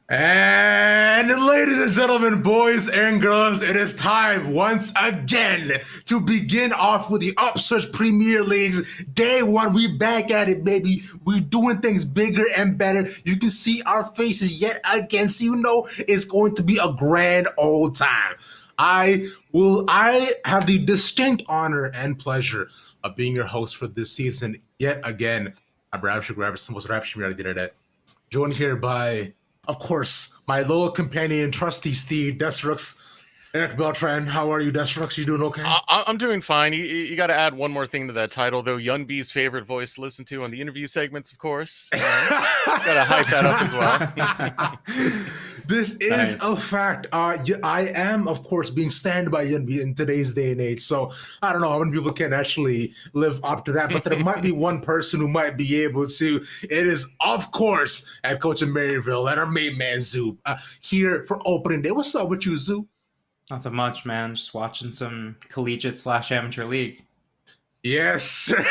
And ladies and gentlemen, boys and girls, it is time once again to begin off with the Upsurge Premier League's day one. We back at it, baby. We're doing things bigger and better. You can see our faces yet again, so you know it's going to be a grand old time. I have the distinct honor and pleasure of being your host for this season yet again. I'm Ravish Gravis, most Ravish on the internet. Joined here by, of course, my loyal companion, trusty steed, Destrux. Eric Beltran, how are you, Destrux? You doing okay? I'm doing fine. You got to add one more thing to that title, though. Yun B's favorite voice to listen to on the interview segments, of course. Got to hype that up as well. This is a fact. I am, of course, being stand by Yun B in today's day and age. So I don't know how many people can actually live up to that, but there might be one person who might be able to. It is, of course, at Coach of Maryville and our main man, Zoo, here for opening day. What's up with you, Zoo? Nothing much, man. Just watching some collegiate / amateur league. Yes, sir.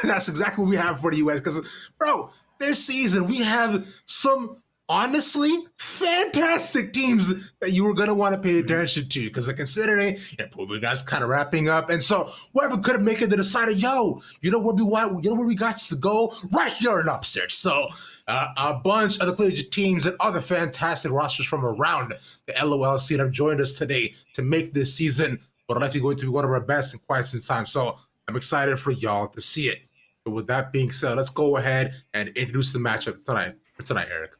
That's exactly what we have for the US. Because, bro, this season we have some honestly fantastic teams that you were going to want to pay attention to. Because considering, you guys kind of wrapping up. And so whoever couldn't make it, they decided, yo, you know where we got to go? Right here in Upsurge. So a bunch of the collegiate teams and other fantastic rosters from around the LOL scene have joined us today to make this season what likely going to be one of our best in quite some time. So I'm excited for y'all to see it. But with that being said, let's go ahead and introduce the matchup tonight, Eric.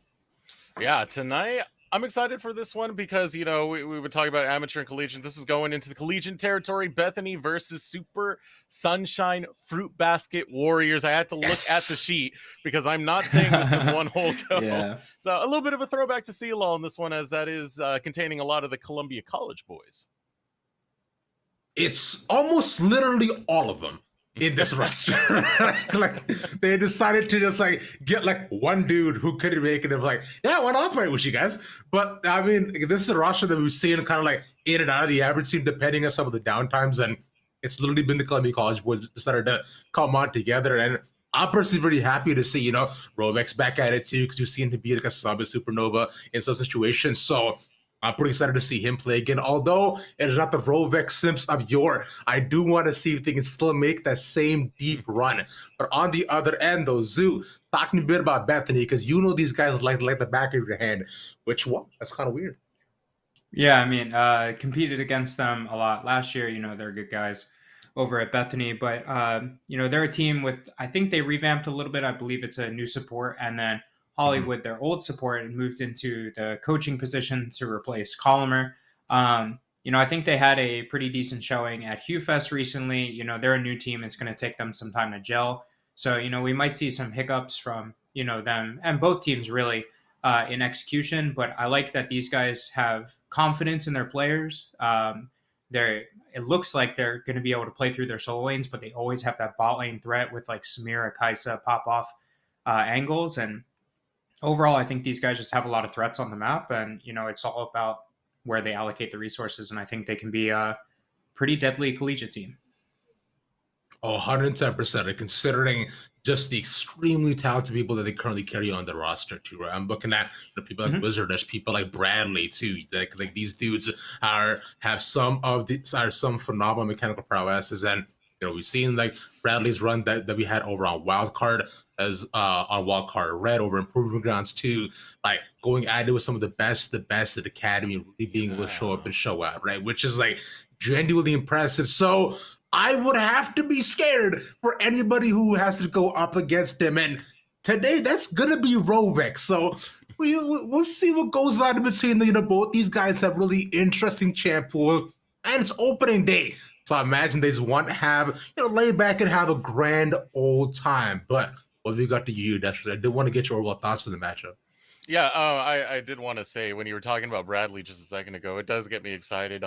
Yeah, tonight I'm excited for this one because, we were talking about amateur and collegiate. This is going into the collegiate territory. Bethany versus Super Sunshine Fruitbasket Warriors. I had to look at the sheet because I'm not saying this in one whole go. Yeah. So a little bit of a throwback to CLL in this one, as that is containing a lot of the Columbia College boys. It's almost literally all of them in this roster. Like they decided to just get one dude who couldn't make it and yeah, why not play with you guys? But I mean, this is a roster that we've seen kind of in and out of the average team depending on some of the downtimes, and it's literally been the Columbia College boys decided to come on together. And I'm personally very happy to see, Rovex back at it too, because we've seen him be like a sub at Supernova in some situations. So I'm pretty excited to see him play again. Although it is not the Rovex Simps of yore, I do want to see if they can still make that same deep run. But on the other end, though, Zoo, talk to me a bit about Bethany, because you know these guys like the back of your hand. Which one? That's kind of weird. Yeah, I mean, competed against them a lot last year. They're good guys over at Bethany, but they're a team with, I think they revamped a little bit. I believe it's a new support, and then Hollywood, their old support, and moved into the coaching position to replace Colomer. I think they had a pretty decent showing at HughFest recently. They're a new team. It's going to take them some time to gel. So, we might see some hiccups from, them and both teams really in execution. But I like that these guys have confidence in their players. It looks like they're going to be able to play through their solo lanes, but they always have that bot lane threat with Samira, Kaisa pop off angles. And overall, I think these guys just have a lot of threats on the map, and it's all about where they allocate the resources, and I think they can be a pretty deadly collegiate team. Oh, 110%. And considering just the extremely talented people that they currently carry on the roster too, right? I'm looking at people like Wizard, there's people like Bradley too. Like these dudes have some phenomenal mechanical prowesses, and we've seen Bradley's run that we had over on Wildcard as on Wildcard Red over in Proving Grounds too, going at it with some of the best at the academy, really being able to show up and show out, right? Which is genuinely impressive. So I would have to be scared for anybody who has to go up against him. And today, that's going to be Rovex. So we'll see what goes on in between. Both these guys have really interesting champ pool, and it's opening day. So I imagine they just want to have, lay back and have a grand old time. But what have we got to you, Dexter? I did want to get your overall thoughts on the matchup. Yeah, I did want to say, when you were talking about Bradley just a second ago, it does get me excited.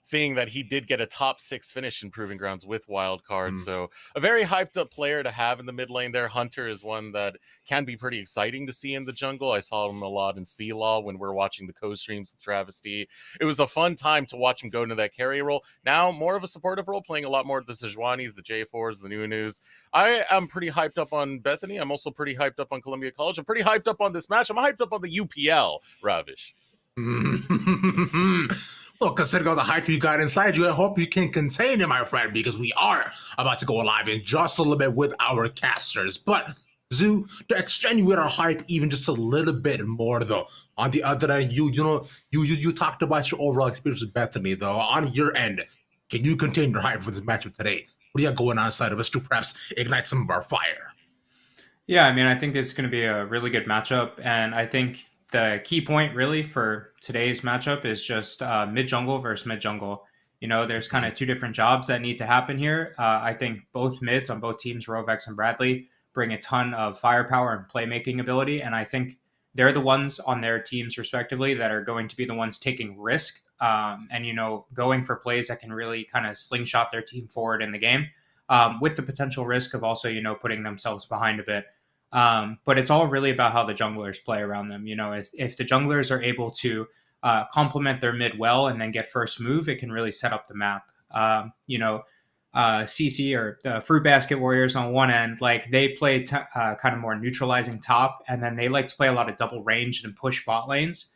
seeing that he did get a top 6 finish in Proving Grounds with Wildcard. So a very hyped up player to have in the mid lane there. Hunter is one that can be pretty exciting to see in the jungle. I saw him a lot in C-Law when we're watching the co-streams with Travesty. It was a fun time to watch him go into that carry role. Now more of a supportive role, playing a lot more of the Sejuanis, the J4s, the Nunus. I am pretty hyped up on Bethany. I'm also pretty hyped up on Columbia College. I'm pretty hyped up on this match. I'm hyped up on the UPL, Ravish. Well, considering all the hype you got inside you, I hope you can contain it, my friend, because we are about to go live in just a little bit with our casters. But Zoo, to extenuate our hype even just a little bit more, though, on the other end, you talked about your overall experience with Bethany, though. On your end, can you contain your hype for this matchup today? What do you got going on inside of us to perhaps ignite some of our fire? Yeah, I mean, I think it's going to be a really good matchup, and I think the key point really for today's matchup is just mid jungle versus mid jungle. There's kind of two different jobs that need to happen here. I think both mids on both teams, Rovex and Bradley, bring a ton of firepower and playmaking ability, and I think they're the ones on their teams respectively that are going to be the ones taking risk and going for plays that can really kind of slingshot their team forward in the game, with the potential risk of also putting themselves behind a bit. But it's all really about how the junglers play around them. If the junglers are able to complement their mid well and then get first move, it can really set up the map. CC or the Fruitbasket Warriors on one end, like they play kind of more neutralizing top, and then they like to play a lot of double range and push bot lanes.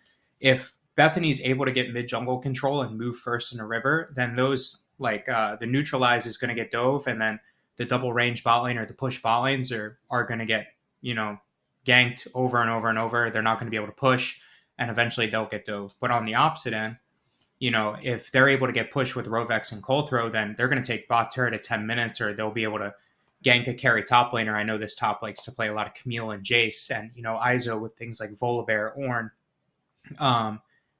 If Bethany's able to get mid jungle control and move first in a river, then those the neutralize is going to get dove, and then the double range bot lane or the push bot lanes are going to get ganked over and over and over. They're not going to be able to push, and eventually they'll get dove. But on the opposite end, if they're able to get pushed with Rovex and Cold Throw, then they're going to take bot turret at 10 minutes, or they'll be able to gank a carry top laner. I know this top likes to play a lot of Camille and Jace, and Iso with things like Volibear, Ornn,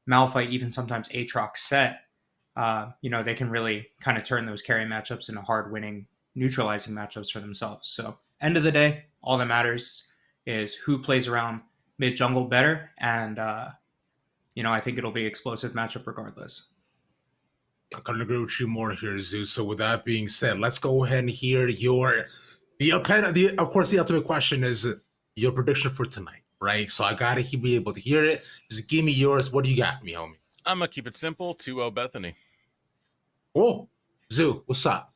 Malphite, even sometimes Aatrox set. They can really kind of turn those carry matchups into hard winning, neutralizing matchups for themselves. So end of the day, all that matters is who plays around mid jungle better, and I think it'll be explosive matchup regardless. I couldn't agree with you more here, Zeus. So with that being said, let's go ahead and hear of course, the ultimate question is your prediction for tonight, right? So I gotta be able to hear it. Just give me yours. What do you got, me, homie? I'm gonna keep it simple. 2-0 Bethany. Oh, Zoo, what's up?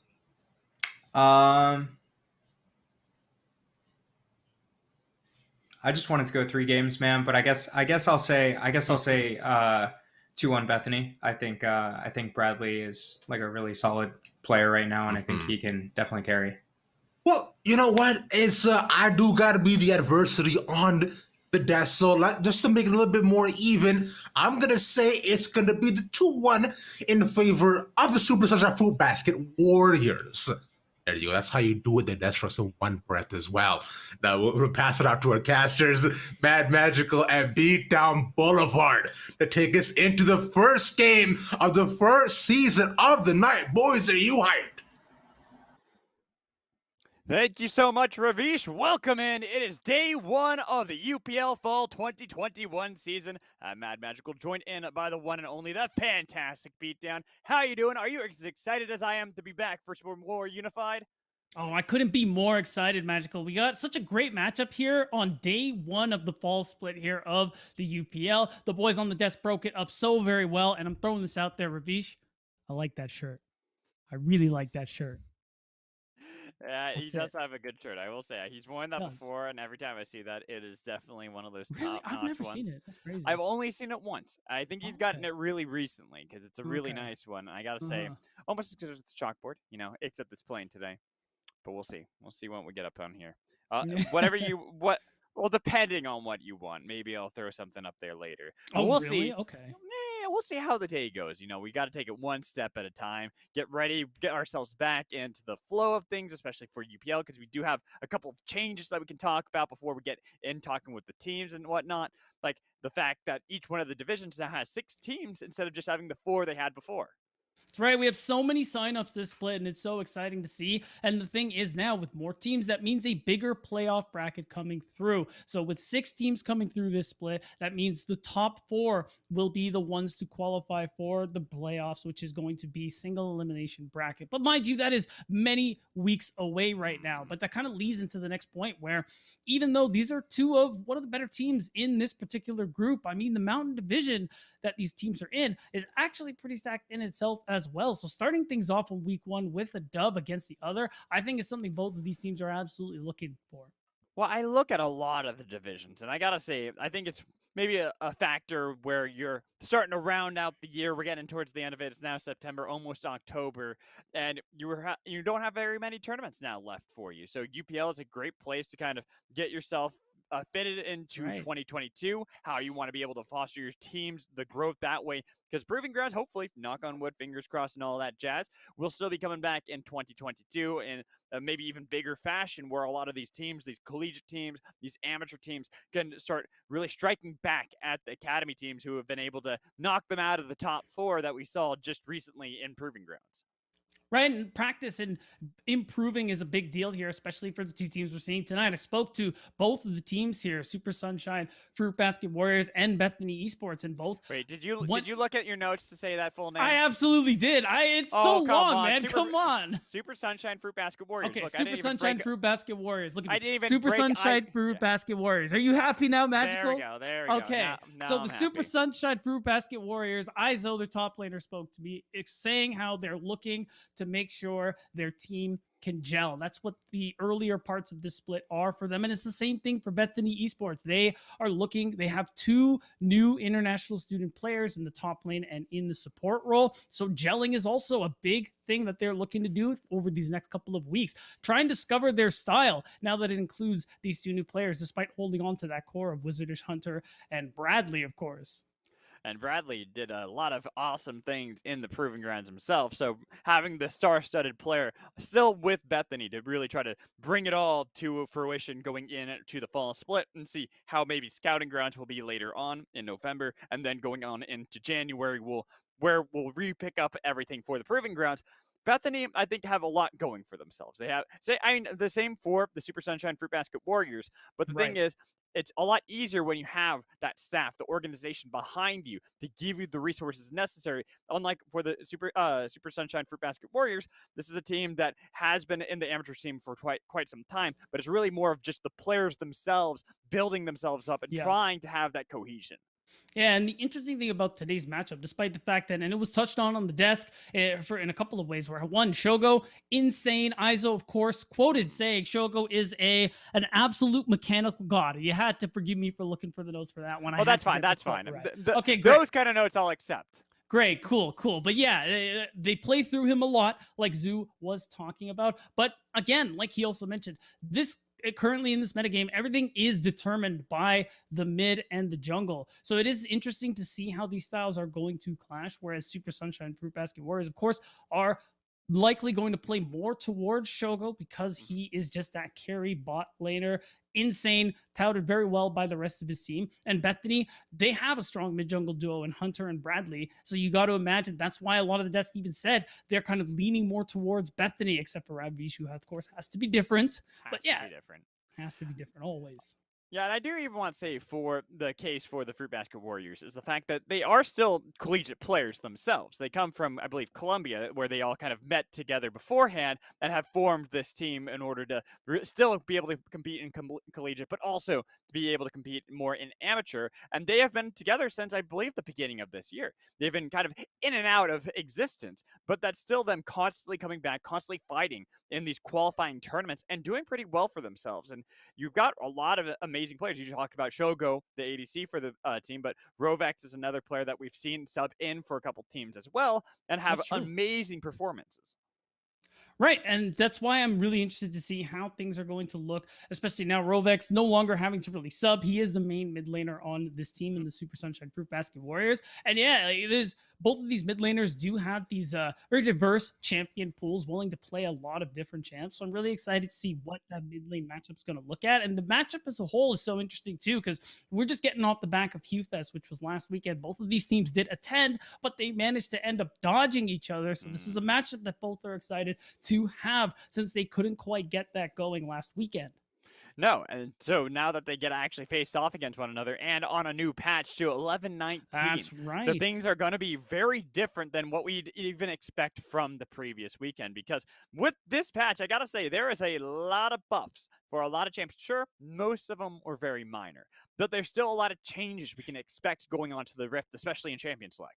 I just wanted to go 3 games, man. But I guess I'll say 2-1 Bethany. I think Bradley is like a really solid player right now, and I think he can definitely carry. Well, you know what? It's I do gotta be the adversity on the desk. So just to make it a little bit more even, I'm gonna say it's gonna be the 2-1 in favor of the Super Sunshine Fruitbasket Warriors. There you go. That's how you do it. The death strokes in one breath as well. Now we'll pass it out to our casters, Mad Magical and Beatdown Boulevard, to take us into the first game of the first season of the night. Boys, are you hyped? Thank you so much, Ravish. Welcome in. It is day 1 of the UPL Fall 2021 season. Mad Magical, joined in by the one and only, the fantastic Beatdown. How you doing? Are you as excited as I am to be back for more Unified? Oh, I couldn't be more excited, Magical. We got such a great matchup here on day 1 of the fall split here of the UPL. The boys on the desk broke it up so very well, and I'm throwing this out there, Ravish. I like that shirt. I really like that shirt. Yeah, he does have a good shirt. I will say he's worn that before, and every time I see that, it is definitely one of those top-notch ones. I've never seen it. That's crazy. I've only seen it once. I think he's gotten it really recently because it's a really nice one. I gotta say, almost as good as the chalkboard, except it's plain today. But we'll see. We'll see when we get up on here. Well, depending on what you want, maybe I'll throw something up there later. But we'll see. Okay. We'll see how the day goes. We got to take it one step at a time, get ready, get ourselves back into the flow of things, especially for UPL, because we do have a couple of changes that we can talk about before we get in talking with the teams and whatnot. Like the fact that each one of the divisions now has 6 teams instead of just having the 4 they had before. That's right. We have so many signups this split, and it's so exciting to see. And the thing is now, with more teams, that means a bigger playoff bracket coming through. So with 6 teams coming through this split, that means the top 4 will be the ones to qualify for the playoffs, which is going to be single elimination bracket. But mind you, that is many weeks away right now. But that kind of leads into the next point where even though these are 2 of one of the better teams in this particular group, I mean, the Mountain Division that these teams are in is actually pretty stacked in itself as well. So starting things off in week 1 with a dub against the other, I think is something both of these teams are absolutely looking for. Well, I look at a lot of the divisions, and I gotta say, I think it's maybe a factor where you're starting to round out the year. We're getting towards the end of it. It's now September, almost October, and you don't have very many tournaments now left for you. So UPL is a great place to kind of get yourself fitted into Right. 2022, how you want to be able to foster your teams, the growth that way. Because Proving Grounds, hopefully, knock on wood, fingers crossed, and all that jazz, will still be coming back in 2022 in maybe even bigger fashion, where a lot of these teams, these collegiate teams, these amateur teams, can start really striking back at the academy teams who have been able to knock them out of the top 4 that we saw just recently in Proving Grounds. Right, and practice and improving is a big deal here, especially for the 2 teams we're seeing tonight. I spoke to both of the teams here, Super Sunshine, Fruitbasket Warriors, and Bethany Esports, and both. Wait, did you look at your notes to say that full name? I absolutely did. It's so long, man. Come on. Super Sunshine Fruitbasket Warriors. Okay, Look, Super Sunshine Fruitbasket Warriors. Look at me. I didn't even Super break- Sunshine Fruitbasket Warriors. Are you happy now, Magical? There we go. Okay, Now so I'm the Super happy. Sunshine Fruitbasket Warriors, Izo, their top laner, spoke to me, saying how they're looking to make sure their team can gel. That's what the earlier parts of this split are for them. And it's the same thing for Bethany Esports. They have 2 new international student players in the top lane and in the support role. So gelling is also a big thing that they're looking to do over these next couple of weeks. Try and discover their style now that it includes these 2 new players, despite holding on to that core of Wizardish Hunter and Bradley, of course. And Bradley did a lot of awesome things in the Proving Grounds himself. So having the star-studded player still with Bethany to really try to bring it all to fruition going into the fall split and see how maybe Scouting Grounds will be later on in November, and then going on into January where we'll re-pick up everything for the Proving Grounds. Bethany, I think, have a lot going for themselves. They have, the same for the Super Sunshine Fruitbasket Warriors, but the thing is, it's a lot easier when you have that staff, the organization behind you to give you the resources necessary. Unlike for the Super Sunshine Fruitbasket Warriors, this is a team that has been in the amateur scene for quite some time, but it's really more of just the players themselves building themselves up and trying to have that cohesion. Yeah, and the interesting thing about today's matchup, despite the fact that, and it was touched on the desk in a couple of ways, where one, Shogo, insane. Izo, of course, quoted saying Shogo is an absolute mechanical god. You had to forgive me for looking for the notes for that one. Oh, that's fine. That's fine. Right. Okay, great. Those kind of notes I'll accept. Great, cool. But yeah, they play through him a lot, like Zoo was talking about. But again, like he also mentioned, currently in this metagame, everything is determined by the mid and the jungle. So it is interesting to see how these styles are going to clash, whereas Super Sunshine Fruitbasket Warriors, of course, are likely going to play more towards Shogo because he is just that carry bot laner. Insane, touted very well by the rest of his team. And Bethany, they have a strong mid-jungle duo in Hunter and Bradley. So you got to imagine that's why a lot of the desk even said they're kind of leaning more towards Bethany, except for Ravish, who of course has to be different. Has to be different always. Yeah, and I do even want to say for the case for the Fruitbasket Warriors is the fact that they are still collegiate players themselves. They come from, I believe, Colombia, where they all kind of met together beforehand and have formed this team in order to still be able to compete in collegiate, but also to be able to compete more in amateur. And they have been together since, I believe, the beginning of this year. They've been kind of in and out of existence, but that's still them constantly coming back, constantly fighting in these qualifying tournaments and doing pretty well for themselves. And you've got a lot of amazing players. You talked about Shogo, the ADC for the team, but Rovex is another player that we've seen sub in for a couple teams as well and have amazing performances. Right, and that's why I'm really interested to see how things are going to look, especially now Rovex no longer having to really sub. He is the main mid laner on this team in the Super Sunshine Fruitbasket Warriors. And yeah, like, there's both of these mid laners do have these very diverse champion pools willing to play a lot of different champs. So I'm really excited to see what that mid lane matchup is going to look at. And the matchup as a whole is so interesting too, because we're just getting off the back of HughFest, which was last weekend. Both of these teams did attend, but they managed to end up dodging each other. So this is a matchup that both are excited to have since they couldn't quite get that going last weekend. No, and so now that they get actually faced off against one another and on a new patch to 11-19. That's right. So things are going to be very different than what we'd even expect from the previous weekend, because with this patch, I got to say, there is a lot of buffs for a lot of champions. Sure, most of them were very minor, but there's still a lot of changes we can expect going on to the Rift, especially in Champion Select.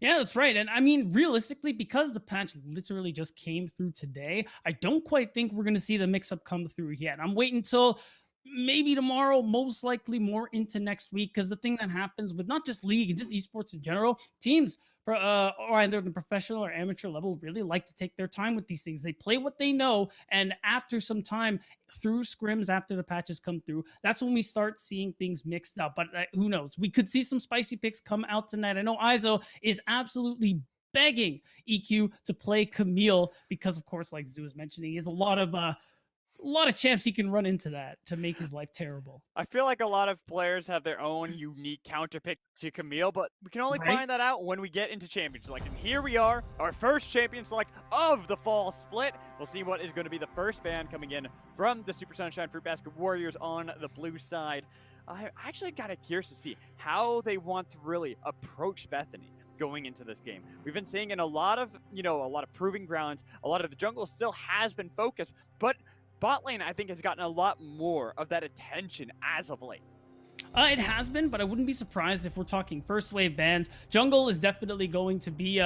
Yeah, that's right. And I mean, realistically, because the patch literally just came through today, I don't quite think we're going to see the mix up come through yet. I'm waiting until maybe tomorrow, most likely more into next week. Because the thing that happens with not just League and just esports in general, teams or either the professional or amateur level really like to take their time with these things. They play what they know. And after some time, through scrims, after the patches come through, that's when we start seeing things mixed up. But who knows? We could see some spicy picks come out tonight. I know Izo is absolutely begging EQ to play Camille because, of course, like Zoo was mentioning, he has a lot of champs he can run into that to make his life terrible. I feel like a lot of players have their own unique counter pick to Camille, but we can only find that out when we get into Champions Select. And here we are, our first Champion Select of the fall split. We'll see what is going to be the first ban coming in from the Super Sunshine Fruitbasket Warriors on the blue side. I'm actually kind of curious to see how they want to really approach Bethany going into this game. We've been seeing in a lot of proving grounds, a lot of the jungle still has been focused, but bot lane, I think, has gotten a lot more of that attention as of late. It has been, but I wouldn't be surprised if we're talking first wave bans. Jungle is definitely going to be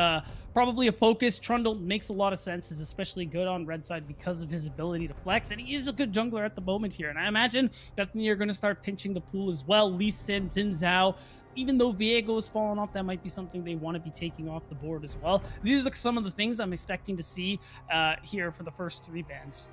probably a focus. Trundle makes a lot of sense, is especially good on red side because of his ability to flex, and he is a good jungler at the moment here. And I imagine Bethany are going to start pinching the pool as well. Lee Sin, Xin Zhao. Even though Viego is falling off, that might be something they want to be taking off the board as well. These are some of the things I'm expecting to see here for the first 3 bans.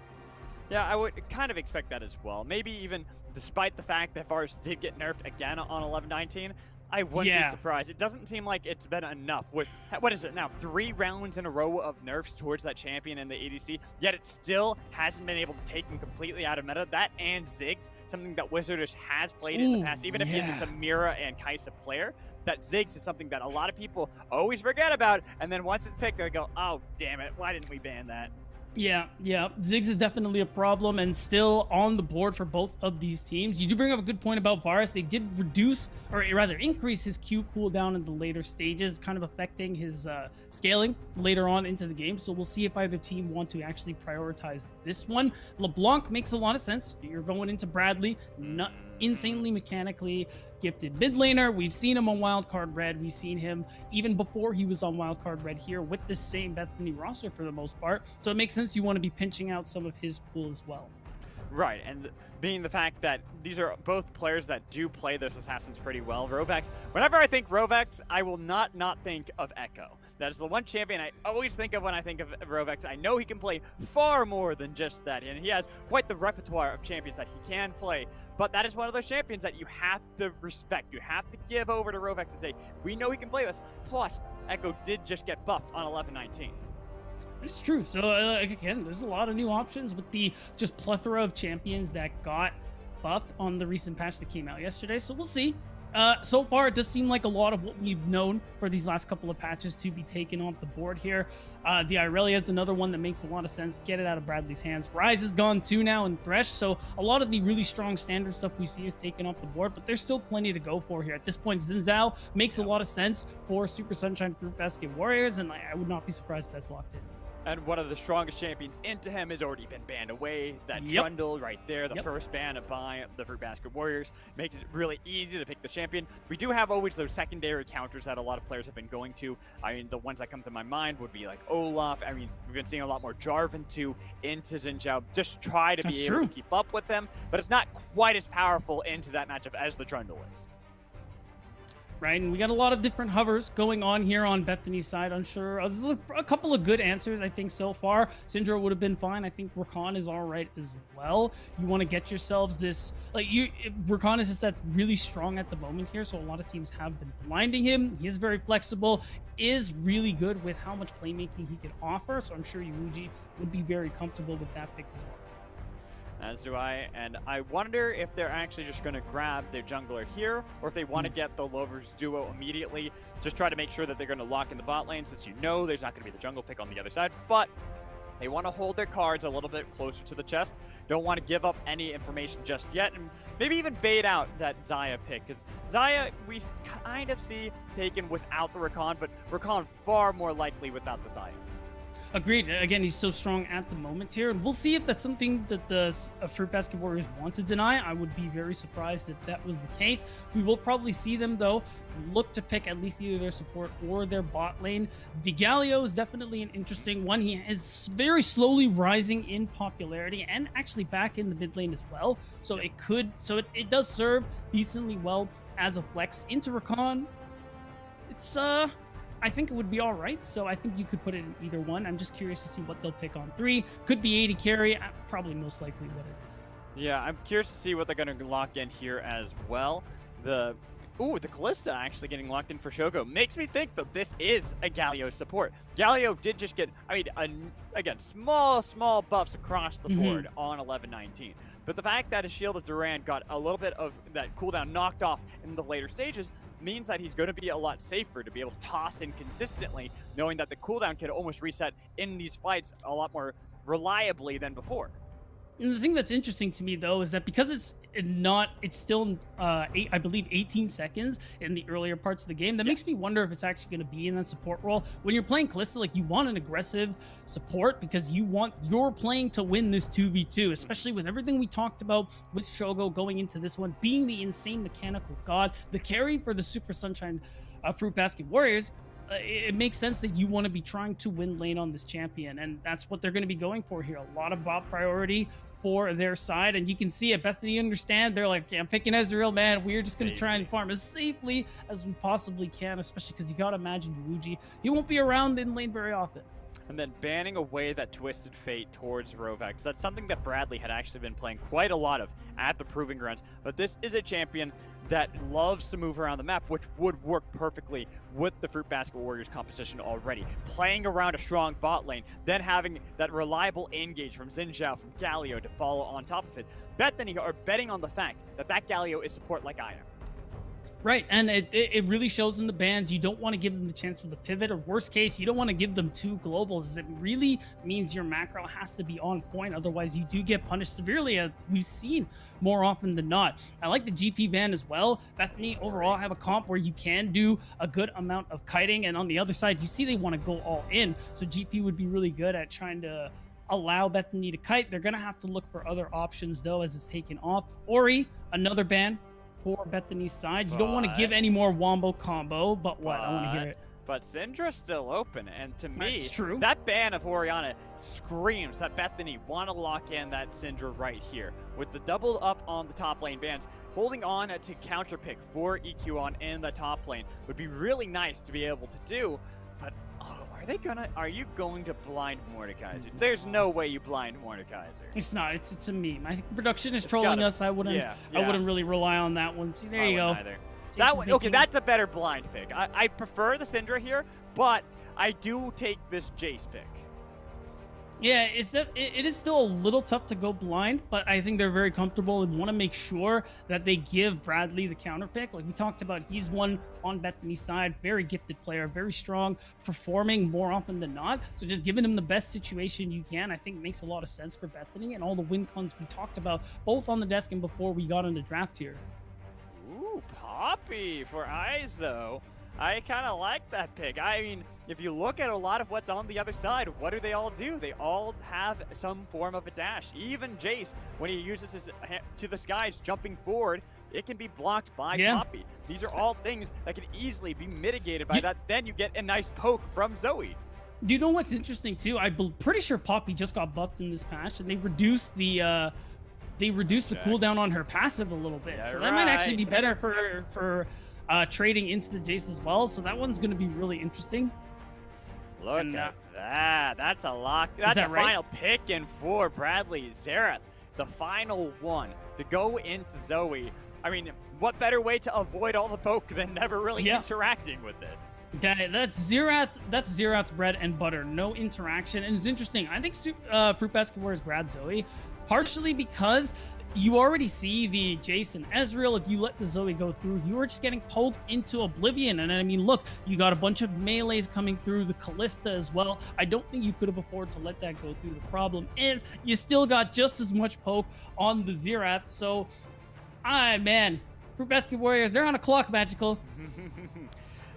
Yeah, I would kind of expect that as well. Maybe even despite the fact that Varus did get nerfed again on 11-19, I wouldn't be surprised. It doesn't seem like it's been enough with, what is it now, 3 rounds in a row of nerfs towards that champion in the ADC, yet it still hasn't been able to take him completely out of meta. That and Ziggs, something that Wizardish has played in the past, even if he's a Samira and Kai'Sa player, that Ziggs is something that a lot of people always forget about, and then once it's picked, they go, oh, damn it, why didn't we ban that? Yeah. Ziggs is definitely a problem and still on the board for both of these teams. You do bring up a good point about Varus. They did reduce, or rather increase his Q cooldown in the later stages, kind of affecting his scaling later on into the game. So we'll see if either team want to actually prioritize this one. LeBlanc makes a lot of sense. You're going into Bradley, not insanely mechanically gifted mid laner. We've seen him on Wildcard Red. We've seen him even before he was on Wildcard Red here with the same Bethany roster for the most part. So it makes sense you want to be pinching out some of his pool as well. Right, and being the fact that these are both players that do play those assassins pretty well. Rovex, whenever I think Rovex, I will not think of Echo. That is the one champion I always think of when I think of Rovex. I know he can play far more than just that, and he has quite the repertoire of champions that he can play, but that is one of those champions that you have to respect. You have to give over to Rovex and say, we know he can play this. Plus, Echo did just get buffed on 11-19. It's true. So again, there's a lot of new options with the just plethora of champions that got buffed on the recent patch that came out yesterday. So we'll see. So far, it does seem like a lot of what we've known for these last couple of patches to be taken off the board here. The Irelia is another one that makes a lot of sense. Get it out of Bradley's hands. Ryze is gone too now, and Thresh. So a lot of the really strong standard stuff we see is taken off the board, but there's still plenty to go for here. At this point, Xin Zhao makes a lot of sense for Super Sunshine Fruitbasket Warriors, and I would not be surprised if that's locked in. And one of the strongest champions into him has already been banned away. That Trundle right there, the first ban by the Fruitbasket Warriors, makes it really easy to pick the champion. We do have always those secondary counters that a lot of players have been going to. I mean, the ones that come to my mind would be like Olaf. I mean, we've been seeing a lot more Jarvan too into Xin Zhao. Just try to be able to keep up with them, but it's not quite as powerful into that matchup as the Trundle is. right? And we got a lot of different hovers going on here on Bethany's side. I'm sure there's a couple of good answers, I think, so far. Syndra would have been fine. I think Rakan is all right as well. You want to get yourselves this, Rakan is just that really strong at the moment here, so a lot of teams have been blinding him. He is very flexible, is really good with how much playmaking he can offer, so I'm sure Yuji would be very comfortable with that pick as well. As do I, and I wonder if they're actually just going to grab their jungler here, or if they want to get the Lovers duo immediately, just try to make sure that they're going to lock in the bot lane, since you know there's not going to be the jungle pick on the other side, but they want to hold their cards a little bit closer to the chest, don't want to give up any information just yet, and maybe even bait out that Xayah pick, because Xayah we kind of see taken without the Rakan, but Rakan far more likely without the Xayah. Agreed. Again, he's so strong at the moment here. We'll see if that's something that the Fruitbasket Warriors want to deny. I would be very surprised if that was the case. We will probably see them, though, look to pick at least either their support or their bot lane. The Galio is definitely an interesting one. He is very slowly rising in popularity and actually back in the mid lane as well. So it does serve decently well as a flex into Rakan. It's I think it would be all right, so I think you could put it in either one. I'm just curious to see what they'll pick on 3. Could be 80 carry, probably most likely what it is. Yeah, I'm curious to see what they're going to lock in here as well. The Kalista actually getting locked in for Shogo makes me think that this is a Galio support. Galio did just get, again, small buffs across the board on 11-19. But the fact that his Shield of Duran got a little bit of that cooldown knocked off in the later stages means that he's going to be a lot safer to be able to toss in consistently, knowing that the cooldown can almost reset in these fights a lot more reliably than before. And the thing that's interesting to me, though, is that because it's still, I believe, 18 seconds in the earlier parts of the game, that makes me wonder if it's actually going to be in that support role. When you're playing Kalista, you want an aggressive support because you're playing to win this 2v2, especially with everything we talked about with Shogo going into this one, being the insane mechanical god, the carry for the Super Sunshine Fruitbasket Warriors. It makes sense that you want to be trying to win lane on this champion, and that's what they're going to be going for here. A lot of bot priority for their side, and you can see it. Bethany understand. They're like, yeah, I'm picking Ezreal, man. We're just going to try and farm as safely as we possibly can, especially because you got to imagine Yuji. He won't be around in lane very often. And then banning away that Twisted Fate towards Rovex. That's something that Bradley had actually been playing quite a lot of at the Proving Grounds. But this is a champion that loves to move around the map, which would work perfectly with the Fruitbasket Warriors composition already. Playing around a strong bot lane, then having that reliable engage from Xin Zhao, from Galio to follow on top of it. Bethany are betting on the fact that Galio is support like I am. Right, and it really shows in the bans. You don't want to give them the chance for the pivot, or worst case, you don't want to give them 2 globals. It really means your macro has to be on point, otherwise you do get punished severely, as we've seen more often than not. I like the GP ban as well. Bethany overall have a comp where you can do a good amount of kiting, and on the other side, you see they want to go all in, so GP would be really good at trying to allow Bethany to kite. They're going to have to look for other options, though, as it's taken off. Ori, another ban for Bethany's side. You don't want to give any more wombo combo, but what? I want to hear it. But Syndra's still open, and to me, that's true. That ban of Orianna screams that Bethany want to lock in that Syndra right here. With the double up on the top lane bans, holding on to counter pick for EQ on in the top lane would be really nice to be able to do, but are you going to blind Mordekaiser? There's no way you blind Mordekaiser. It's not. It's a meme. I think production is trolling us. I wouldn't really rely on that one. See, there you go. That one, okay, that's a better blind pick. I prefer the Syndra here, but I do take this Jace pick. Yeah, it is still a little tough to go blind, but I think they're very comfortable and want to make sure that they give Bradley the counter pick. Like we talked about, he's one on Bethany's side, very gifted player, very strong, performing more often than not. So just giving him the best situation you can, I think makes a lot of sense for Bethany and all the win cons we talked about, both on the desk and before we got into draft here. Ooh, Poppy for Izo. I kind of like that pick. I mean, if you look at a lot of what's on the other side, what do? They all have some form of a dash. Even Jace, when he uses his to the skies jumping forward, it can be blocked by Poppy. These are all things that can easily be mitigated by that. Then you get a nice poke from Zoe. Do you know what's interesting too? I'm pretty sure Poppy just got buffed in this patch, and they reduced the cooldown on her passive a little bit. Yeah, so that might actually be better for trading into the Jace as well. So that one's going to be really interesting. Look And, at that. That's a lock. That's that a right? final pick in for Bradley Zareth. The final one to go into Zoe. I mean, what better way to avoid all the poke than never really Yeah. interacting with it? That's Xerath. That's Xerath's bread and butter. No interaction, and it's interesting. I think Fruitbasket Warriors grad Zoe, partially because you already see the Jason Ezreal. If you let the Zoe go through, you are just getting poked into oblivion. And I mean, look, you got a bunch of melees coming through, the Callista as well. I don't think you could have afforded to let that go through. The problem is you still got just as much poke on the Xerath. So, man, Fruitbasket Warriors, they're on a clock, Magical.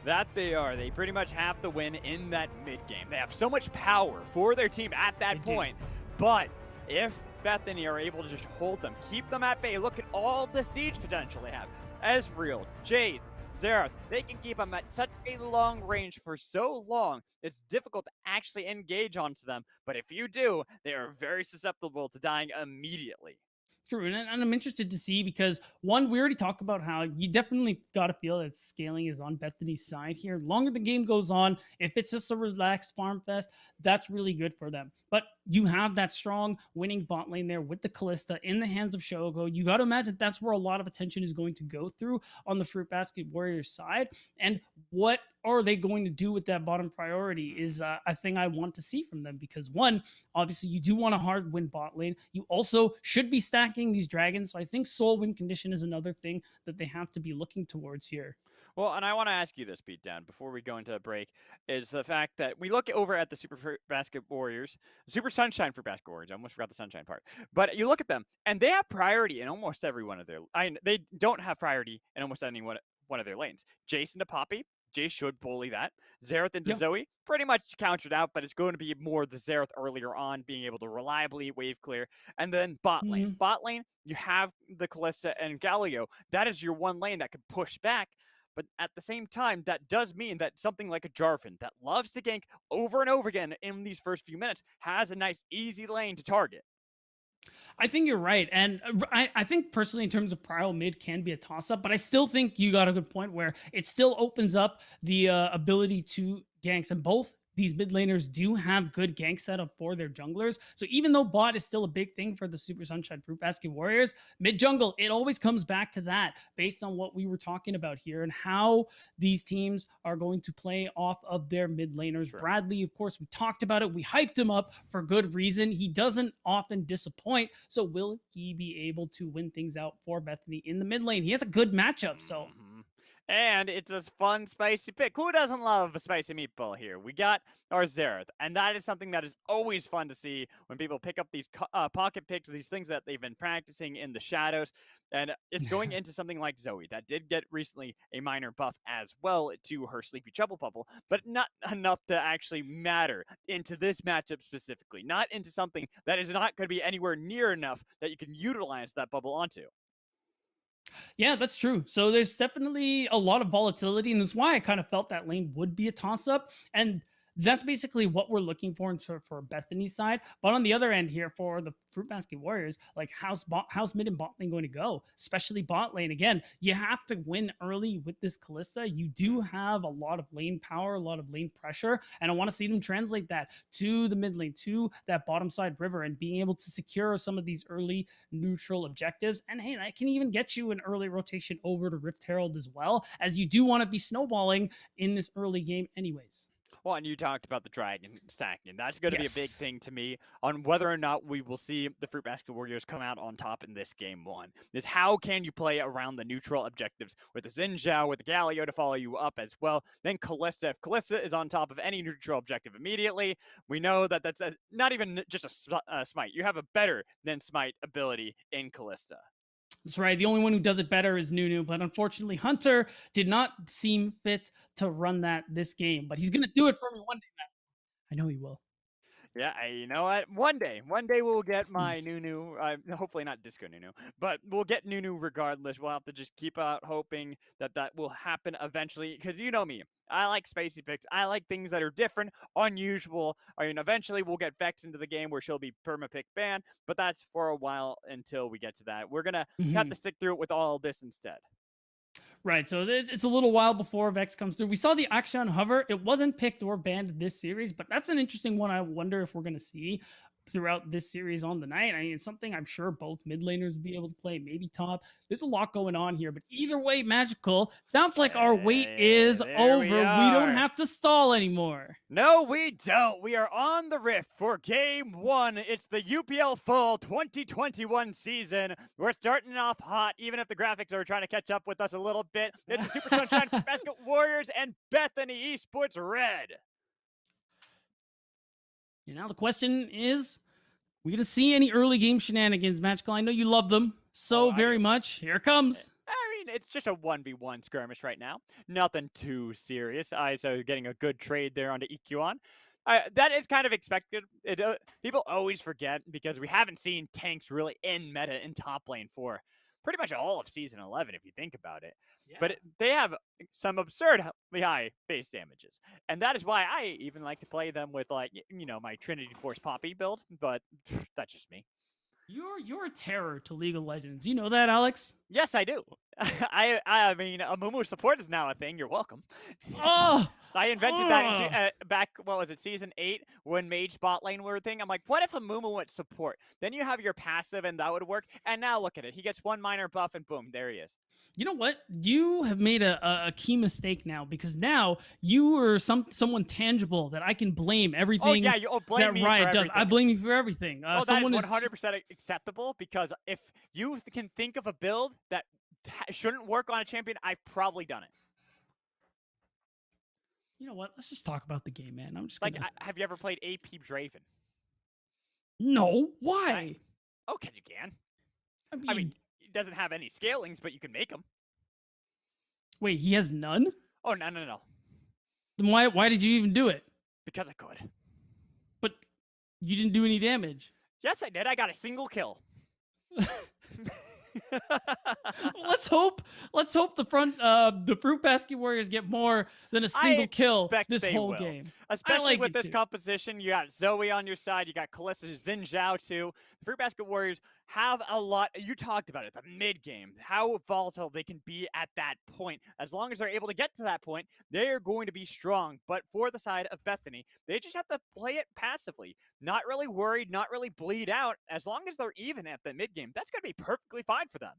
That they are. They pretty much have to win in that mid game. They have so much power for their team at that point. But if Bethany are able to just hold them, keep them at bay, look at all the siege potential they have. Ezreal, Jace, Xerath, they can keep them at such a long range for so long, it's difficult to actually engage onto them. But if you do, they are very susceptible to dying immediately. True, and I'm interested to see because one, we already talked about how you definitely got to feel that scaling is on Bethany's side here. Longer the game goes on, if it's just a relaxed farm fest, that's really good for them. But you have that strong winning bot lane there with the Callista in the hands of Shogo. You got to imagine that's where a lot of attention is going to go through on the Fruitbasket Warriors side. And what are they going to do with that bottom priority is a thing I want to see from them because one, obviously you do want a hard win bot lane. You also should be stacking these dragons. So I think soul win condition is another thing that they have to be looking towards here. Well, and I want to ask you this, Beatdown, before we go into a break, is the fact that we look over at the Super Basket Warriors, Super Sunshine for Basket Warriors. I almost forgot the Sunshine part. But you look at them, and they have priority in almost every one of their. They don't have priority in almost any one of their lanes. Jason to Poppy. Jace should bully that. Xerath into Zoe, pretty much countered out, but it's going to be more the Xerath earlier on, being able to reliably wave clear. And then bot lane. Mhm. Bot lane, you have the Callista and Galio. That is your one lane that could push back. But at the same time, that does mean that something like a Jarvan that loves to gank over and over again in these first few minutes has a nice, easy lane to target. I think you're right. And I think personally, in terms of prio mid can be a toss up, but I still think you got a good point where it still opens up the ability to ganks. And both these mid laners do have good gank setup for their junglers. So even though bot is still a big thing for the Super Sunshine Fruitbasket Warriors, mid jungle, it always comes back to that based on what we were talking about here and how these teams are going to play off of their mid laners. Sure. Bradley, of course, we talked about it. We hyped him up for good reason. He doesn't often disappoint. So will he be able to win things out for Bethany in the mid lane? He has a good matchup. So And it's a fun, spicy pick. Who doesn't love a spicy meatball here? We got our Xerath, and that is something that is always fun to see when people pick up these pocket picks, these things that they've been practicing in the shadows. And it's going into something like Zoe that did get recently a minor buff as well to her Sleepy Trouble Bubble, but not enough to actually matter into this matchup specifically. Not into something that is not going to be anywhere near enough that you can utilize that bubble onto. yeah, that's true. So there's definitely a lot of volatility, and that's why I kind of felt that lane would be a toss up. And that's basically what we're looking for for Bethany's side. But on the other end here for the Fruitbasket Warriors, like how's mid and bot lane going to go? Especially bot lane. Again, you have to win early with this Callista. You do have a lot of lane power, a lot of lane pressure, and I want to see them translate that to the mid lane, to that bottom side river, and being able to secure some of these early neutral objectives. And hey, that can even get you an early rotation over to Rift Herald as well, as you do want to be snowballing in this early game anyways. Well, and you talked about the dragon stacking. That's going to be a big thing to me on whether or not we will see the Fruitbasket Warriors come out on top in this game one. Is how can you play around the neutral objectives with the Xin Zhao, with the Galio to follow you up as well. Then Callista. If Callista is on top of any neutral objective immediately, we know that that's not even just a smite. You have a better than smite ability in Callista. That's right. The only one who does it better is Nunu, but unfortunately, Hunter did not seem fit to run that this game. But he's going to do it for me one day, Matt. I know he will. Yeah, you know what? One day we'll get my Nunu. Hopefully not Disco Nunu, but we'll get Nunu regardless. We'll have to just keep out hoping that that will happen eventually. Because you know me, I like spacey picks. I like things that are different, unusual. I mean, eventually we'll get Vex into the game where she'll be perma-pick banned, but that's for a while until we get to that. We're gonna have to stick through it with all this instead. Right, so it's a little while before Vex comes through. We saw the Action Hover. It wasn't picked or banned this series, but that's an interesting one. I wonder if we're going to see throughout this series on the night. I mean, it's something I'm sure both mid laners will be able to play, maybe top. There's a lot going on here, but either way, Magical. Sounds like our wait is There over. we We don't are. have to stall anymore. No, we don't. We are on the rift for Game 1. It's the UPL Fall 2021 season. We're starting off hot, even if the graphics are trying to catch up with us a little bit. It's the Super Sunshine Fruitbasket Warriors and Bethany Esports Red. And now the question is, we going to see any early game shenanigans, Magical? I know you love them so I very do. much. Here it comes. I mean, it's just a 1v1 skirmish right now. Nothing too serious. So getting a good trade there onto EQon. That is kind of expected. People always forget because we haven't seen tanks really in meta in top lane for pretty much all of Season 11, if you think about it. Yeah. But they have some absurdly high base damages. And that is why I even like to play them with, like, my Trinity Force Poppy build. But that's just me. You're a terror to League of Legends. You know that, Alex? Yes, I do. I mean, a Mumu support is now a thing. You're welcome. Oh, I invented that back, what was it, Season 8, when Mage bot lane were a thing. I'm like, what if a Mumu went support? Then you have your passive, and that would work. And now look at it. He gets one minor buff, and boom, there he is. you know what? You have made a key mistake now, because now you are someone tangible that I can blame everything. Oh, yeah, you blame that me Riot for does. everything. I blame you for everything. That is 100% acceptable, because if you can think of a build that shouldn't work on a champion, I've probably done it. You know what? Let's just talk about the game, man. I'm just Like, gonna... have you ever played AP Draven? No, why? Oh, because you can. I I mean, it doesn't have any scalings, but you can make them. wait, he has none? Oh, no. Then why did you even do it? Because I could. But you didn't do any damage. Yes, I did. I got a single kill. Let's hope the Fruitbasket Warriors get more than a single kill expect this they whole will. game. Especially like with it this too. composition, you got Zoe on your side, you got Kalista, Xin Zhao too. The Fruitbasket Warriors have a lot. You talked about it, the mid game, how volatile they can be at that point. As long as they're able to get to that point, they are going to be strong. But for the side of Bethany, they just have to play it passively, not really worried, not really bleed out. As long as they're even at the mid game, that's going to be perfectly fine for them.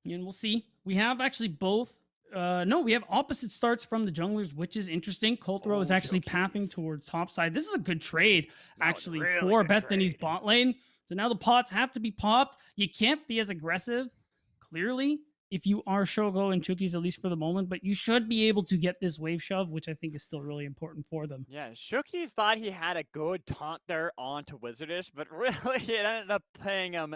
And we'll see. We have actually both. No, we have opposite starts from the junglers, which is interesting. Colthrow is actually pathing towards top side. This is a good trade, actually, really for good Bethany's trade. bot lane. So now the pots have to be popped. You can't be as aggressive, clearly, if you are Shogo and Chookies, at least for the moment, but you should be able to get this wave shove, which I think is still really important for them. Yeah, Shookies thought he had a good taunt there onto Wizardish, but really it ended up paying him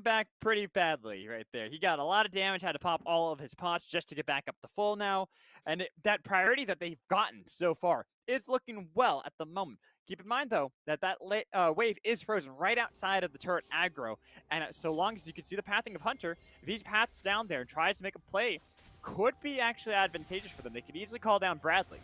back pretty badly right there. He got a lot of damage, had to pop all of his pots just to get back up to full now. And that priority that they've gotten so far is looking well at the moment. Keep in mind, though, that wave is frozen right outside of the turret aggro. And so long as you can see the pathing of Hunter, if he paths down there and tries to make a play, could be actually advantageous for them. They could easily call down Bradley.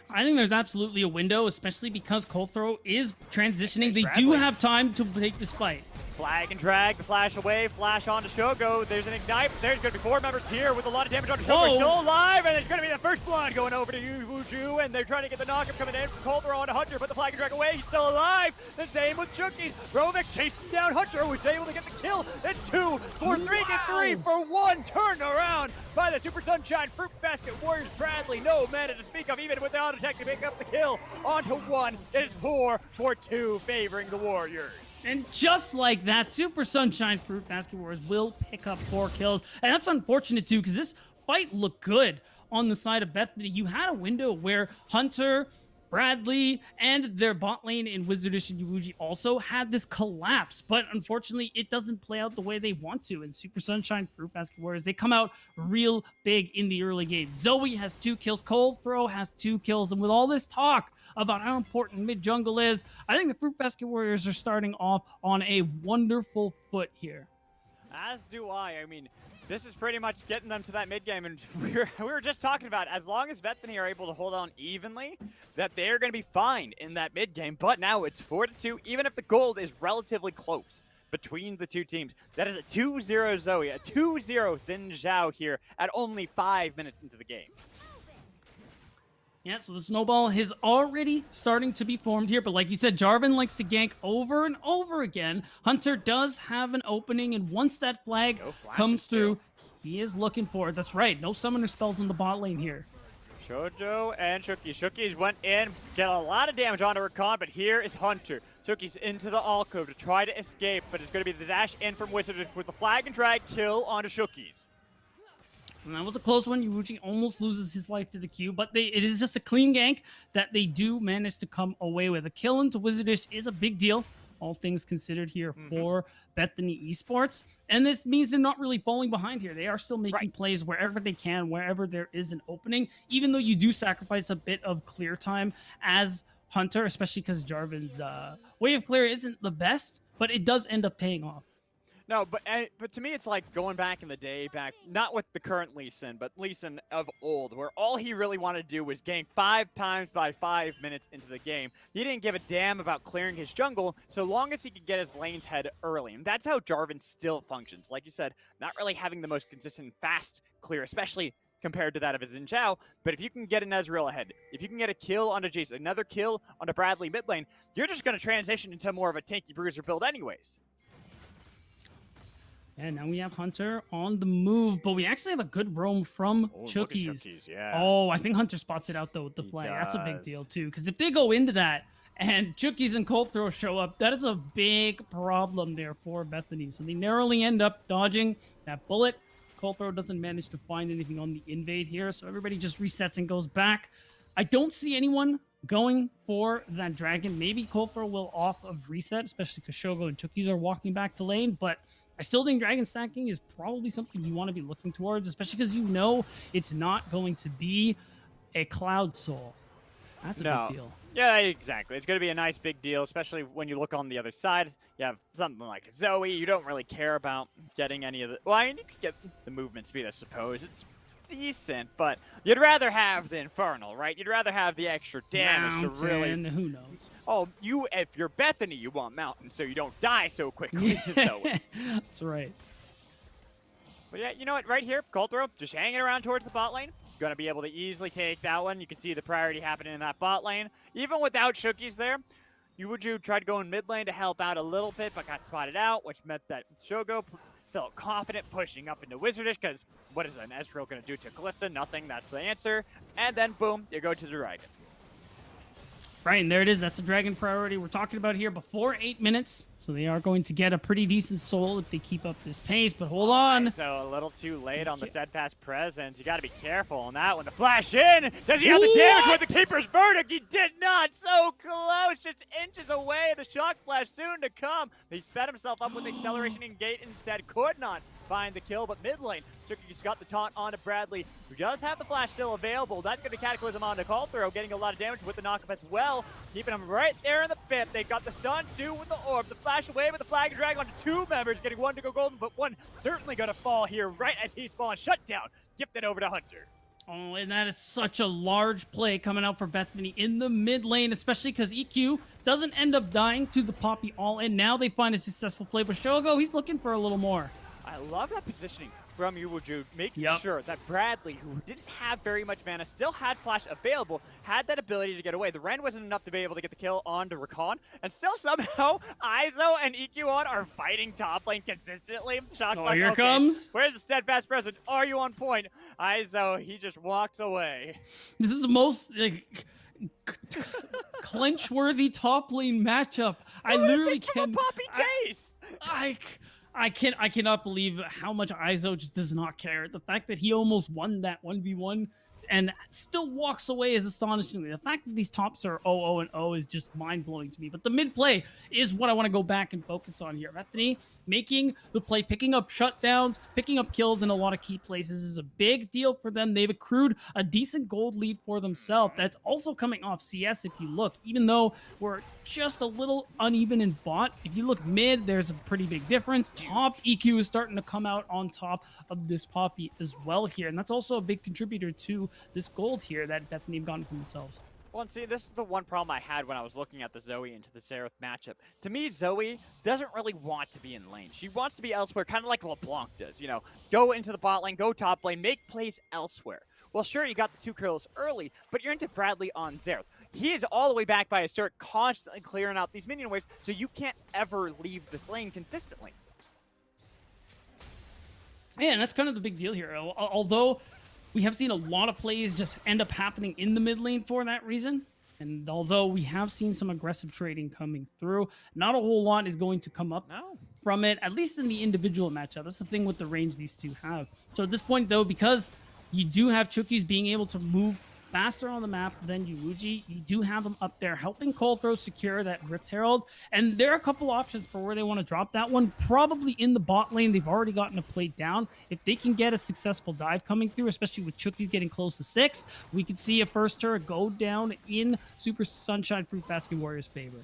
I think there's absolutely a window, especially because Colthrow is transitioning. They do have time to take this fight. Flag and drag, the flash away, flash onto Shogo. There's an ignite, but there's going to be 4 members here with a lot of damage onto Shogo. Whoa. Still alive, and there's going to be the first blood going over to Wuju, and they're trying to get the knockup coming in from Colthrow onto Hunter, but the flag and drag away. He's still alive. The same with Chookies. Rovic chasing down Hunter, who's able to get the kill. It's 2 for 3, get 3 for 1. Turned around by the Super Sunshine Fruitbasket Warriors. Bradley, no mana to speak of, even without attack to pick up the kill. Onto 1. It is 4 for 2, favoring the Warriors. And just like that, Super Sunshine Fruitbasket Warriors will pick up 4 kills. And that's unfortunate, too, because this fight looked good on the side of Bethany. You had a window where Hunter, Bradley, and their bot lane in Wizardish and Yuuji also had this collapse. But unfortunately, it doesn't play out the way they want to. And Super Sunshine Fruitbasket Warriors, they come out real big in the early game. Zoe has 2 kills. Colthrow has 2 kills. And with all this talk about how important mid-jungle is, I think the Fruitbasket Warriors are starting off on a wonderful foot here. As do I. I mean, this is pretty much getting them to that mid-game, and we were just talking about, as long as Bethany are able to hold on evenly, that they're going to be fine in that mid-game, but now it's 4-2, even if the gold is relatively close. between the two teams. That is a 2-0 Zoe, a 2-0 Xin Zhao here at only 5 minutes into the game. Yeah, so the snowball is already starting to be formed here, but like you said, Jarvan likes to gank over and over again. Hunter does have an opening, and once that flag comes through, he is looking for it. That's right, no summoner spells in the bot lane here. Shoujo and Shookies. Shookies went in, get a lot of damage onto Rakan, but here is Hunter. Shookies into the alcove to try to escape, but it's going to be the dash in from Wizard with the flag and drag kill onto Shookies. And that was a close one. Yuuchi almost loses his life to the Q, but it is just a clean gank that they do manage to come away with. A kill into Wizardish is a big deal, all things considered here for Bethany Esports. And this means they're not really falling behind here. They are still making plays wherever they can, wherever there is an opening, even though you do sacrifice a bit of clear time as Hunter, especially because Jarvan's way of clear isn't the best, but it does end up paying off. No, but to me, it's like going back in the day, not with the current Lee Sin, but Lee Sin of old, where all he really wanted to do was gank 5 times by 5 minutes into the game. He didn't give a damn about clearing his jungle, so long as he could get his lane's head early. And that's how Jarvan still functions. Like you said, not really having the most consistent fast clear, especially compared to that of his Xin Zhao. But if you can get an Ezreal ahead, if you can get a kill onto Jace, another kill onto Bradley mid lane, you're just going to transition into more of a tanky bruiser build anyways. And now we have Hunter on the move, but we actually have a good roam from Chookies. Yeah. Oh, I think Hunter spots it out though with the flag. That's a big deal too, because if they go into that and Chookies and Cold Throw show up, that is a big problem there for Bethany. So they narrowly end up dodging that bullet. Cold Throw doesn't manage to find anything on the invade here, so everybody just resets and goes back. I don't see anyone going for that dragon. Maybe Cold Throw will off of reset, especially because Shogo and Chookies are walking back to lane, but I still think dragon stacking is probably something you want to be looking towards, especially because you know it's not going to be a Cloud Soul. That's a big deal. Yeah, exactly. It's going to be a nice big deal, especially when you look on the other side. You have something like Zoe. You don't really care about getting any of the... Well, I mean, you could get the movement speed, I suppose. It's decent, but you'd rather have the Infernal, right? You'd rather have the extra damage to really... Who knows? Oh, if you're Bethany, you want Mountain, so you don't die so quickly. That's right. But yeah, you know what? Right here, Cold Throw, just hanging around towards the bot lane. Going to be able to easily take that one. You can see the priority happening in that bot lane. Even without Shookies there, Yuuju tried to go in mid lane to help out a little bit, but got spotted out, which meant that Shogo felt confident pushing up into Wizardish, because what is an Ezreal going to do to Kalista? Nothing. That's the answer. And then, boom, you go to the Dragon. Right, and there it is. That's the dragon priority we're talking about here before 8 minutes. So they are going to get a pretty decent soul if they keep up this pace, but hold on. So a little too late on the steadfast presence. You got to be careful on that one. The flash in. Does he have the damage with the Keeper's Verdict? He did not. So close. Just inches away. The shock flash soon to come. He sped himself up with the acceleration and gate instead. Could not find the kill, but mid lane, Chookies got the taunt onto Bradley, who does have the flash still available. That's going to Cataclysm onto Cold Throw, getting a lot of damage with the knockup as well, keeping him right there in the pit. They got the stun, 2 with the orb, the flash away with the flag and drag onto 2 members, getting 1 to go golden, but 1 certainly going to fall here right as he spawns. Shut down, gifted over to Hunter. Oh, and that is such a large play coming out for Bethany in the mid lane, especially because EQ doesn't end up dying to the Poppy all in. Now they find a successful play, but Shogo, he's looking for a little more. I love that positioning from Yuuju, making sure that Bradley, who didn't have very much mana, still had flash available, had that ability to get away. The Ren wasn't enough to be able to get the kill onto Rakan, and still somehow Izo and EQ are fighting top lane consistently. Shock flash, here comes. Where's the steadfast presence? Are you on point? Izo, he just walks away. This is the most clinch-worthy top lane matchup. I literally can't. Poppy chase. I cannot believe how much Izo just does not care. The fact that he almost won that 1v1 and still walks away is astonishing. The fact that these tops are 0-0 and 0 is just mind-blowing to me. But the mid play is what I want to go back and focus on here. Bethany making the play, picking up shutdowns, picking up kills in a lot of key places is a big deal for them. They've accrued a decent gold lead for themselves. That's also coming off CS if you look. Even though we're just a little uneven in bot, if you look mid, there's a pretty big difference. Top EQ is starting to come out on top of this Poppy as well here. And that's also a big contributor to this gold here that Bethany have gotten for themselves. Well, and see, this is the one problem I had when I was looking at the Zoe into the Xerath matchup. To me, Zoe doesn't really want to be in lane. She wants to be elsewhere, kind of like LeBlanc does, you know. Go into the bot lane, go top lane, make plays elsewhere. Well, sure, you got the 2 kills early, but you're into Bradley on Xerath. He is all the way back by his turret, constantly clearing out these minion waves, so you can't ever leave this lane consistently. Yeah, and that's kind of the big deal here. Although we have seen a lot of plays just end up happening in the mid lane for that reason. And although we have seen some aggressive trading coming through, not a whole lot is going to come up from it, at least in the individual matchup. That's the thing with the range these two have. So at this point, though, because you do have Chookies being able to move faster on the map than Yuuji, you do have them up there helping Coldthrow secure that Rift Herald. And there are a couple options for where they want to drop that one. Probably in the bot lane, they've already gotten a play down. If they can get a successful dive coming through, especially with Chookies getting close to 6, we could see a first turret go down in Super Sunshine Fruitbasket Warriors' favor.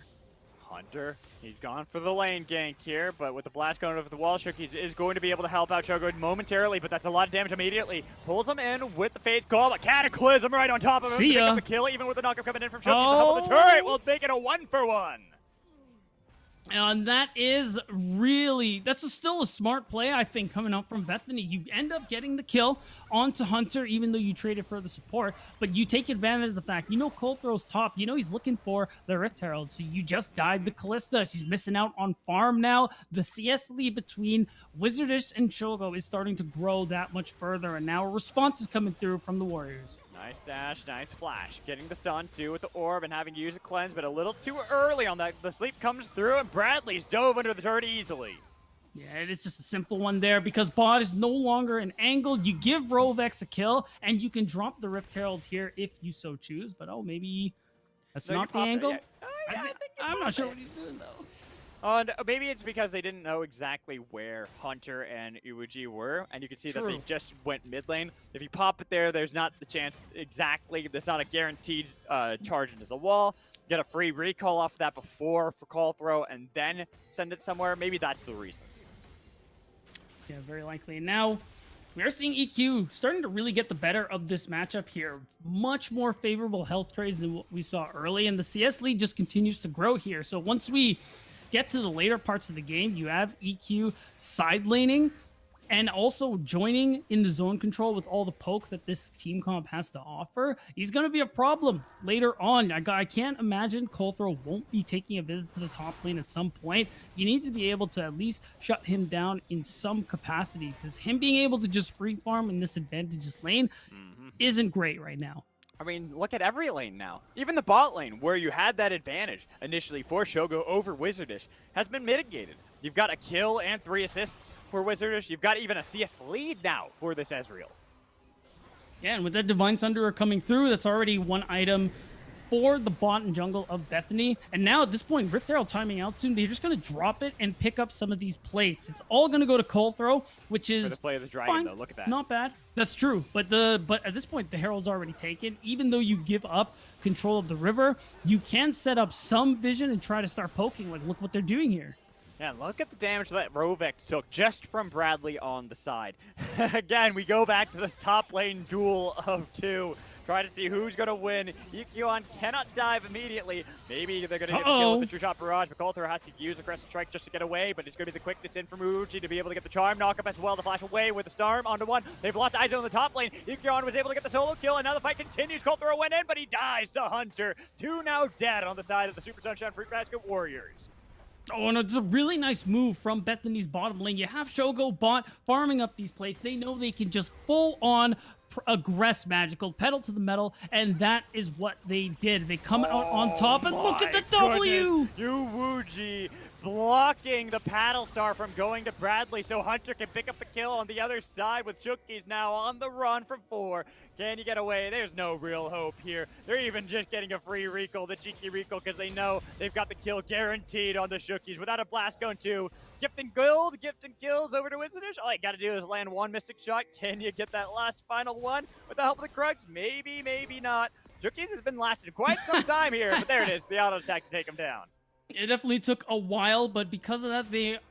Hunter, he's gone for the lane gank here, but with the blast going over the wall, Chookies is going to be able to help out Shogo momentarily, but that's a lot of damage immediately. Pulls him in with the Fate's Call, a Cataclysm right on top of him. See ya. Pick up the kill, even with the knockup coming in from Chookies. The help of the turret will make it a 1-for-1. And that is really, that's still a smart play, I think, coming up from Bethany. You end up getting the kill onto Hunter, even though you traded for the support, but you take advantage of the fact, you know Coldthrow's top, you know he's looking for the Rift Herald, so you just died the Callista. She's missing out on farm now. The CS lead between Wizardish and Shogo is starting to grow that much further, and now a response is coming through from the Warriors. Nice dash, nice flash. Getting the stun too with the orb and having to use a cleanse, but a little too early on that. The sleep comes through and Bradley's dove under the turret easily. Yeah, it's just a simple one there because bot is no longer an angle. You give Rovex a kill and you can drop the Rift Herald here if you so choose, but oh, maybe that's No, you not the pop it, angle? yeah. I think you I'm pop not sure it. what he's doing though. And maybe it's because they didn't know exactly where Hunter and Iwuji were, and you can see that they just went mid lane. If you pop it there, there's not the chance exactly. There's not a guaranteed charge into the wall. Get a free recall off of that before for call throw, and then send it somewhere. Maybe that's the reason. Yeah, very likely. And now we are seeing EQ starting to really get the better of this matchup here. Much more favorable health trades than what we saw early, and the CS lead just continues to grow here. So once we get to the later parts of the game, you have EQ side laning and also joining in the zone control with all the poke that this team comp has to offer. He's going to be a problem later on. I can't imagine Coldthrow won't be taking a visit to the top lane at some point. You need to be able to at least shut him down in some capacity because him being able to just free farm in this advantageous lane isn't great right now. I mean, look at every lane now. Even the bot lane, where you had that advantage initially for Shogo over Wizardish, has been mitigated. You've got a kill and 3 assists for Wizardish. You've got even a CS lead now for this Ezreal. Yeah, and with that Divine Sunderer coming through, that's already one item for the bot and jungle of Bethany. And now at this point, Rift Herald timing out soon. They're just going to drop it and pick up some of these plates. It's all going to go to Coldthrow, which is For the play of the dragon, fine. though, look at that. Not bad. That's true. But at this point, the Herald's already taken. Even though you give up control of the river, you can set up some vision and try to start poking. Like, look what they're doing here. Yeah, look at the damage that Rovex took just from Bradley on the side. Again, we go back to this top lane duel of 2. Try to see who's going to win. Yukio cannot dive immediately. Maybe they're going to get the kill with the True Shot Barrage, but Coulter has to use a Crescent Strike just to get away, but it's going to be the quickness in from Uchi to be able to get the Charm knockup as well to flash away with the Storm onto 1. They've lost Izo in the top lane. Yukio was able to get the solo kill, and now the fight continues. Coulter went in, but he dies to Hunter. 2 now dead on the side of the Super Sunshine Fruitbasket Warriors. Oh, and it's a really nice move from Bethany's bottom lane. You have Shogo bot farming up these plates. They know they can just full on aggress magical, pedal to the metal, and that is what they did. They come out on top, and look at the W! Yuuji blocking the paddle star from going to Bradley so Hunter can pick up the kill on the other side with Chookies now on the run from 4. Can you get away? There's no real hope here. They're even just getting a free recall, the cheeky recall, because they know they've got the kill guaranteed on the Chookies without a blast going to gifting kills over to Wizardish. All you gotta do is land 1 mystic shot. Can you get that last final one with the help of the Krugs? Maybe, maybe not. Chookies has been lasting quite some time here, but there it is, the auto attack to take him down. It definitely took a while, but because of that,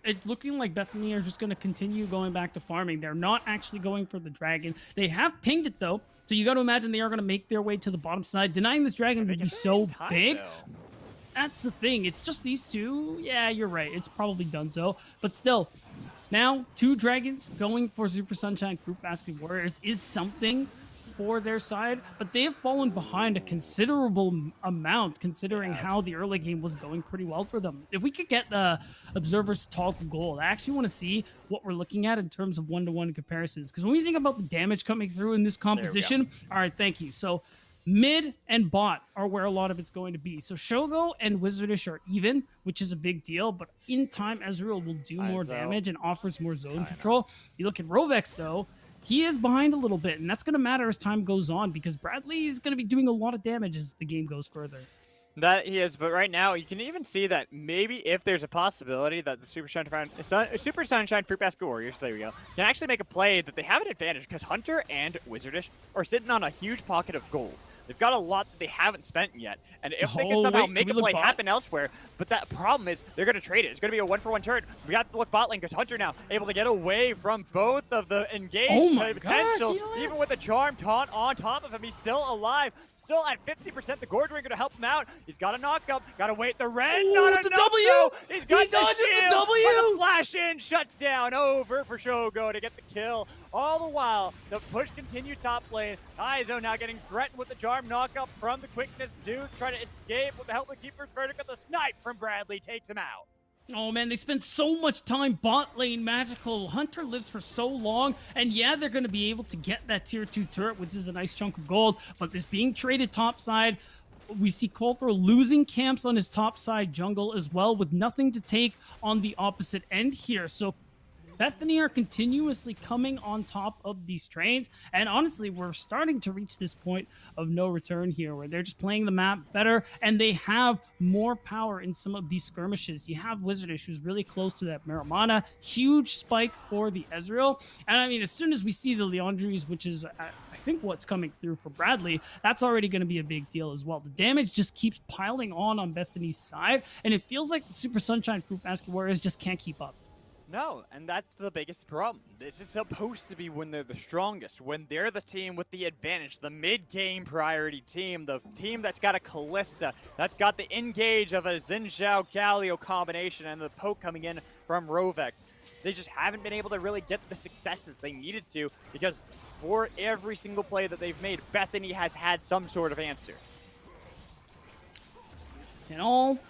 it's looking like Bethany are just going to continue going back to farming. They're not actually going for the dragon. They have pinged it, though, So you got to imagine they are going to make their way to the bottom side. Denying this dragon would be so big. That's the thing. It's just these two. Yeah, you're right. It's probably done so. But still, now 2 dragons going for Super Sunshine Fruitbasket Warriors is something for their side, but they have fallen behind a considerable amount considering how the early game was going pretty well for them. If we could get the observers to toggle gold, I actually want to see what we're looking at in terms of one-to-one comparisons, because when we think about the damage coming through in this composition, all right, thank you. So mid and bot are where a lot of it's going to be. So Shogo and Wizardish are even, which is a big deal, but in time Ezreal will do more damage and offers more zone control. You look at Rovex though, he is behind a little bit, and that's going to matter as time goes on because Bradley is going to be doing a lot of damage as the game goes further. That he is, but right now you can even see that maybe if there's a possibility that the Super Sunshine Fruitbasket Warriors, there we go, can actually make a play that they have an advantage because Hunter and Wizardish are sitting on a huge pocket of gold. They've got a lot that they haven't spent yet, and if they can somehow make a play happen elsewhere, but that problem is they're going to trade it. It's going to be a 1-for-1 turn. We got to look bot lane because Hunter now able to get away from both of the engaged potentials. Even with the charm taunt on top of him, he's still alive. Still at 50%, the Gorge Ringer to help him out. He's got a knock-up, got to wait the Ren, not enough, though. He's got the shield, the flash in, shut down, over for Shogo to get the kill. All the while, the push continued top lane. Izo now getting threatened with the charm knock-up from the quickness too, trying to escape with the help of Keeper's Verdict, but the snipe from Bradley takes him out. Oh man, they spend so much time bot lane magical. Hunter lives for so long, and yeah, they're going to be able to get that tier 2 turret, which is a nice chunk of gold, but this being traded topside, we see Coulthro losing camps on his topside jungle as well, with nothing to take on the opposite end here. So Bethany are continuously coming on top of these trains, and honestly, we're starting to reach this point of no return here, where they're just playing the map better, and they have more power in some of these skirmishes. You have Wizardish, who's really close to that Marijuana, huge spike for the Ezreal, and I mean, as soon as we see the Leandries, which is, I think, what's coming through for Bradley, that's already going to be a big deal as well. The damage just keeps piling on Bethany's side, and it feels like the Super Sunshine Fruitbasket Warriors just can't keep up. No, and that's the biggest problem. This is supposed to be when they're the strongest, when they're the team with the advantage, the mid-game priority team, the team that's got a Kalista, that's got the engage of a Xin Zhao Galio combination and the poke coming in from Rovex. They just haven't been able to really get the successes they needed to because for every single play that they've made, Bethany has had some sort of answer. And all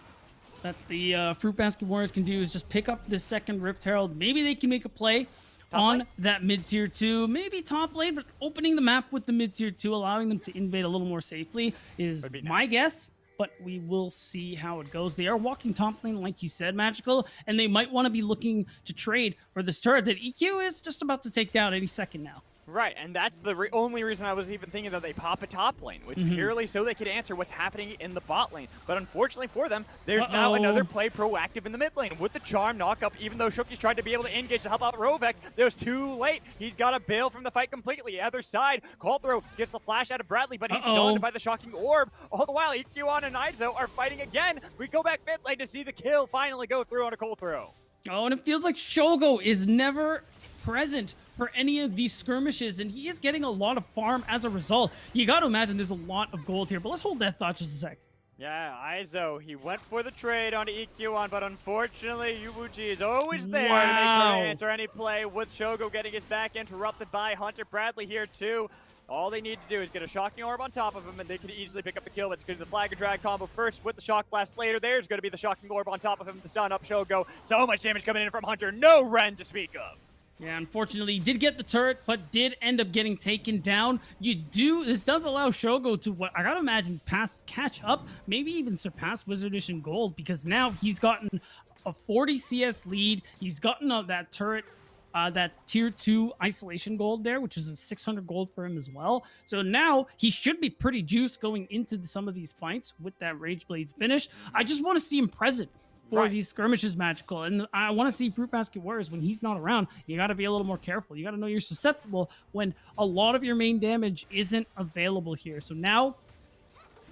that the Fruitbasket Warriors can do is just pick up this second Rift Herald. Maybe they can make a play on that mid-tier 2, maybe top lane, but opening the map with the mid-tier 2, allowing them to invade a little more safely is my guess, but we will see how it goes. They are walking top lane, like you said, Magical, and they might want to be looking to trade for this turret that EQ is just about to take down any second now. Right, and that's the only reason I was even thinking that they pop a top lane, was purely so they could answer what's happening in the bot lane. But unfortunately for them, there's now another play proactive in the mid lane with the charm knock-up. Even though Shoki's tried to be able to engage to help out Rovex, there's too late. He's got to bail from the fight completely. Other side, Coulthro gets the flash out of Bradley, but he's stunned by the shocking orb. All the while, EQon and Izo are fighting again. We go back mid lane to see the kill finally go through on a Coulthro. Oh, and it feels like Shogo is never present for any of these skirmishes, and he is getting a lot of farm as a result. You got to imagine there's a lot of gold here, but let's hold that thought just a sec. Yeah, Izo, he went for the trade onto EQ1, but unfortunately, Yubuchi is always there to make sure to answer any play, with Shogo getting his back interrupted by Hunter. Bradley here too. All they need to do is get a shocking orb on top of him, and they can easily pick up the kill. But it's going to be the flag and drag combo first with the shock blast later. There's going to be the shocking orb on top of him, the stun up Shogo. So much damage coming in from Hunter. No Ren to speak of. Yeah, unfortunately, he did get the turret, but did end up getting taken down. This does allow Shogo to, what I gotta imagine, catch up, maybe even surpass Wizardish in gold, because now he's gotten a 40 CS lead. He's gotten that turret, that tier 2 isolation gold there, which is a 600 gold for him as well. So now he should be pretty juiced going into some of these fights with that Rage Blades finish. I just want to see him present for these skirmishes, Magical. And I want to see Fruitbasket Warriors when he's not around. You got to be a little more careful. You got to know you're susceptible when a lot of your main damage isn't available here. So now,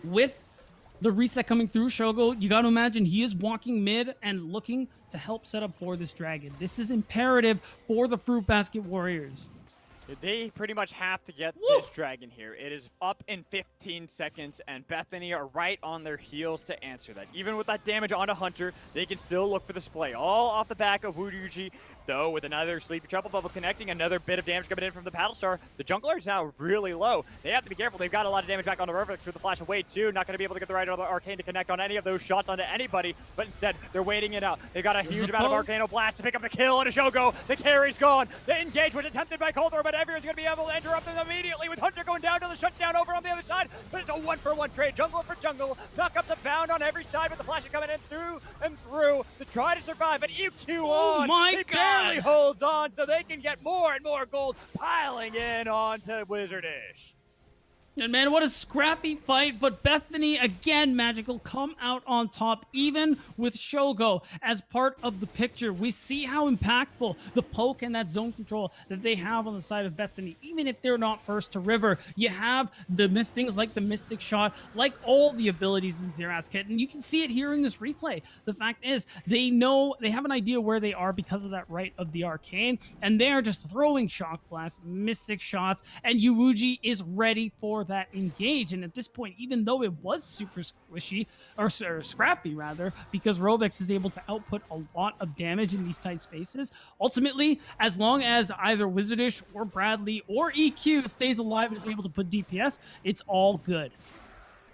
with the reset coming through, Shogo, you got to imagine he is walking mid and looking to help set up for this dragon. This is imperative for the Fruitbasket Warriors. They pretty much have to get this dragon here. It is up in 15 seconds, and Bethany are right on their heels to answer that. Even with that damage onto Hunter, they can still look for the splay. All off the back of Wuryuji, though, with another Sleepy Triple Bubble connecting, another bit of damage coming in from the Paddle Star. The jungler is now really low. They have to be careful. They've got a lot of damage back onto Rubik through the flash away, too. Not going to be able to get the right of the Arcane to connect on any of those shots onto anybody, but instead, they're waiting it out. They've got a huge amount of Arcano Blast to pick up the kill, and Shogo, the carry's gone. The engage was attempted by Coldthrow, but everyone's going to be able to interrupt them immediately with Hunter going down to the shutdown over on the other side. But it's a 1-for-1 trade, jungle for jungle. Knock up the bound on every side with the flash coming in through and through to try to survive. But EQ on, he barely holds on so they can get more and more gold piling in onto Wizardish. And man, what a scrappy fight, but Bethany, again, Magical, come out on top, even with Shogo as part of the picture. We see how impactful the poke and that zone control that they have on the side of Bethany. Even if they're not first to river, you have the things like the Mystic Shot, like all the abilities in Xerath's kit, and you can see it here in this replay. The fact is, they know, they have an idea where they are because of that right of the Arcane, and they're just throwing Shock Blast, Mystic Shots, and Yuuji is ready for that engage. And at this point, even though it was super squishy, or scrappy rather, because Robix is able to output a lot of damage in these tight spaces, ultimately, as long as either Wizardish or Bradley or EQ stays alive and is able to put DPS, it's all good.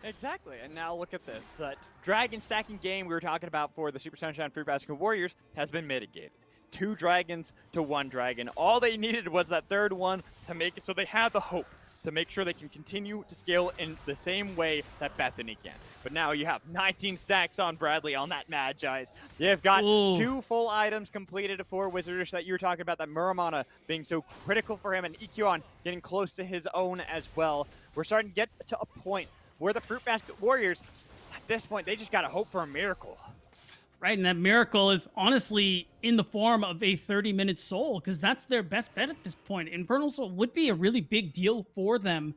Exactly, and now look at this. The dragon stacking game we were talking about for the Super Sunshine Fruitbasket Warriors has been mitigated. 2 dragons to 1 dragon. All they needed was that third one to make it so they have the hope to make sure they can continue to scale in the same way that Bethany can. But now you have 19 stacks on Bradley on that Magi's. You've got 2 full items completed for Wizardish that you were talking about, that Muramana being so critical for him, and Ikyon getting close to his own as well. We're starting to get to a point where the Fruitbasket Warriors, at this point, they just got to hope for a miracle. Right, and that miracle is honestly in the form of a 30-minute soul, because that's their best bet at this point. Infernal Soul would be a really big deal for them,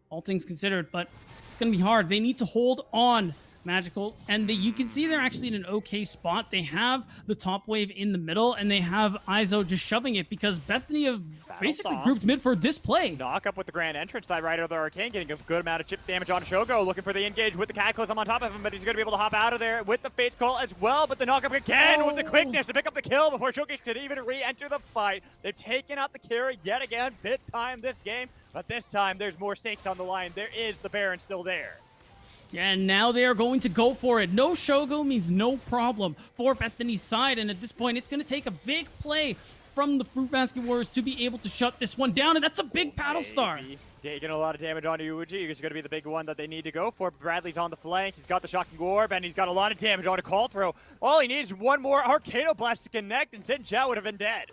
all things considered, but it's going to be hard. They need to hold on, Magical, and you can see they're actually in an okay spot. They have the top wave in the middle, and they have Izo just shoving it because Bethany have basically grouped mid for this play. Knock up with the Grand Entrance, that right of the Arcane, getting a good amount of chip damage on Shogo, looking for the engage with the Cataclysm on top of him, but he's going to be able to hop out of there with the Fate's Call as well, but the knock up again with the quickness to pick up the kill before Shogo could even re-enter the fight. They've taken out the carry yet again, bit time this game, but this time there's more stakes on the line. There is the Baron still there. Yeah, and now they are going to go for it. No Shogo means no problem for Bethany's side, and at this point, it's going to take a big play from the Fruitbasket Warriors to be able to shut this one down, and that's a big Paddle Star. Taking a lot of damage onto Yuuji. It's going to be the big one that they need to go for. Bradley's on the flank. He's got the Shocking Orb, and he's got a lot of damage onto Coldthrow. All he needs is one more Arcano Blast to connect, and Sin Chao would have been dead.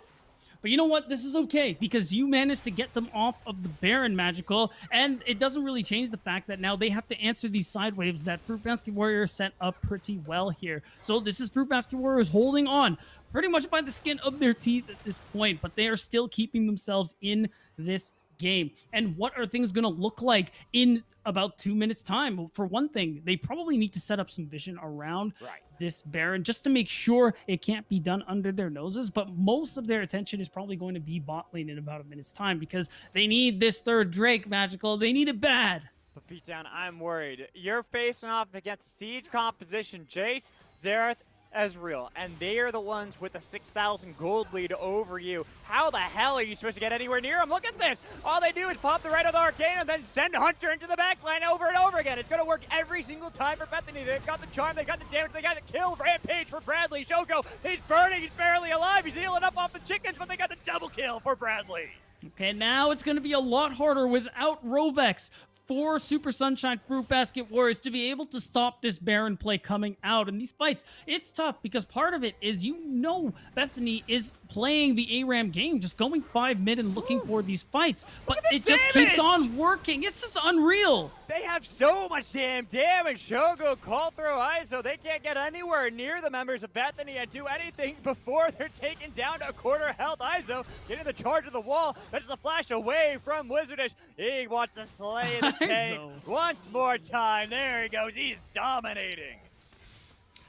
But you know what? This is okay because you managed to get them off of the Baron, Magical, and it doesn't really change the fact that now they have to answer these side waves that Fruitbasket Warriors set up pretty well here. So this is Fruitbasket Warriors holding on pretty much by the skin of their teeth at this point, but they are still keeping themselves in this game. And what are things going to look like in about 2 minutes time? Well, for one thing, they probably need to set up some vision around this Baron just to make sure it can't be done under their noses, but most of their attention is probably going to be bot lane in about a minute's time because they need this third Drake, Magical. They need it bad. But Beatdown, I'm worried. You're facing off against Siege composition, Jace, Xerath, Ezreal, and they are the ones with a 6,000 gold lead over you. How the hell are you supposed to get anywhere near them? Look at this. All they do is pop the right of the Arcane and then send Hunter into the backline over and over again. It's going to work every single time for Bethany. They've got the charm, they've got the damage, they got the kill. Rampage for Bradley. Shogo, he's burning, he's barely alive. He's healing up off the chickens, but they got the double kill for Bradley. Okay, now it's going to be a lot harder without Rovex for Super Sunshine Fruitbasket Warriors to be able to stop this Baron play coming out. And these fights, it's tough because part of it is, you know, Bethany is playing the ARAM game, just going 5 mid and looking for these fights. But it just keeps on working. It's just unreal. They have so much damn damage. Shogo, Coldthrow, Izo, they can't get anywhere near the members of Bethany and do anything before they're taken down to a quarter health. Izo getting the charge of the wall. That's the flash away from Wizardish. He wants to slay the tank once more time. There he goes. He's dominating.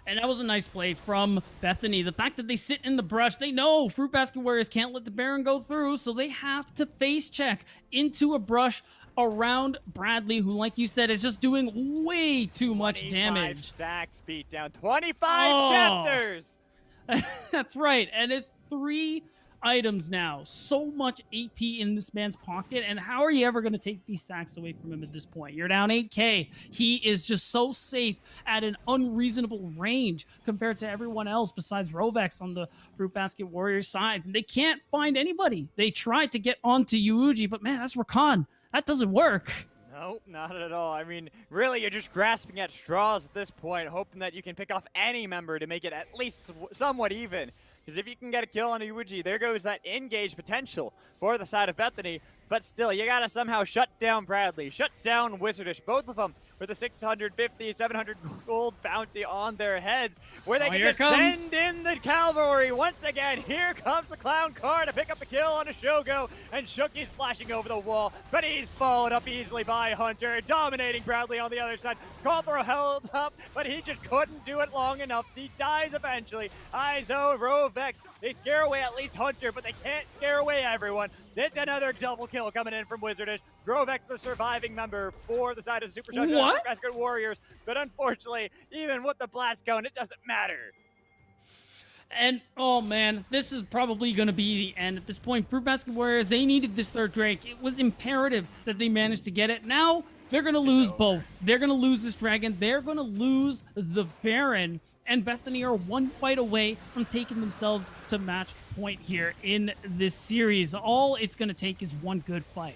And that was a nice play from Bethany. The fact that they sit in the brush, they know Fruitbasket Warriors can't let the Baron go through, so they have to face check into a brush around Bradley, who, like you said, is just doing way too much 25 damage. stacks beat down. 25 chapters! That's right, and it's 3 items now. So much AP in this man's pocket, and how are you ever going to take these stacks away from him at this point? You're down 8k. He is just so safe at an unreasonable range compared to everyone else besides Rovex on the Fruitbasket Warriors sides, and they can't find anybody. They tried to get onto Yuuji, but man, that's Rakan. That doesn't work. Nope, not at all. I mean, really, you're just grasping at straws at this point, hoping that you can pick off any member to make it at least somewhat even. Because if you can get a kill on Yuuji, there goes that engage potential for the side of Bethany. But still, you gotta somehow shut down Bradley, shut down Wizardish, both of them with a 650, 700 gold bounty on their heads, where they can just send in the cavalry once again. Here comes the clown car to pick up the kill on a Shogo, and Shookie's flashing over the wall, but he's followed up easily by Hunter, dominating Bradley on the other side. Caldwell held up, but he just couldn't do it long enough. He dies eventually. Izo, Rovex, they scare away at least Hunter, but they can't scare away everyone. It's another double kill coming in from Wizardish. Rovex, the surviving member for the side of Super Basket Warriors. But unfortunately, even with the blast gun, it doesn't matter. And, oh man, this is probably going to be the end at this point. Fruitbasket Warriors, they needed this third Drake. It was imperative that they managed to get it. Now, they're going to lose both. They're going to lose this dragon. They're going to lose the Baron. And Bethany are one fight away from taking themselves to match point here in this series. All it's going to take is one good fight.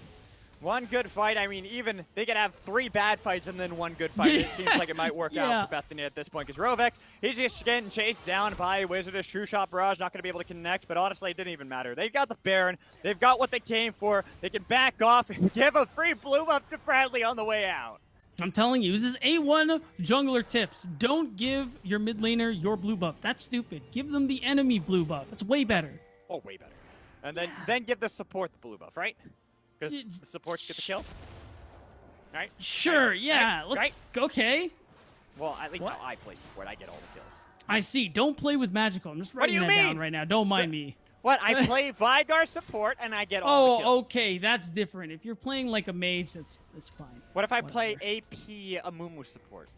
One good fight. I mean, even they could have 3 bad fights and then one good fight. It seems like it might work out for Bethany at this point, because Rovex, he's just getting chased down by Wizardish. True Shot Barrage, not going to be able to connect, but honestly, it didn't even matter. They've got the Baron. They've got what they came for. They can back off and give a free blue buff to Bradley on the way out. I'm telling you, this is A1 jungler tips. Don't give your mid laner your blue buff. That's stupid. Give them the enemy blue buff. That's way better. Oh, way better. And then give the support the blue buff, right? Because the supports get the kill. Right? Sure, yeah. Okay. Well, at least how I play support, I get all the kills. I see. Don't play with magical. I'm just writing that down right now. Don't mind me. What? I play Vigar support and I get all the kills. Oh, okay. That's different. If you're playing like a mage, that's fine. What if I play AP Amumu support?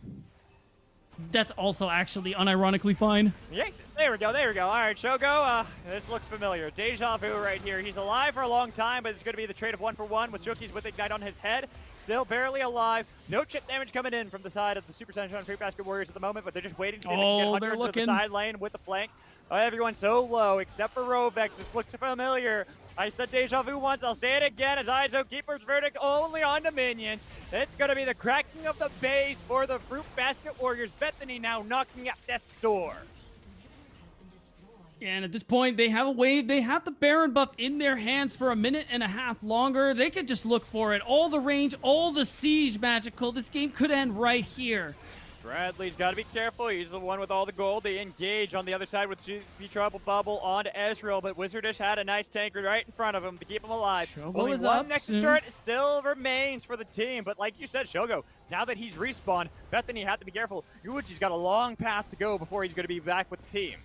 That's also actually unironically fine. Yeah, there we go. All right, Shogo, this looks familiar. Deja vu right here. He's alive for a long time, but it's going to be the trade of 1-for-1 with Jookie's with Ignite on his head. Still barely alive. No chip damage coming in from the side of the Super Sunshine Fruitbasket Warriors at the moment, but they're just waiting to see if they can get Hunter into the side lane with the flank. Everyone's so low, except for Rovex. This looks familiar. I said deja vu once, I'll say it again as Izo Keeper's verdict only on the minions. It's going to be the cracking of the base for the Fruitbasket Warriors. Bethany now knocking at death's door. And at this point, they have a wave. They have the Baron buff in their hands for a minute and a half longer. They could just look for it. All the range, all the siege magical. This game could end right here. Bradley's got to be careful. He's the one with all the gold. They engage on the other side with GP Trouble Bubble onto Ezreal, but Wizardish had a nice tanker right in front of him to keep him alive. Shogo Only is one up next soon. turret still remains for the team, but like you said, Shogo, now that he's respawned, Bethany had to be careful. Yuuji's got a long path to go before he's going to be back with the team.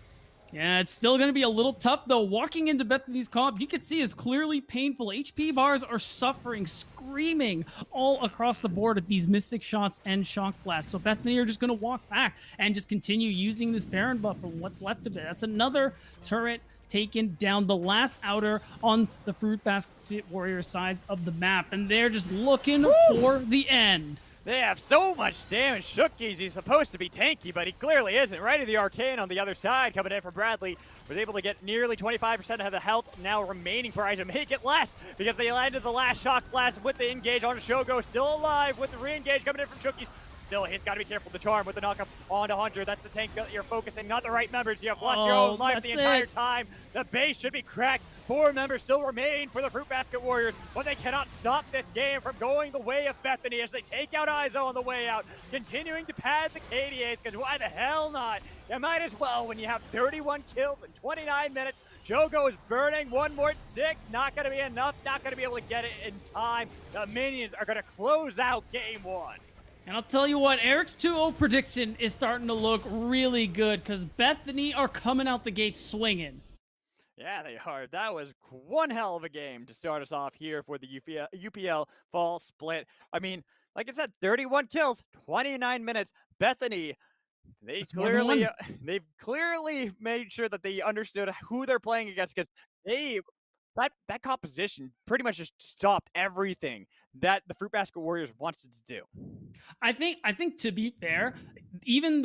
Yeah, it's still going to be a little tough, though. Walking into Bethany's comp, you can see is clearly painful. HP bars are suffering, screaming all across the board at these Mystic Shots and Shock Blasts. So Bethany are just going to walk back and just continue using this Baron buff for what's left of it. That's another turret taken down, the last outer on the Fruitbasket Warrior sides of the map. And they're just looking for the end. They have so much damage. Shookie's, he's supposed to be tanky, but he clearly isn't. Right to the Arcane on the other side coming in for Bradley. Was able to get nearly 25% of the health now remaining for Izo. Make it less because they landed the last Shock Blast with the engage on Shogo. Still alive with the re-engage coming in from Shookie's. Still, he's got to be careful. The charm with the knockup onto Hunter. That's the tank that you're focusing, not the right members. You have lost your own life the entire time. The base should be cracked. 4 members still remain for the Fruitbasket Warriors, but they cannot stop this game from going the way of Bethany as they take out Izo on the way out, continuing to pad the KDAs, because why the hell not? You might as well when you have 31 kills in 29 minutes. Shogo is burning one more tick. Not going to be enough. Not going to be able to get it in time. The minions are going to close out game 1. And I'll tell you what, Eric's 2-0 prediction is starting to look really good because Bethany are coming out the gate swinging. Yeah, they are. That was one hell of a game to start us off here for the UPL fall split. I mean, like I said, 31 kills, 29 minutes. Bethany, That's more than one. they've clearly made sure that they understood who they're playing against because that composition pretty much just stopped everything that the Fruitbasket Warriors wanted to do. I think to be fair, even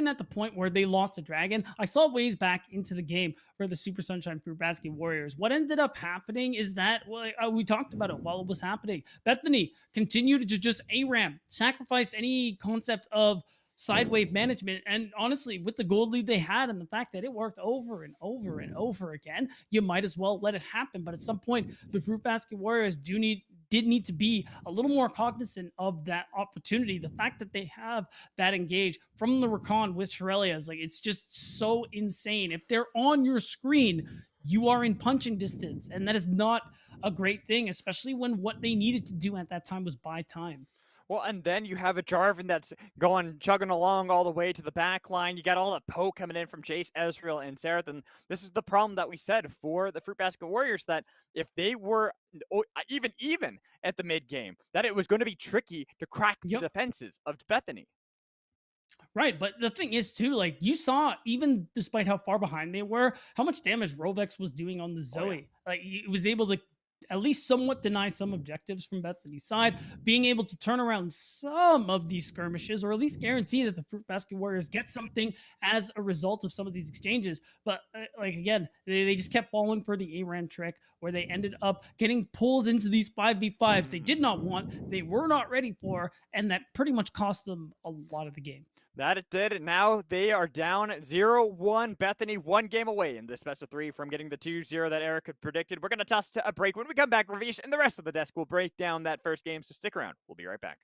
at the point where they lost to Dragon, I saw ways back into the game for the Super Sunshine Fruitbasket Warriors. What ended up happening is that we talked about it while it was happening. Bethany continued to just ARAM, sacrifice any concept of side wave management, and honestly, with the gold lead they had and the fact that it worked over and over and over again, you might as well let it happen. But at some point, the Fruitbasket Warriors did need to be a little more cognizant of that opportunity. The fact that they have that engage from the recon with Shirelia is like, it's just so insane. If they're on your screen, you are in punching distance, and that is not a great thing, especially when what they needed to do at that time was buy time. Well, and then you have a Jarvan that's chugging along all the way to the back line. You got all the poke coming in from Jace, Ezreal, and Seraph. And this is the problem that we said for the Fruitbasket Warriors, that if they were even at the mid game, that it was going to be tricky to crack the defenses of Bethany. Right, but the thing is too, like you saw, even despite how far behind they were, how much damage Rovex was doing on the Zoe. Like he was able to at least somewhat deny some objectives from Bethany's side, being able to turn around some of these skirmishes, or at least guarantee that the Fruitbasket Warriors get something as a result of some of these exchanges. But like again, they just kept falling for the ARAM trick, where they ended up getting pulled into these 5v5s they did not want, they were not ready for, and that pretty much cost them a lot of the game. That it did. And now they are down 0-1. Bethany 1 game away in this best of 3 from getting the 2-0 that Eric had predicted. We're going to toss to a break. When we come back, Ravish and the rest of the desk will break down that first game. So stick around. We'll be right back.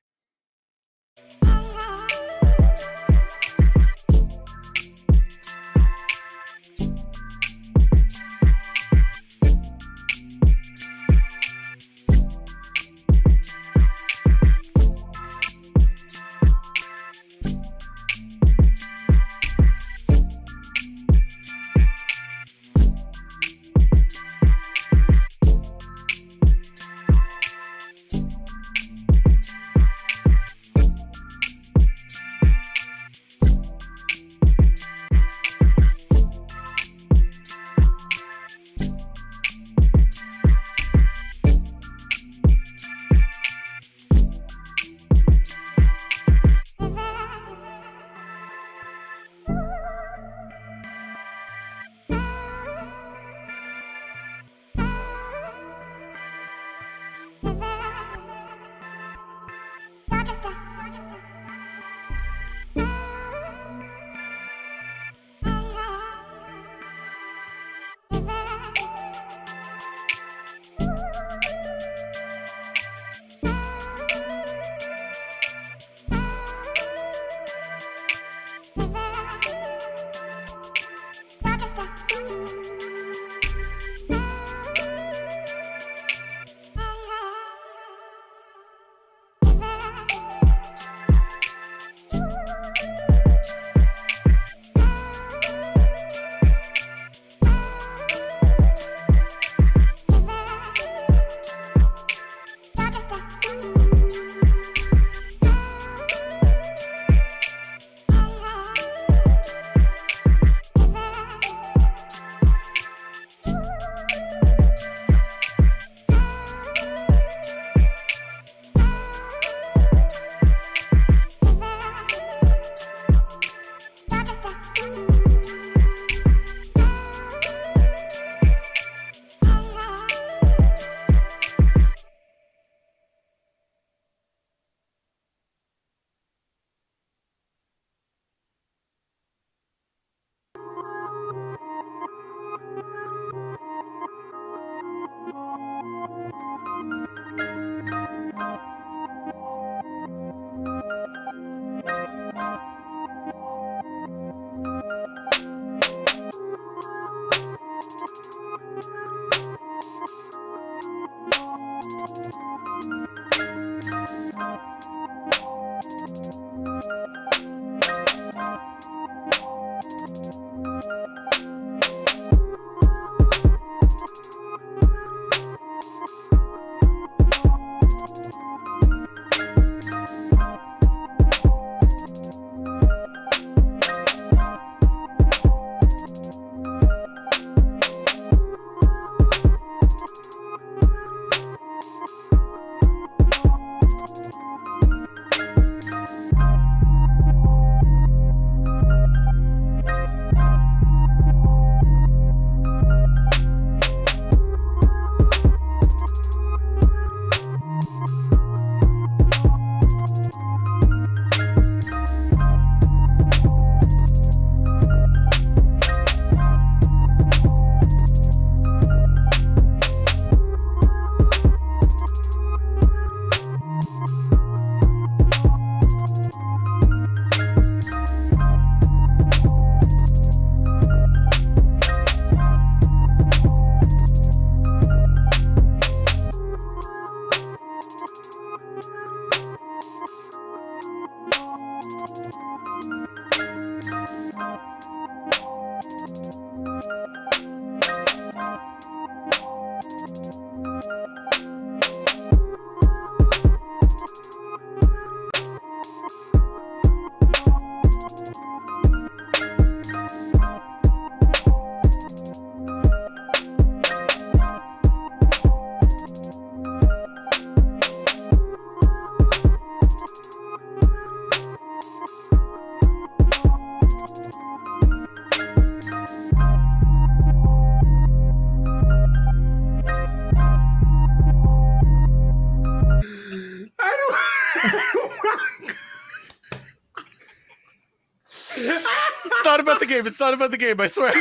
It's not about the game. It's not about the game. I swear.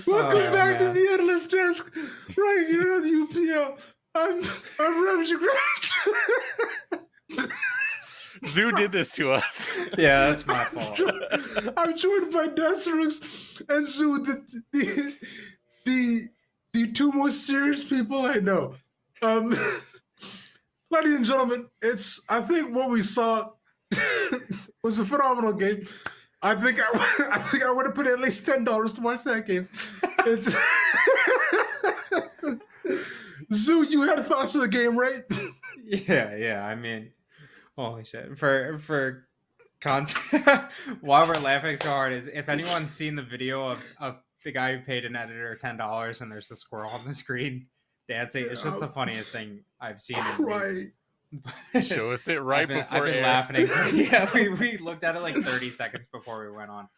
Welcome back man. to the Endless Desk, right here on UPL. I'm Ramsey Grimes. Zoo did this to us. Yeah, that's my fault. I'm joined by Desirux and Zoo, the two most serious people I know. Ladies and gentlemen, I think what we saw was a phenomenal game. I think I would have put at least $10 to watch that game. It's Zoo, you had thoughts of the game, right? Yeah. I mean, holy shit. For content, why we're laughing so hard is if anyone's seen the video of the guy who paid an editor $10 and there's the squirrel on the screen dancing, it's just the funniest thing I've seen in weeks. Show us it right I've before been air. laughing. Yeah, we looked at it like 30 seconds before we went on.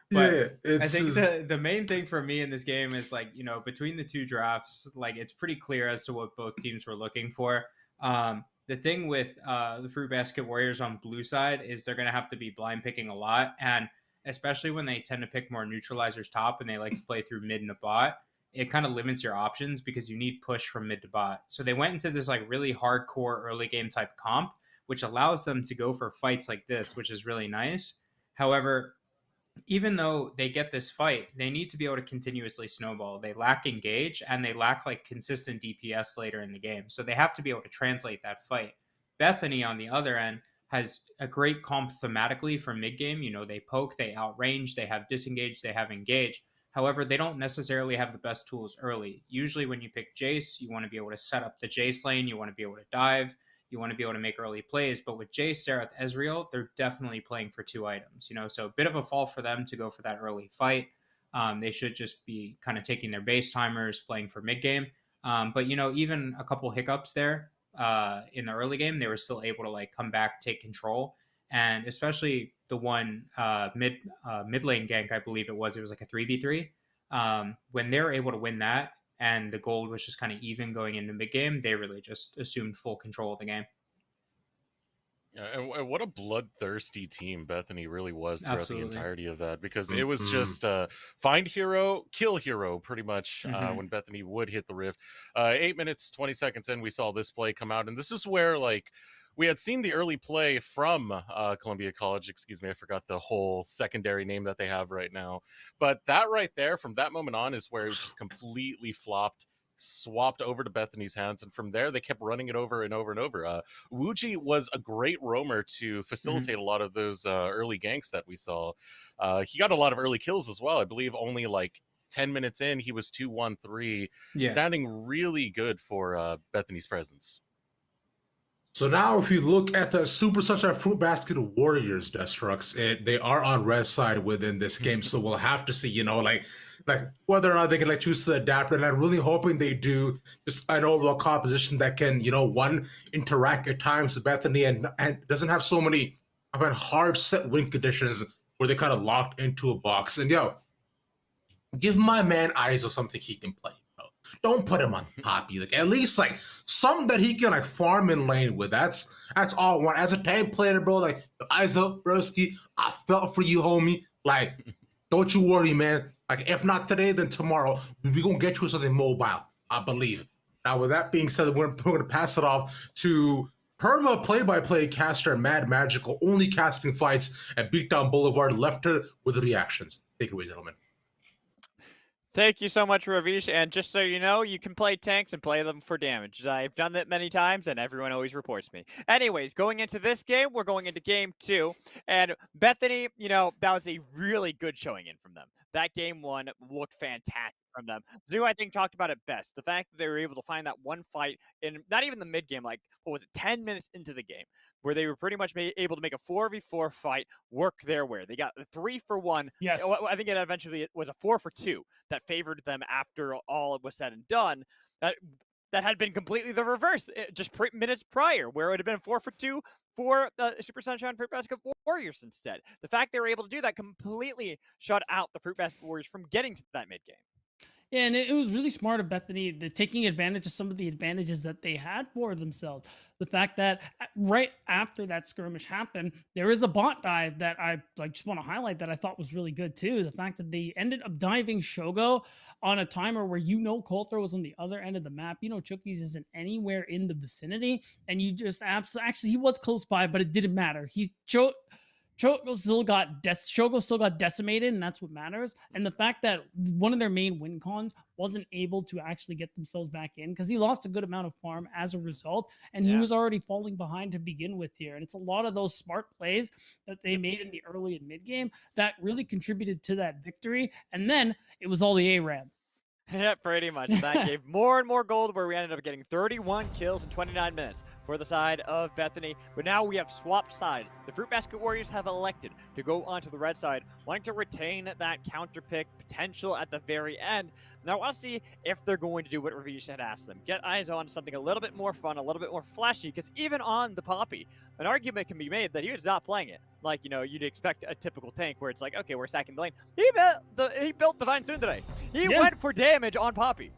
But yeah, I think the main thing for me in this game is like, you know, between the two drafts, like it's pretty clear as to what both teams were looking for. The thing with the Fruitbasket Warriors on blue side is they're going to have to be blind picking a lot. And especially when they tend to pick more neutralizers top and they like to play through mid and a bot, it kind of limits your options because you need push from mid to bot. So they went into this like really hardcore early game type comp, which allows them to go for fights like this, which is really nice. However, even though they get this fight, they need to be able to continuously snowball. They lack engage and they lack like consistent DPS later in the game. So they have to be able to translate that fight. Bethany, on the other end, has a great comp thematically for mid game. You know, they poke, they outrange, they have disengage, they have engage. However, they don't necessarily have the best tools early. Usually when you pick Jace, you want to be able to set up the Jace lane, you want to be able to dive, you want to be able to make early plays. But with Jace, Seraph, Ezreal, they're definitely playing for two items, you know, so a bit of a fall for them to go for that early fight. They should just be kind of taking their base timers, playing for mid game. But, you know, even a couple hiccups there in the early game, they were still able to like come back, take control. And especially the one mid lane gank, I believe it was like a 3v3. When they were able to win that, and the gold was just kind of even going into mid game, they really just assumed full control of the game. Yeah, and what a bloodthirsty team Bethany really was throughout Absolutely. the entirety of that, because it was just find hero, kill hero, pretty much when Bethany would hit the rift. 8 minutes, 20 seconds in, we saw this play come out, and this is where like we had seen the early play from Columbia College. Excuse me, I forgot the whole secondary name that they have right now. But that right there, from that moment on, is where it was just completely flopped, swapped over to Bethany's hands, and from there they kept running it over and over and over. Wuji was a great roamer to facilitate a lot of those early ganks that we saw. He got a lot of early kills as well. I believe only like 10 minutes in, he was 2-1-3, standing really good for Bethany's presence. So now, if you look at the Super Sunshine Fruitbasket Warriors, Destructs, they are on red side within this game. So we'll have to see, like whether or not they can like choose to adapt. And I'm really hoping they do. Just an overall composition that can, one interact at times with Bethany and doesn't have so many hard set win conditions where they kind of locked into a box. And give my man Iso something he can play. Don't put him on Poppy. Like at least like something that he can like farm in lane with. That's all I want. As a tank player, bro, like Iso, Broski, I felt for you, homie. Like, don't you worry, man. Like if not today, then tomorrow. We gonna get you something mobile, I believe. Now, with that being said, we're gonna pass it off to Perma play-by-play caster Mad Magical, only casting fights at Beatdown Boulevard, left her with reactions. Take it away, gentlemen. Thank you so much, Ravish. And just so you know, you can play tanks and play them for damage. I've done that many times, and everyone always reports me. Anyways, going into this game, we're going into game 2. And Bethany, that was a really good showing in from them. That game 1 looked fantastic from them. Zoo, I think, talked about it best. The fact that they were able to find that one fight in not even the mid game, like, 10 minutes into the game, where they were pretty much able to make a 4v4 fight work their way. They got the 3-for-1. Yes. I think it eventually was a 4-for-2 that favored them after all was said and done. That had been completely the reverse just minutes prior, where it would have been 4-for-2 for the Super Sunshine Fruitbasket Warriors instead. The fact they were able to do that completely shut out the Fruitbasket Warriors from getting to that mid game. Yeah, and it was really smart of Bethany, taking advantage of some of the advantages that they had for themselves. The fact that right after that skirmish happened, there is a bot dive that I just want to highlight that I thought was really good too. The fact that they ended up diving Shogo on a timer where Coulthrow was on the other end of the map. Chookies isn't anywhere in the vicinity, and you just actually he was close by, but it didn't matter. Shogo still got decimated, and that's what matters. And the fact that one of their main win cons wasn't able to actually get themselves back in because he lost a good amount of farm as a result, and he was already falling behind to begin with here. And it's a lot of those smart plays that they made in the early and mid game that really contributed to that victory. And then it was all the ARAM. Yeah, pretty much. That gave more and more gold, where we ended up getting 31 kills in 29 minutes for the side of Bethany. But now we have swapped side. The Fruitbasket Warriors have elected to go onto the red side, wanting to retain that counter pick potential at the very end. Now I want to see if they're going to do what Ravish had asked them. Get eyes on something a little bit more fun, a little bit more flashy, because even on the Poppy, an argument can be made that he was not playing it like, you'd expect a typical tank where it's like, okay, we're stacking the lane. He built Divine Tsundere. He went for damage on Poppy.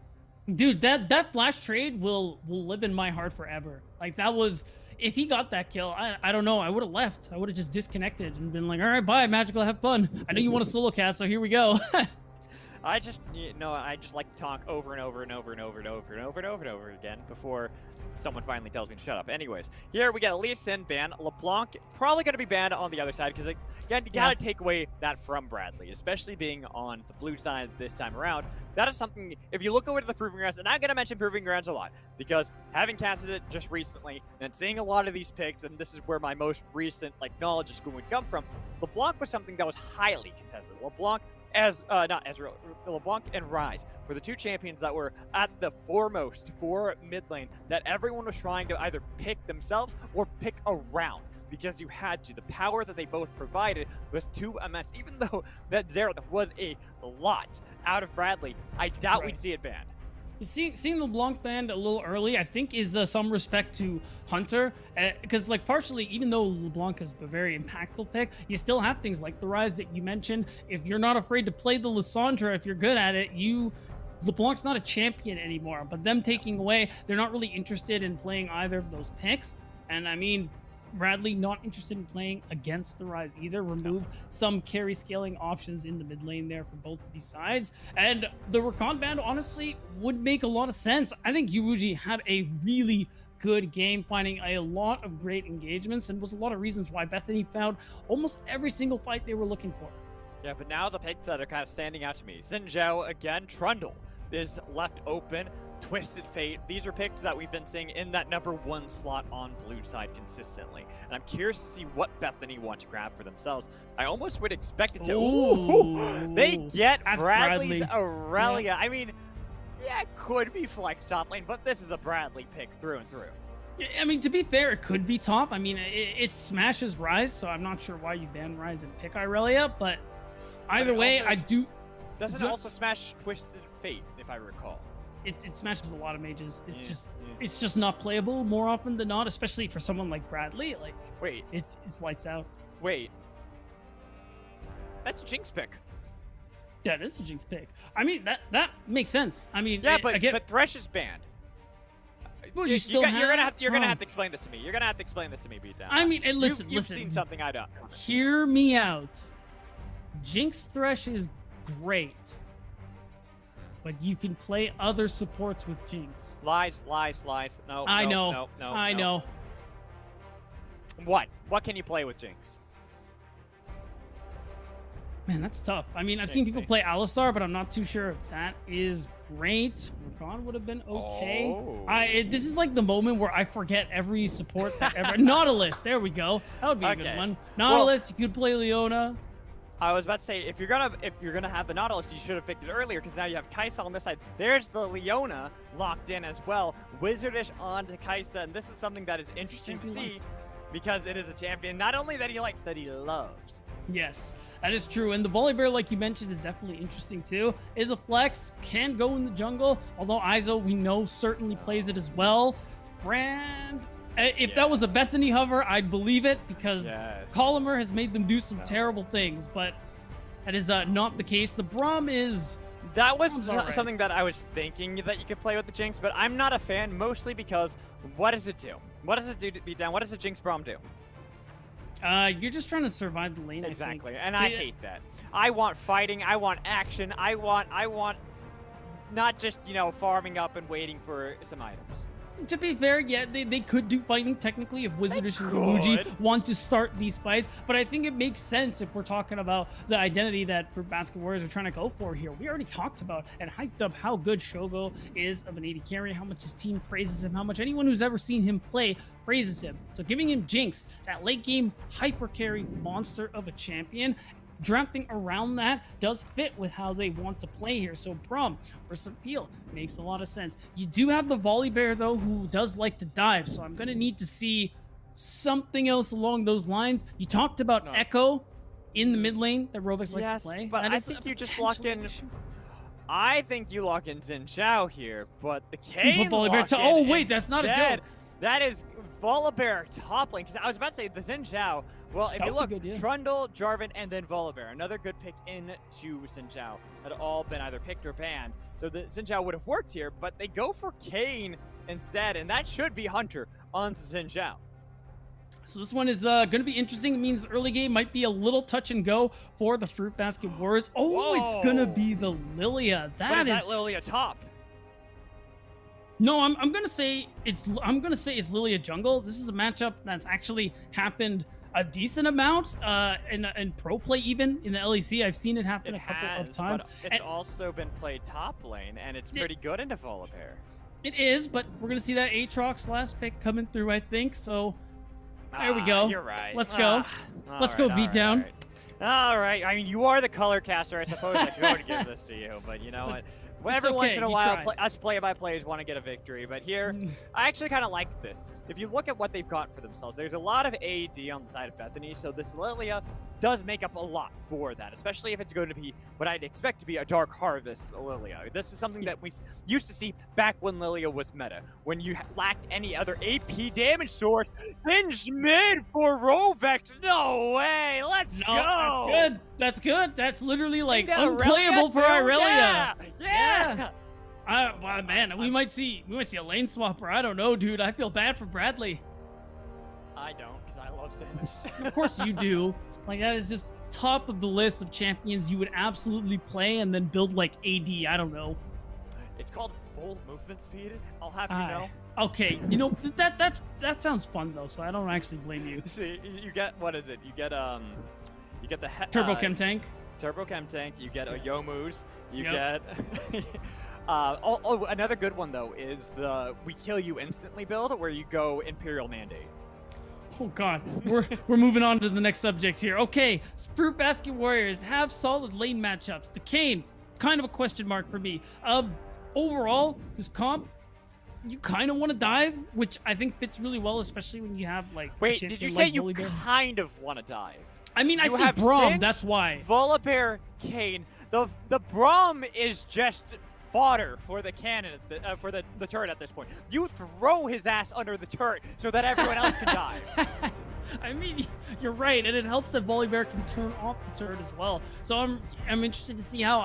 Dude, that flash trade will live in my heart forever. Like, that was, if he got that kill, I don't know, I would have left. I would have just disconnected and been like, all right, bye, Magical, have fun. I know you want a solo cast, so here we go. I just like to talk over and over and over and over and over and over and over and over again before someone finally tells me to shut up. Anyways, here we get Lee Sin banned. LeBlanc probably going to be banned on the other side because, again, you got to take away that from Bradley, especially being on the blue side this time around. That is something, if you look over to the Proving Grounds, and I'm going to mention Proving Grounds a lot because having casted it just recently and seeing a lot of these picks, and this is where my most recent knowledge is going to come from, LeBlanc was something that was highly contested. LeBlanc LeBlanc and Rise were the two champions that were at the foremost for mid lane that everyone was trying to either pick themselves or pick around because you had to. The power that they both provided was too immense. Even though that Xerath was a lot out of Bradley, I doubt we'd see it banned. Seeing LeBlanc banned a little early, I think, is some respect to Hunter, because partially, even though LeBlanc is a very impactful pick, you still have things like the Rise that you mentioned. If you're not afraid to play the Lissandra, if you're good at it, LeBlanc's not a champion anymore. But them taking away, they're not really interested in playing either of those picks. And I mean, Bradley not interested in playing against the Rise either. Remove some carry scaling options in the mid lane there for both of these sides. And the Rakan ban honestly would make a lot of sense. I think Yuuji had a really good game, finding a lot of great engagements, and was a lot of reasons why Bethany found almost every single fight they were looking for. Yeah, but now the picks that are kind of standing out to me. Xin Zhao again, Trundle is left open. Twisted Fate. These are picks that we've been seeing in that #1 slot on blue side consistently. And I'm curious to see what Bethany want to grab for themselves. I almost would expect it to... Ooh, they get Bradley's Aurelia. Yeah. I mean, yeah, it could be flex top lane, but this is a Bradley pick through and through. I mean, to be fair, it could be top. I mean, it smashes Rise, so I'm not sure why you ban Rise and pick Irelia, but either way, also I do. Doesn't it also smash Twisted Fate, if I recall? It smashes a lot of mages. It's Yeah, just yeah. it's just not playable more often than not, especially for someone like Bradley. Like, Wait, it's lights out. wait. That's a Jinx pick. That is a Jinx pick. I mean, that makes sense. I mean, Yeah, but again, but Thresh is banned. well, you still you're gonna have Huh. to explain this to me. You're gonna have to explain this to me, Beatdown. I mean, and listen, you've listen. seen something I don't. Hear me out. Jinx Thresh is great, but you can play other supports with Jinx. Lies. No, I no, know. No, no, I no. know. What can you play with Jinx? Man, that's tough. I mean, I've seen people play Alistar, but I'm not too sure if that is great. Rakan would have been okay. Oh. This is like the moment where I forget every support that ever. Nautilus, there we go. That would be a good Okay. one. Nautilus, you could play Leona. I was about to say, if you're gonna have the Nautilus, you should have picked it earlier, because now you have Kai'Sa on this side. There's the Leona locked in as well. Wizardish on to Kai'Sa, and this is something that is interesting to Champion see, likes. because it is a champion not only that he likes, that he loves. Yes, that is true. And the Volibear, like you mentioned, is definitely interesting too. Is a flex, can go in the jungle, although Izo, we know, certainly plays it as well. Brand, if that was a Bethany hover, I'd believe it, because Yes. Colomer has made them do some terrible things, but that is not the case. The Braum is... That was Sounds alright. something that I was thinking that you could play with the Jinx, but I'm not a fan, mostly because what does it do? What does it do to beat down? What does the Jinx Braum do? You're just trying to survive the lane, Exactly, I think. and I hate that. I want fighting, I want action, I want not just, farming up and waiting for some items. To be fair, yeah, they could do fighting technically if Wizardish and Luigi could. want to start these fights, but I think it makes sense if we're talking about the identity that Fruitbasket Warriors are trying to go for here. We already talked about and hyped up how good Shogo is of an AD carry, how much his team praises him, how much anyone who's ever seen him play praises him. So giving him Jinx, that late game hyper carry monster of a champion, drafting around that does fit with how they want to play here. So Braum versus Peel makes a lot of sense. You do have the Volibear though, who does like to dive, so I'm gonna need to see something else along those lines. You talked about Echo in the mid lane that Rovix likes to play. But That I is think a you just lock potential in. issue. I think you lock in Xin Zhao here, but the Kane Volibear lock to- in oh, wait, that's not a instead. joke. That is Volibear top lane. Because I was about to say the Xin Zhao. Well, if That you was a look, good, yeah. Trundle, Jarvan, and then Volibear. Another good pick into Xin Zhao. Had all been either picked or banned. So the Xin Zhao would have worked here, but they go for Kane instead, and that should be Hunter onto Xin Zhao. So this one is going to be interesting. It means early game might be a little touch and go for the Fruitbasket Warriors. Oh, it's going to Whoa. be the Lilia. But That is is that Lilia top? No, I'm gonna say it's Lilia jungle. This is a matchup that's actually happened a decent amount in pro play, even in the LEC. I've seen it happen It a couple has, of times. but it's also been played top lane, and it's pretty good into Volibear. It is, but we're gonna see that Aatrox last pick coming through, I think. So there we go. You're right. Let's go. Let's go, beat down. All right. I mean, you are the color caster. I suppose I could give this to you, but you know what? Well, It's every once okay, in a you while, tried. us play-by-plays want to get a victory, but here, I actually kind of like this. If you look at what they've got for themselves, there's a lot of AD on the side of Bethany, so this Lilia does make up a lot for that, especially if it's going to be what I'd expect to be a Dark Harvest Lilia. This is something that we used to see back when Lilia was meta, when you lacked any other AP damage source. Hinge mid for Rovex. No way. Let's No, go. that's good. That's good. That's literally like got unplayable Irelia for too? Irelia. Yeah. Well, man, we might see a lane swapper. I don't know, dude. I feel bad for Bradley. I don't, because I love Sandwich. Of course you do. Like, that is just top of the list of champions you would absolutely play and then build like AD. I don't know. It's called full movement speed. I'll have you know. Okay, you know that sounds fun though, so I don't actually blame you. See, you get, what is it? You get the Turbo Chem Tank. Turbo Chem Tank. You get a Yomu's. You Yep. get. Another good one though is the we kill you instantly build, where you go Imperial Mandate. Oh god, we're moving on to the next subject here. Okay, Fruitbasket Warriors have solid lane matchups. The Kane, kind of a question mark for me. Overall, this comp, you kind of want to dive, which I think fits really well, especially when you have like. Wait, did you say you kind of want to dive? I mean, I You said have Braum. Singed, That's why. Volibear, Kane. The Braum is just fodder for the cannon, for the turret at this point. You throw his ass under the turret so that everyone else can dive. I mean, you're right, and it helps that Volibear can turn off the turret as well. So I'm interested to see how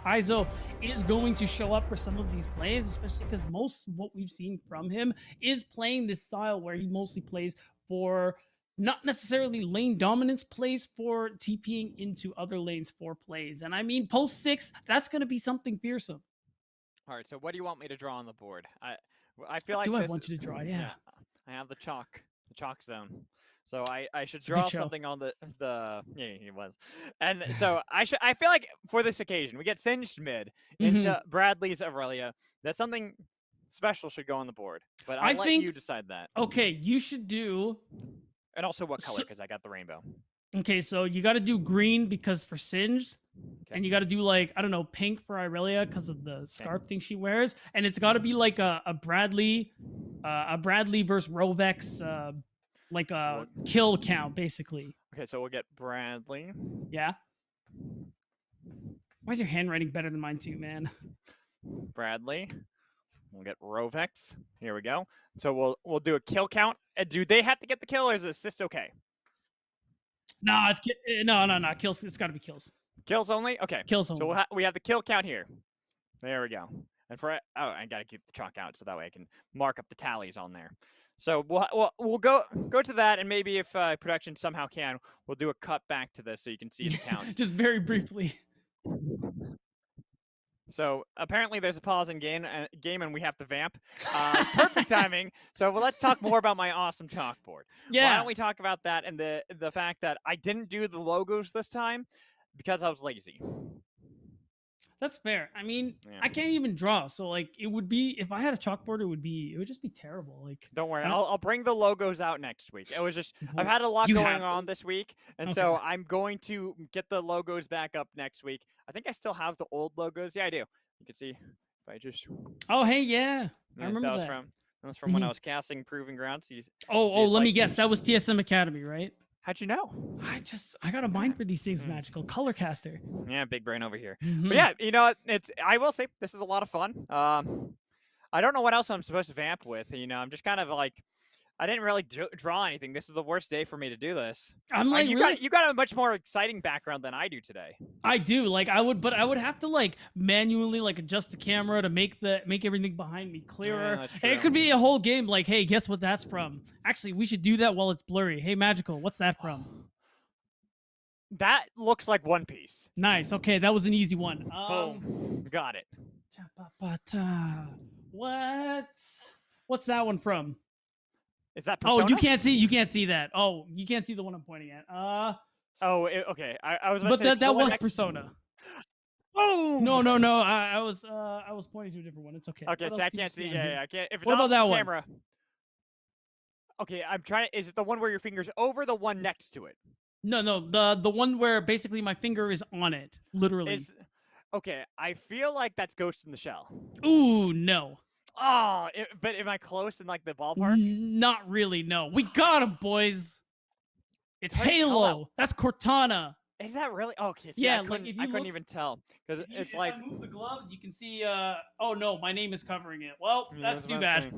Izo is going to show up for some of these plays, especially because most of what we've seen from him is playing this style where he mostly plays for not necessarily lane dominance plays, for TPing into other lanes for plays. And I mean, post 6, that's going to be something fearsome. All right, so what do you want me to draw on the board? I feel like I want you to draw? Yeah. I have the chalk zone. So I should draw something on the yeah, he was. And so I feel like for this occasion, we get Singed mid into Bradley's Aurelia. That's something special should go on the board. But I'll let you decide that. Okay, you should do. And also what color, because I got the rainbow. Okay, so you got to do green because for Singed. Okay. And you got to do like, I don't know, pink for Aurelia because of the scarf thing she wears. And it's got to be like a Bradley versus Rovex, like a kill count, basically. Okay, so we'll get Bradley. Yeah. Why is your handwriting better than mine too, man? Bradley. We'll get Rovex. Here we go. So we'll do a kill count. Do they have to get the kill, or is assist okay? No, no. Kills. It's got to be kills. Kills only? Okay. Kills only. So we have the kill count here. There we go. And I gotta keep the chalk out so that way I can mark up the tallies on there. So we'll go to that, and maybe if production somehow can, we'll do a cut back to this so you can see the counts. Just very briefly. So apparently there's a pause in game, and we have to vamp. Perfect timing. So let's talk more about my awesome chalkboard. Yeah. Why don't we talk about that and the fact that I didn't do the logos this time because I was lazy. That's fair. I mean, Yeah. I can't even draw, so like it would be, if I had a chalkboard, it would just be terrible. Like, don't worry, I'll bring the logos out next week. It was just I've had a lot going on this week, and so I'm going to get the logos back up next week. I think I still have the old logos. Yeah, I do. You can see if I just. Oh hey, yeah, I remember that. That was from when I was casting Proving Grounds. Let me guess. That was TSM Academy, right? How'd you know? I got a mind for these things, Magical. Colorcaster. Yeah, big brain over here. But yeah, I will say this is a lot of fun. I don't know what else I'm supposed to vamp with. I'm just kind of like, I didn't really draw anything. This is the worst day for me to do this. I'm like, you got a much more exciting background than I do today. I do. Like I would have to like manually like adjust the camera to make everything behind me clearer. Yeah, and it could be a whole game like, hey, guess what that's from? Actually, we should do that while it's blurry. Hey, Magical, what's that from? That looks like One Piece. Nice. Okay, that was an easy one. Boom. Got it. What's that one from? Is that Persona? Oh, you can't see that. Oh, you can't see the one I'm pointing at. Okay. I was about to say, that was Persona. Oh no. I was pointing to a different one. It's okay. Okay, so I can't see. Yeah, I can't. If it's what about that camera. Okay, I'm trying. Is it the one where your finger's over the one next to it? No, the one where basically my finger is on it, literally. Okay, I feel like that's Ghost in the Shell. Ooh, no. Oh, but am I close in like the ballpark? Not really. No, we got him, boys. It's Halo. That's Cortana. Is that really? Okay. See, Yeah, I couldn't even tell because it's like. If I move the gloves, you can see. Oh no, my name is covering it. Well, Yeah, that's too bad.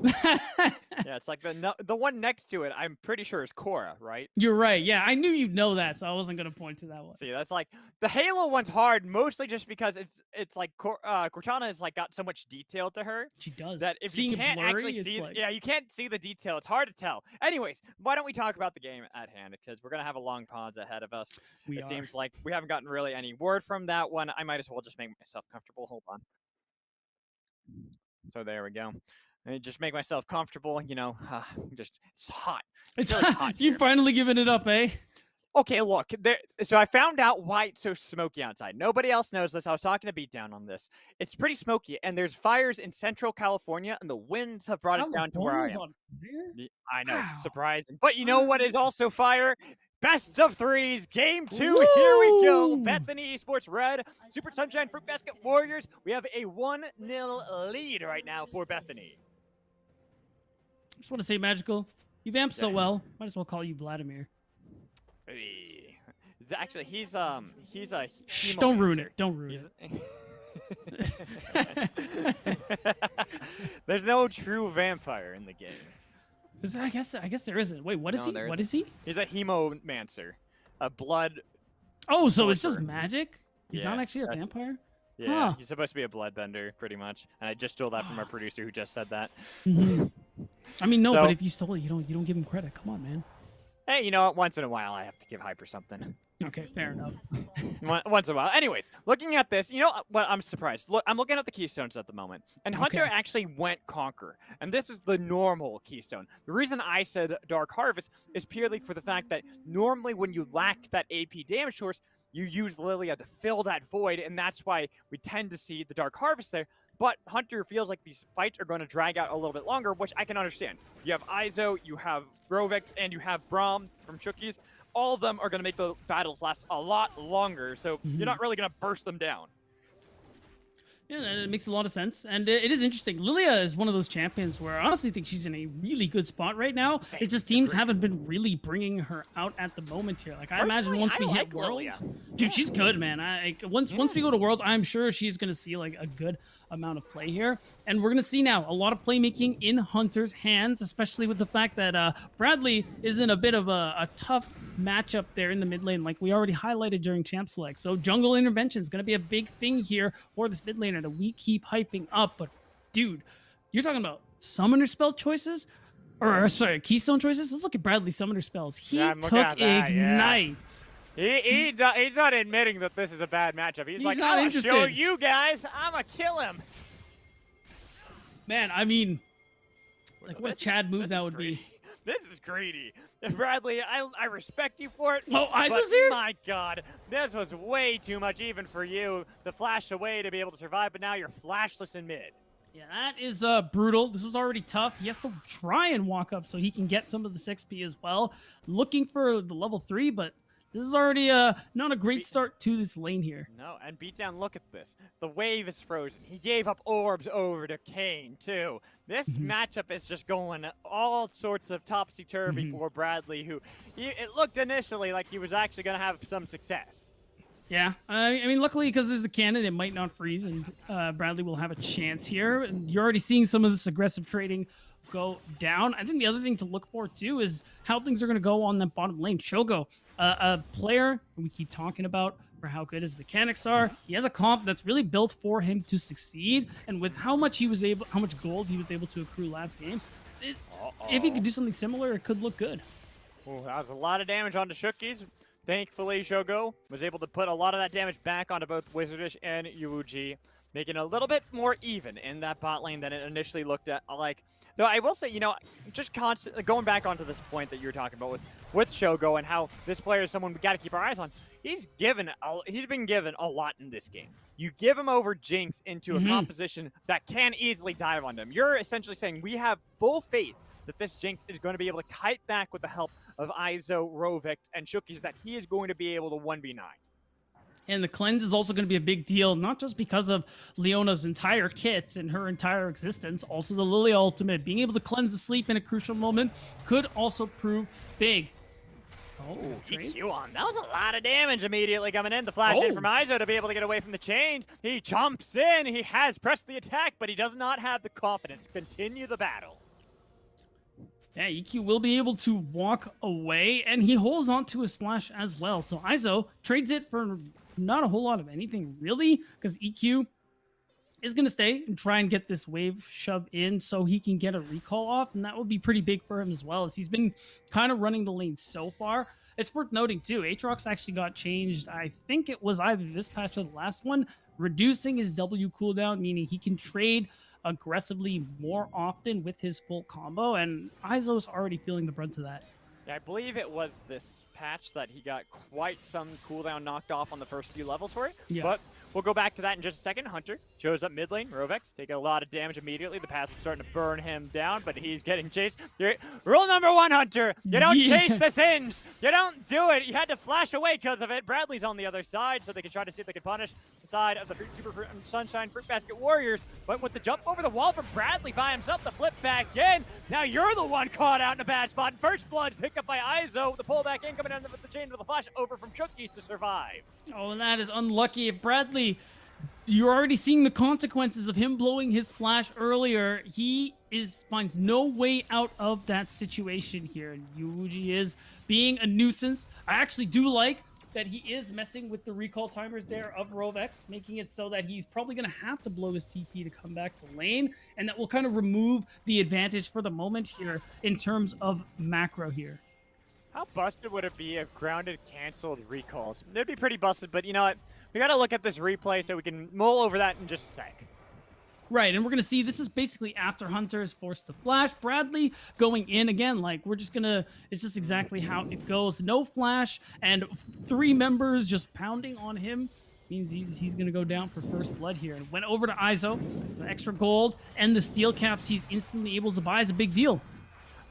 Yeah, it's like the one next to it. I'm pretty sure is Korra, right? You're right. Yeah, I knew you'd know that, so I wasn't gonna point to that one. See, that's like the Halo one's hard, mostly just because it's like Cortana has like got so much detail to her. She does. That if Seeing you can't blurry, actually see, you can't see the detail. It's hard to tell. Anyways, why don't we talk about the game at hand? Because we're gonna have a long pause ahead of us. It seems like we haven't gotten really any word from that one. I might as well just make myself comfortable. Hold on. So there we go. And just make myself comfortable. Just it's hot. It's really hot. You've finally given it up, eh? Okay, look. So I found out why it's so smoky outside. Nobody else knows this. I was talking to Beatdown on this. It's pretty smoky, and there's fires in Central California, and the winds have brought it down to where I am. I know, Wow. surprising. But you know what is also fire? Best of threes, game 2. Here we go. Woo! Bethany Esports Red, Super Sunshine Fruitbasket Warriors. We have a 1-0 lead right now for Bethany. Just want to say, Magical, you vamp so well. Might as well call you Vladimir. Hey. Actually, he's a Shh, don't ruin hemomancer. it. Don't ruin it. There's no true vampire in the game. I guess there isn't. Wait, what is No, he? there What isn't. is he? He's a hemomancer, a blood. Oh, so it's just sorcerer. magic? He's Yeah, not actually a that- vampire? Yeah, Huh. he's supposed to be a bloodbender, pretty much. And I just stole that from our producer who just said that. Mhm. I mean, no, So- but if you stole it, you don't give him credit. Come on, man. Hey, you know what? Once in a while, I have to give Hyper something. Okay, fair enough. Once in a while. Anyways, looking at this, you know what? I'm surprised. Look, I'm looking at the keystones at the moment, and Hunter Okay. actually went Conquer, and this is the normal keystone. The reason I said Dark Harvest is purely for the fact that normally when you lack that AP damage source, you use Lilia to fill that void, and that's why we tend to see the Dark Harvest there. But Hunter feels like these fights are going to drag out a little bit longer, which I can understand. You have Izo, you have Rovix, and you have Braum from Shookies. All of them are going to make the battles last a lot longer, so you're not really going to burst them down. Yeah, it makes a lot of sense. And it is interesting. Lilia is one of those champions where I honestly think she's in a really good spot right now. Same, It's just teams agreed. haven't been really bringing her out at the moment here. Like, I imagine Personally, once I we like hit Worlds, Lilia. dude, she's good, man. Once we go to Worlds, I'm sure she's going to see like a good amount of play here. And we're going to see now a lot of playmaking in Hunter's hands, especially with the fact that Bradley is in a bit of a tough matchup there in the mid lane, like we already highlighted during Champ Select. So jungle intervention is going to be a big thing here for this mid laner that we keep hyping up. But dude, you're talking about summoner spell choices? Or sorry, keystone choices? Let's look at Bradley's summoner spells. He Yeah, I'm looking took at that, yeah. Ignite. He's not admitting that this is a bad matchup. He's like, not I'm going to show interested. you guys. I'm going to kill him. Man, I mean, like what a This is- Chad move this that is would greedy. be. This is greedy. Bradley, I respect you for it. Oh, but Izo's here? my God, this was way too much even for you. The flash away to be able to survive, but now you're flashless in mid. Yeah, that is brutal. This was already tough. He has to try and walk up so he can get some of the 6P as well. Looking for the level 3, but this is already not a great start to this lane here. No, and Beatdown, look at this. The wave is frozen. He gave up orbs over to Kane, too. This matchup is just going all sorts of topsy-turvy for Bradley, who it looked initially like he was actually going to have some success. Yeah, I mean, luckily because there's a cannon, it might not freeze, and Bradley will have a chance here. And you're already seeing some of this aggressive trading go down. I think the other thing to look for, too, is how things are going to go on that bottom lane. Shogo, a player we keep talking about for how good his mechanics are. He has a comp that's really built for him to succeed, and with how much gold he was able to accrue last game, if he could do something similar, it could look good. Ooh, that was a lot of damage onto Shookies. Thankfully, Shogo was able to put a lot of that damage back onto both Wizardish and Yuuji, making it a little bit more even in that bot lane than it initially looked at like. Though I will say, you know, just constantly going back onto this point that you were talking about with Shogo and how this player is someone we got to keep our eyes on. He's been given a lot in this game. You give him over Jinx into a composition that can easily dive on him. You're essentially saying we have full faith that this Jinx is going to be able to kite back with the help of Izo, Rovix, and Shookies, that he is going to be able to 1v9. And the cleanse is also going to be a big deal, not just because of Leona's entire kit and her entire existence, also the Lilia ultimate. Being able to cleanse the sleep in a crucial moment could also prove big. Oh, trade? EQ on. That was a lot of damage immediately coming in. The flash in Oh. from Izo to be able to get away from the chains. He jumps in. He has pressed the attack, but he does not have the confidence to continue the battle. Yeah, EQ will be able to walk away, and he holds on to his splash as well. So Izo trades it for not a whole lot of anything, really, because EQ is going to stay and try and get this wave shoved in so he can get a recall off, and that would be pretty big for him as well, as he's been kind of running the lane so far. It's worth noting, too, Aatrox actually got changed. I think it was either this patch or the last one, reducing his W cooldown, meaning he can trade aggressively more often with his full combo, and Izo's already feeling the brunt of that. Yeah, I believe it was this patch that he got quite some cooldown knocked off on the first few levels for it. Yeah. But We'll go back to that in just a second. Hunter shows up mid lane. Rovex taking a lot of damage immediately. The passive starting to burn him down, but he's getting chased. Rule number 1, Hunter. You don't chase the Sins. You don't do it. You had to flash away because of it. Bradley's on the other side, so they can try to see if they can punish the side of the Super Sunshine Fruitbasket Warriors. But with the jump over the wall from Bradley by himself, the flip back in. Now you're the one caught out in a bad spot. First blood picked up by Izo. The pullback in coming in with the chain of the flash over from Chookies to survive. Oh, and that is unlucky. If Bradley, you're already seeing the consequences of him blowing his flash earlier. He finds no way out of that situation here. And Yuji is being a nuisance. I actually do like that he is messing with the recall timers there of Rovex, making it so that he's probably going to have to blow his TP to come back to lane, and that will kind of remove the advantage for the moment here in terms of macro here. How busted would it be if grounded canceled recalls? It'd be pretty busted, but you know what? We got to look at this replay so we can mull over that in just a sec. Right, and we're going to see this is basically after Hunter is forced to flash. Bradley going in again, like we're just going to, it's just exactly how it goes. No flash and 3 members just pounding on him. Means he's going to go down for first blood here. And went over to Izo, the extra gold, and the steel caps he's instantly able to buy is a big deal.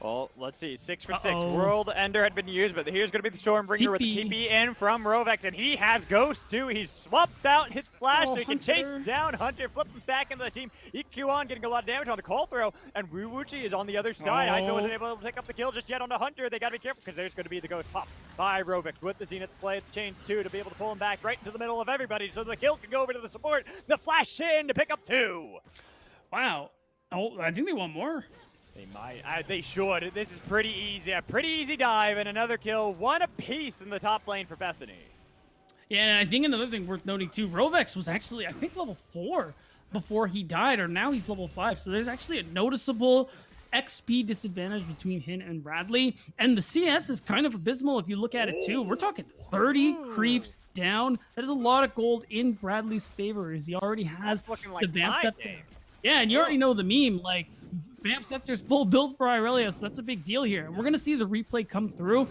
Well, let's see. 6 for 6. World Ender had been used, but here's going to be the Stormbringer with the TP in from Rovex, and he has Ghost too. He's swapped out his flash so he can chase down Hunter, flip him back into the team. EQ on, getting a lot of damage on the call throw, and Wuwuchi is on the other side. Iso wasn't able to pick up the kill just yet on the Hunter. They got to be careful because there's going to be the Ghost pop by Rovex with the Zenith play. The chains 2 to be able to pull him back right into the middle of everybody so the kill can go over to the support. The flash in to pick up 2. Wow. Oh, I think they want more. They might. They should. This is pretty easy. A pretty easy dive and another kill. 1 apiece in the top lane for Bethany. Yeah, and I think another thing worth noting too, Rovex was actually, I think, level 4 before he died, or now he's level 5. So there's actually a noticeable XP disadvantage between him and Bradley. And the CS is kind of abysmal if you look at it too. We're talking 30 creeps down. That is a lot of gold in Bradley's favor, as he already has like the Vamp Scepter. Yeah, and you already know the meme, like, Vamp Scepter's full build for Irelia, so that's a big deal here. And we're going to see the replay come through.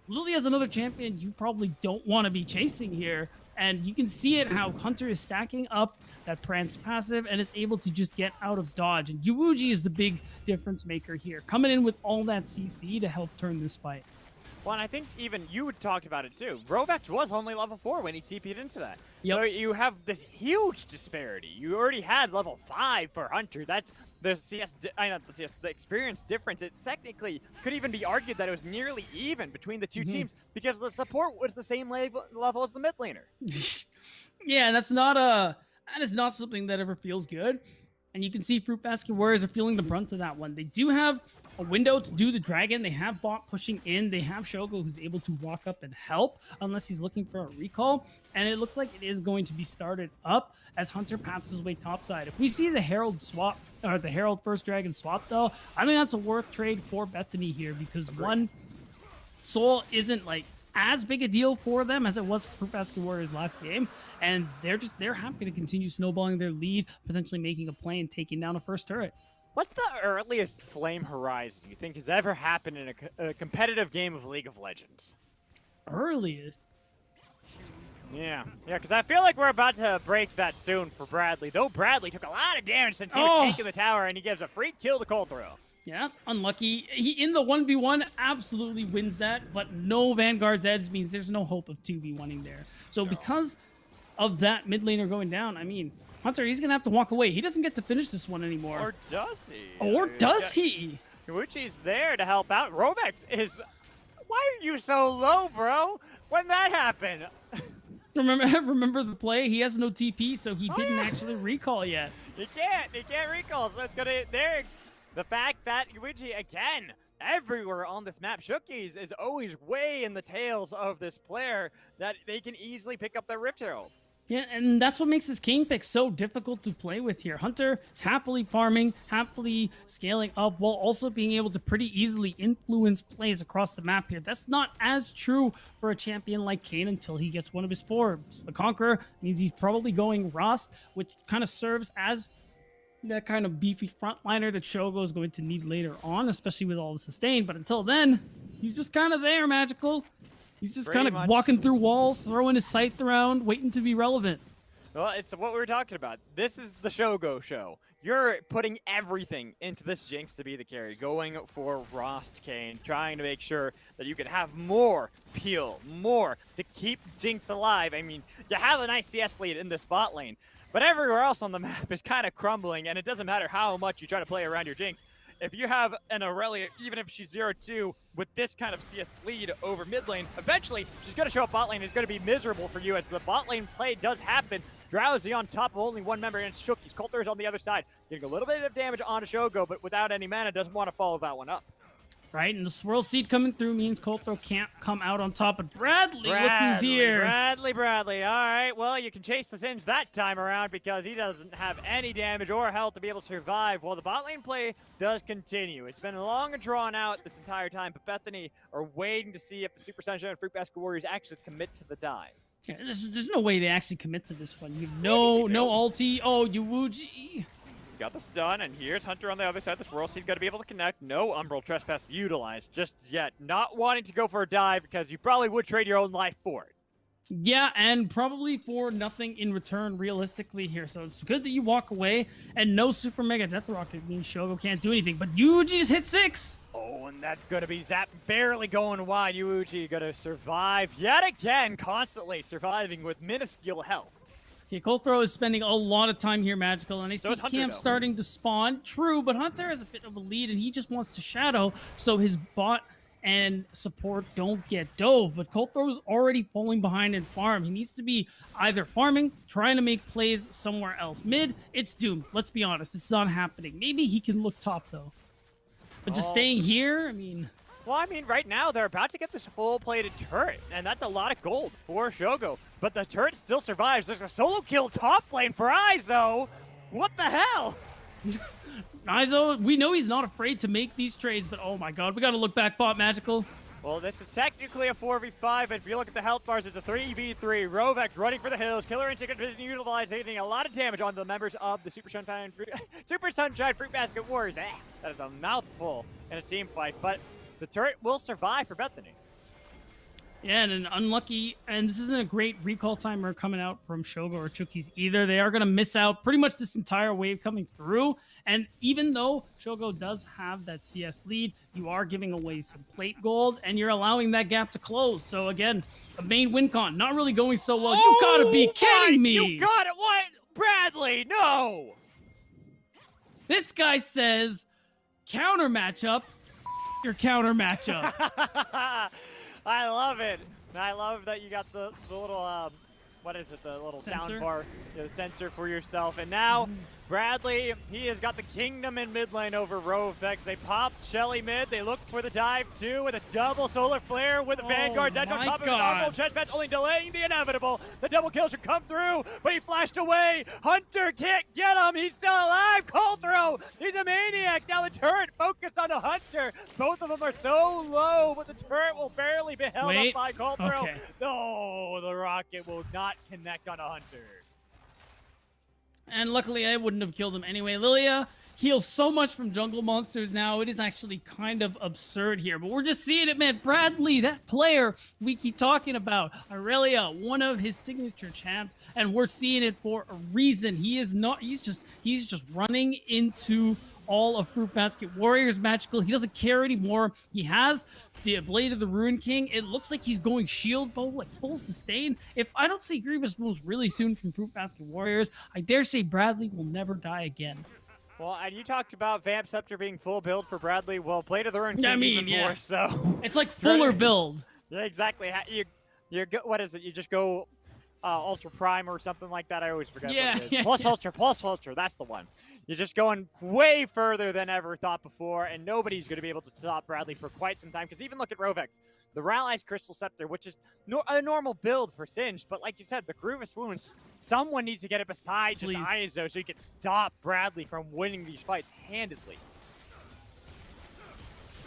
Lily as another champion you probably don't want to be chasing here. And you can see it how Hunter is stacking up that Prance passive and is able to just get out of dodge. And Yuuji is the big difference maker here, coming in with all that CC to help turn this fight. Well, and I think even you talked about it too. Rovex was only level 4 when he TP'd into that. Yep. So you have this huge disparity. You already had level 5 for Hunter. That's the the experience difference. It technically could even be argued that it was nearly even between the 2 teams because the support was the same level as the mid laner. Yeah, that is not something that ever feels good. And you can see Fruitbasket Warriors are feeling the brunt of that one. They do have a window to do the dragon. They have bot pushing in. They have Shogo who's able to walk up and help unless he's looking for a recall. And it looks like it is going to be started up as Hunter paths his way topside. If we see the Herald swap, or the Herald first dragon swap though, I think that's a worth trade for Bethany here because one, Soul isn't like as big a deal for them as it was for Fruitbasket Warriors last game. And they're happy to continue snowballing their lead, potentially making a play and taking down a first turret. What's the earliest flame horizon you think has ever happened in a competitive game of League of Legends? Earliest? Yeah, because I feel like we're about to break that soon for Bradley. Though Bradley took a lot of damage since he was taking the tower, and he gives a free kill to Cold Throw. Yeah, that's unlucky. He, in the 1v1, absolutely wins that, but no Vanguard's Edge means there's no hope of 2v1ing there. So because of that mid laner going down, I mean, Hunter, he's going to have to walk away. He doesn't get to finish this one anymore. Or does he? Or does he? Yuuchi's there to help out. Rovex is... Why are you so low, bro? When that happened? Remember the play? He has no TP, so he didn't actually recall yet. He can't recall, so it's gonna... There... The fact that Yuuchi, again, everywhere on this map, Shookies is always way in the tails of this player that they can easily pick up their Rift Herald. Yeah, and that's what makes this King pick so difficult to play with here. Hunter is happily farming, happily scaling up, while also being able to pretty easily influence plays across the map here. That's not as true for a champion like Kayn until he gets one of his forbs. The Conqueror means he's probably going Rost, which kind of serves as that kind of beefy frontliner that Shogo is going to need later on, especially with all the sustain. But until then, he's just kind of there, Magical. He's just kind of walking through walls, throwing his scythe around, waiting to be relevant. Well, it's what we were talking about. This is the Shogo show. You're putting everything into this Jinx to be the carry, going for Rost Kane, trying to make sure that you can have more peel, more to keep Jinx alive. I mean, you have a nice CS lead in this bot lane, but everywhere else on the map is kind of crumbling, and it doesn't matter how much you try to play around your Jinx. If you have an Aurelia, even if she's 0-2, with this kind of CS lead over mid lane, eventually she's going to show up bot lane. It's going to be miserable for you as the bot lane play does happen. Drowsy on top of only one member, and it's Shookie's. Coulter's on the other side, getting a little bit of damage onto Shogo, but without any mana, doesn't want to follow that one up. Right, and the Swirl Seed coming through means Coulter can't come out on top. But Bradley, look who's here. Bradley. All right, well, you can chase the Singe that time around because he doesn't have any damage or health to be able to survive while the bot lane play does continue. It's been long and drawn out this entire time, but Bethany are waiting to see if the Super Sunshine and Fruitbasket Warriors actually commit to the dive. Yeah, there's no way they actually commit to this one. You have no ulti. Oh, Yuwuji. Got the stun, and here's Hunter on the other side. This World Seed got to be able to connect. No Umbral Trespass utilized just yet. Not wanting to go for a dive because you probably would trade your own life for it. Yeah, and probably for nothing in return realistically here. So it's good that you walk away, and no Super Mega Death Rocket means Shogo can't do anything. But Yuji just hit 6. Oh, and that's going to be Zap barely going wide. Yuji going to survive yet again, constantly surviving with minuscule health. Okay, Coulthro is spending a lot of time here, Magical, and I see Camp though. starting to spawn. True, but Hunter has a bit of a lead, and he just wants to shadow, so his bot and support don't get dove. But Coulthro is already pulling behind in farm. He needs to be either farming, trying to make plays somewhere else. Mid, it's doomed. Let's be honest, it's not happening. Maybe he can look top, though. But just staying here, I mean... Well, I mean, right now, they're about to get this full-plated turret, and that's a lot of gold for Shogo. But the turret still survives. There's a solo kill top lane for Izo. What the hell? Izo, we know he's not afraid to make these trades, but oh my god, we gotta look back bot, Magical. Well, this is technically a 4v5, but if you look at the health bars, it's a 3v3. Rovex running for the hills. Killer Instinct utilizing a lot of damage on the members of the Super Sunshine Fruitbasket Warriors. That is a mouthful in a team fight, but the turret will survive for Bethany. Yeah, and an unlucky, and this isn't a great recall timer coming out from Shogo or Chookies either. They are going to miss out pretty much this entire wave coming through. And even though Shogo does have that CS lead, you are giving away some plate gold, and you're allowing that gap to close. So again, a main win con not really going so well. You gotta be kidding me! You got it! What? Bradley, no! This guy says, counter matchup, your counter matchup. I love it. I love that you got the little, what is it, the little Sensor? sound bar, the sensor for yourself. And now, Bradley, he has got the kingdom in mid lane over Rovex. They popped Shelly mid. They looked for the dive, too, with a double solar flare with the Vanguard's edge on top of the normal chestpatch, only delaying the inevitable. The double kill should come through, but he flashed away. Hunter can't get him. He's still alive. Call throw. He's a maniac. Now the turret focused on the Hunter. Both of them are so low, but the turret will barely be held up by Call throw. Okay. No, the rocket will not connect on a Hunter. And luckily, I wouldn't have killed him anyway. Lilia heals so much from jungle monsters now. It is actually kind of absurd here. But we're just seeing it, man. Bradley, that player we keep talking about. Aurelia, one of his signature champs. And we're seeing it for a reason. He is not, he's just running into all of Fruitbasket Warriors Magical. He doesn't care anymore. He has the Blade of the Ruin King. It looks like he's going shield bow, like full sustain. If I don't see Grievous moves really soon from Fruitbasket Warriors, I dare say Bradley will never die again. Well, and you talked about Vamp Scepter being full build for Bradley. Well, Blade of the Ruin King even more so. It's like fuller build. Yeah, exactly. You go, what is it? You just go Ultra Prime or something like that. I always forget what it is. Plus Ultra. That's the one. You're just going way further than ever thought before, and nobody's going to be able to stop Bradley for quite some time. Because even look at Rovex, the Rally's Crystal Scepter, which is a normal build for Singe, but like you said, the Grievous Wounds, someone needs to get it beside just Izo so you can stop Bradley from winning these fights handedly.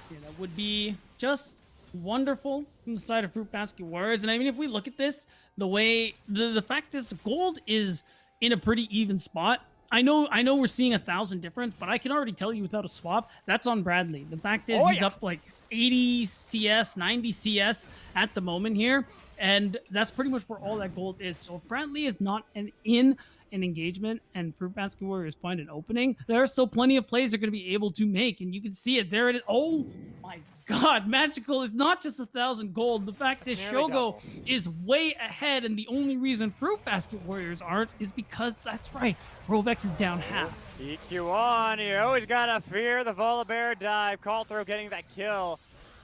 Yeah, that would be just wonderful from the side of Fruitbasket Warriors. And I mean, if we look at this, the way the fact is the gold is in a pretty even spot. I know we're seeing 1,000 difference, but I can already tell you without a swap, that's on Bradley. The fact is he's up like 80 CS, 90 CS at the moment here, and that's pretty much where all that gold is. So if Bradley is not in an engagement and Fruitbasket Warriors find an opening, there are still plenty of plays they're going to be able to make, and you can see it. There it is. Oh my God, Magical is not just 1,000 gold. The fact is Shogo is way ahead, and the only reason Fruitbasket Warriors aren't is because, that's right, Rovex is down half. EQ on, you always gotta fear the Volibear dive. Call throw getting that kill.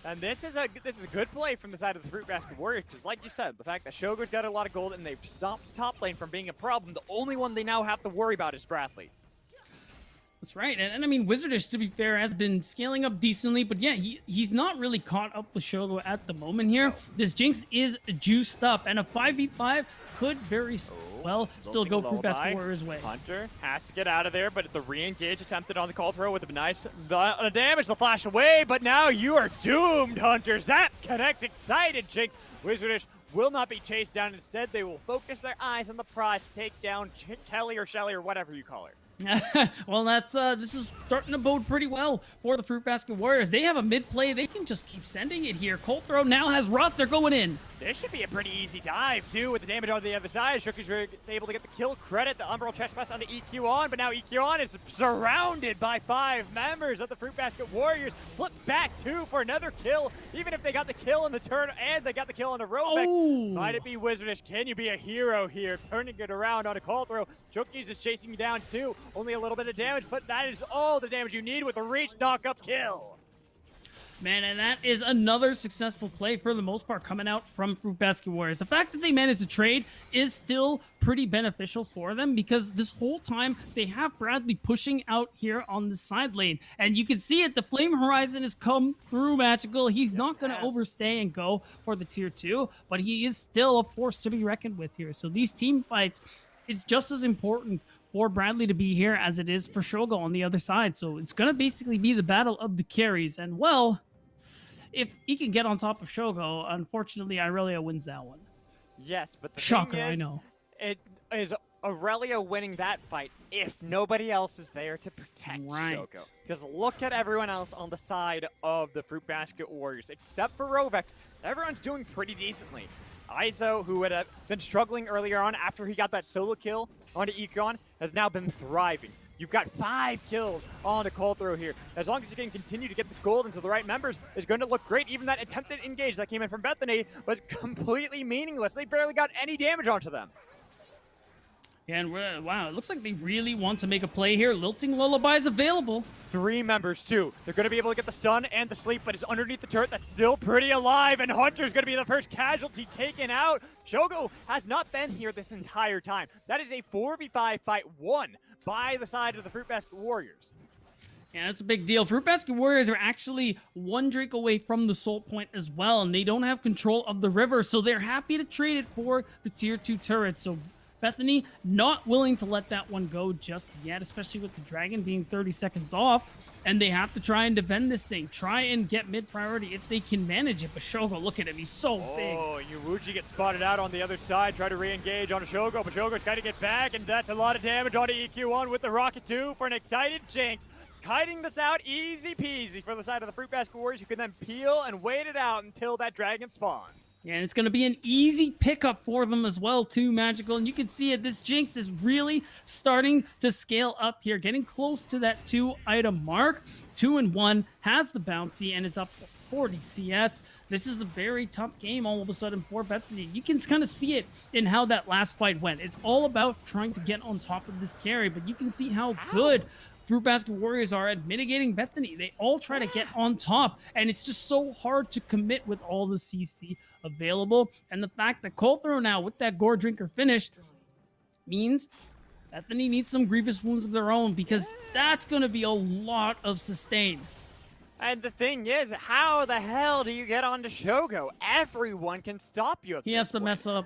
And this is a good play from the side of the Fruitbasket Warriors, because like you said, the fact that Shogo's got a lot of gold and they've stopped top lane from being a problem, the only one they now have to worry about is Bradley. That's right, and I mean, Wizardish, to be fair, has been scaling up decently, but yeah, he's not really caught up with Shogo at the moment here. This Jinx is juiced up, and a 5v5 could very well still go Fruitbasket Warriors' way. Hunter has to get out of there, but the re-engage attempted on the call throw with a nice damage to flash away, but now you are doomed, Hunter. Zap connects, excited Jinx. Wizardish will not be chased down. Instead, they will focus their eyes on the prize to take down Kelly or Shelly or whatever you call her. Well, this is starting to bode pretty well for the Fruitbasket Warriors. They have a mid play. They can just keep sending it here. Cold Throw now has Rust. They're going in. This should be a pretty easy dive, too, with the damage on the other side. Shookie's able to get the kill. Credit the Umbral Trespass on the EQ on, but now EQ on is surrounded by 5 members of the Fruitbasket Warriors. Flip back, too, for another kill. Even if they got the kill in the turn and they got the kill on the Rovex, might it be Wizardish? Can you be a hero here? Turning it around on a Cold Throw. Shookie's is chasing you down, too. Only a little bit of damage, but that is all the damage you need with a reach knock-up kill. Man, and that is another successful play for the most part coming out from Fruitbasket Warriors. The fact that they managed to trade is still pretty beneficial for them, because this whole time they have Bradley pushing out here on the side lane. And you can see it, the Flame Horizon has come through Magical. He's not going to overstay and go for the tier 2, but he is still a force to be reckoned with here. So these team fights, it's just as important for Bradley to be here as it is for Shogo on the other side. So it's going to basically be the battle of the carries. And well, if he can get on top of Shogo, unfortunately, Irelia wins that one. Yes, but the Shocker, thing is, I know. It is Aurelia winning that fight if nobody else is there to protect Shogo. Because look at everyone else on the side of the Fruitbasket Warriors. Except for Rovex, everyone's doing pretty decently. Izo, who had been struggling earlier on after he got that solo kill onto Econ, has now been thriving. You've got 5 kills on the Cold Throw here. As long as you can continue to get this gold into the right members, it's going to look great. Even that attempted engage that came in from Bethany was completely meaningless. They barely got any damage onto them. Yeah, and wow, it looks like they really want to make a play here. Lilting Lullaby is available. 3 members, too. They're going to be able to get the stun and the sleep, but it's underneath the turret that's still pretty alive, and Hunter's going to be the first casualty taken out. Shogo has not been here this entire time. That is a 4v5 fight won by the side of the Fruitbasket Warriors. Yeah, that's a big deal. Fruitbasket Warriors are actually 1 drink away from the Salt Point as well, and they don't have control of the river, so they're happy to trade it for the tier 2 turret. So Bethany not willing to let that one go just yet, especially with the dragon being 30 seconds off, and they have to try and defend this thing. Try and get mid priority if they can manage it, but Shogo, look at him, he's so big. Oh, Yuuchi gets spotted out on the other side, try to re-engage on a Shogo, but Shogo's got to get back, and that's a lot of damage onto EQ1 with the Rocket 2 for an excited Jinx. Kiting this out, easy peasy for the side of the Fruitbasket Warriors, who can then peel and wait it out until that dragon spawns. Yeah, and it's going to be an easy pickup for them as well, too, Magical. And you can see it, this Jinx is really starting to scale up here, getting close to that 2-item mark. 2-1, has the bounty, and is up 40 CS. This is a very tough game all of a sudden for Bethany. You can kind of see it in how that last fight went. It's all about trying to get on top of this carry, but you can see how good Fruitbasket Warriors are at mitigating Bethany. They all try to get on top, and it's just so hard to commit with all the CC available. And the fact that Cold Throw now with that Gore Drinker finished means Bethany needs some Grievous Wounds of their own, because that's going to be a lot of sustain. And the thing is, how the hell do you get onto Shogo? Everyone can stop you at He has to mess up.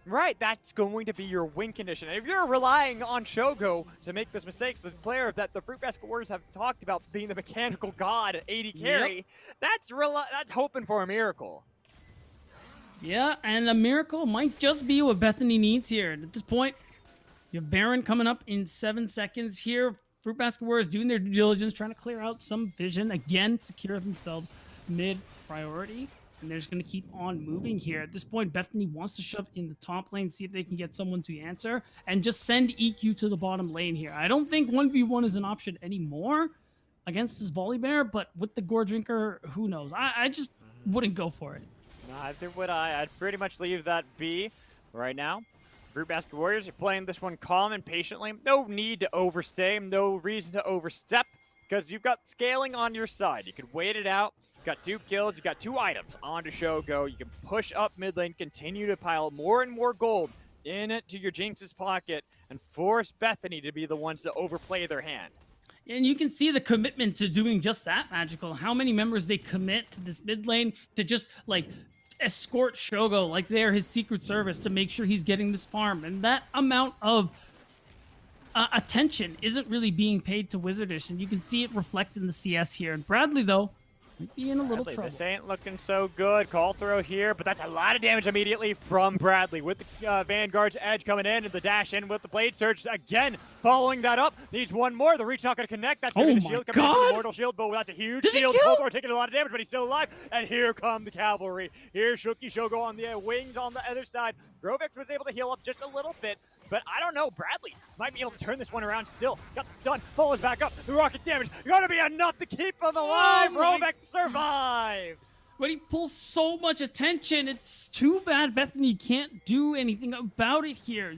Right, that's going to be your win condition. And if you're relying on Shogo to make those mistakes, the player that the Fruitbasket Warriors have talked about being the mechanical god at 80 carry, that's hoping for a miracle. Yeah, and a miracle might just be what Bethany needs here. At this point, You have Baron coming up in 7 seconds here. Fruitbasket Warriors doing their due diligence, trying to clear out some vision. Again, secure themselves mid-priority. And they're just going to keep on moving here. At this point, Bethany wants to shove in the top lane, see if they can get someone to answer, and just send EQ to the bottom lane here. I don't think 1v1 is an option anymore against this Volley Bear, but with the Gore Drinker, who knows? I just wouldn't go for it. Neither would I. I'd pretty much leave that be right now. Fruitbasket Warriors, you're playing this one calm and patiently. No need to overstay, no reason to overstep, because you've got scaling on your side. You can wait it out. You've got 2 kills, you've got 2 items on to show go. You can push up mid lane, continue to pile more and more gold into your Jinx's pocket, and force Bethany to be the ones to overplay their hand. And you can see the commitment to doing just that, Magical. How many members they commit to this mid lane to just, like, escort Shogo like they're his secret service to make sure he's getting this farm. And that amount of attention isn't really being paid to Wizardish, and you can see it reflect in the CS here. And Bradley, though, might be in a little trouble. This ain't looking so good. Call throw here, but that's a lot of damage immediately from Bradley with the Vanguard's edge coming in and the dash in with the Blade Surge again. Following that up, needs one more. The reach not going to connect. That's going to be the shield coming in from the Mortal Shield, but that's a huge shield. Call throw taking a lot of damage, but he's still alive. And here come the cavalry. Here's Shuki Shogo on the wings on the other side. Grovex was able to heal up just a little bit, but I don't know. Bradley might be able to turn this one around still. Got the stun, follows back up. The rocket damage going to be enough to keep him alive. Grovex survives. But he pulls so much attention. It's too bad Bethany can't do anything about it here.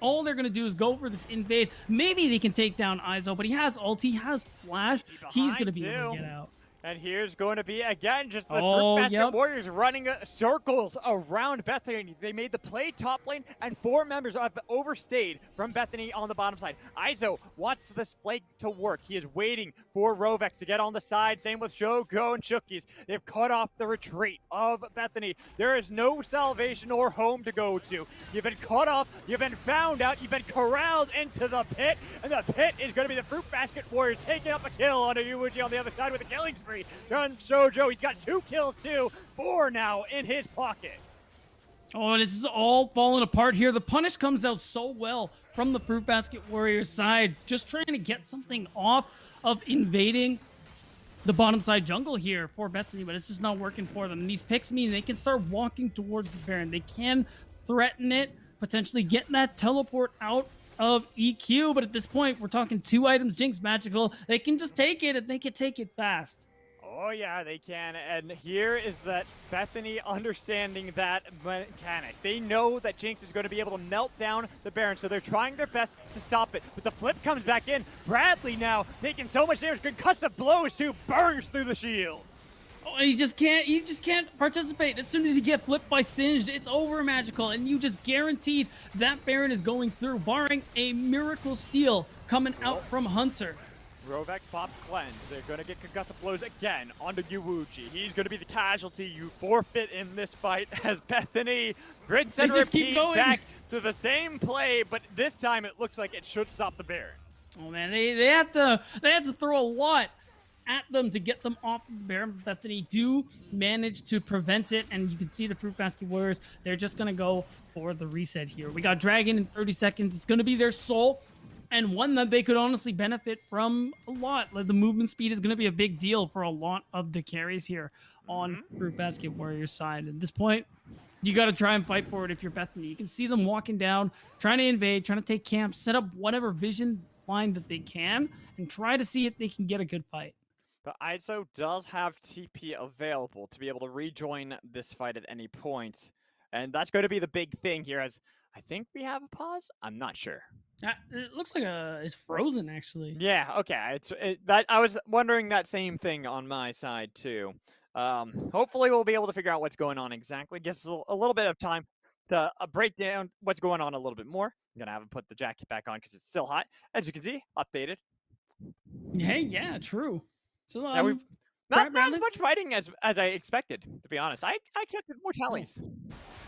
All they're going to do is go for this invade. Maybe they can take down Izo, but he has ult, he has flash. He's going to be able to get out. And here's going to be, again, just the Fruitbasket Warriors running circles around Bethany. They made the play top lane, and 4 members have overstayed from Bethany on the bottom side. Izo wants this play to work. He is waiting for Rovex to get on the side. Same with Shogo and Shookies. They've cut off the retreat of Bethany. There is no salvation or home to go to. You've been cut off. You've been found out. You've been corralled into the pit, and the pit is going to be the Fruitbasket Warriors taking up a kill on a Yuuji on the other side with a killing spree. Done Shoujo, he's got 2 kills too, 4 now in his pocket. Oh, and this is all falling apart here. The punish comes out so well from the Fruitbasket Warriors side, just trying to get something off of invading the bottom side jungle here for Bethany, but it's just not working for them. And these picks mean they can start walking towards the Baron. They can threaten it, potentially get that teleport out of EQ, but at this point, we're talking 2 items, Jinx, Magical. They can just take it, and they can take it fast. Oh yeah, they can, and here is that Bethany understanding that mechanic. They know that Jinx is going to be able to melt down the Baron, so they're trying their best to stop it. But the flip comes back in. Bradley now taking so much damage, concussive blows too, burns through the shield. Oh, he just can't participate. As soon as you get flipped by Singed, it's over, Magical, and you just guaranteed that Baron is going through, barring a miracle steal coming out from Hunter. Rovex pops cleanse. They're going to get concussive blows again onto Yuuji. He's going to be the casualty. You forfeit in this fight as Bethany rinse and repeat back to the same play, but this time it looks like it should stop the Baron. Oh man, they had to throw a lot at them to get them off the Baron. Bethany do manage to prevent it, and you can see the Fruitbasket Warriors. They're just going to go for the reset here. We got Dragon in 30 seconds. It's going to be their soul, and one that they could honestly benefit from a lot. Like, the movement speed is going to be a big deal for a lot of the carries here on Fruitbasket Warriors side. At this point, you got to try and fight for it if you're Bethany. You can see them walking down, trying to invade, trying to take camp, set up whatever vision line that they can, and try to see if they can get a good fight. But Izo does have TP available to be able to rejoin this fight at any point. And that's going to be the big thing here, as I think we have a pause. I'm not sure. It looks like it's frozen, actually. Yeah, okay. That I was wondering that same thing on my side, too. Hopefully we'll be able to figure out what's going on exactly. Gives us a little bit of time to break down what's going on a little bit more. I'm going to have him put the jacket back on because it's still hot. As you can see, updated. Hey, yeah, true. So now we've not as much fighting as I expected, to be honest. I expected more tallies.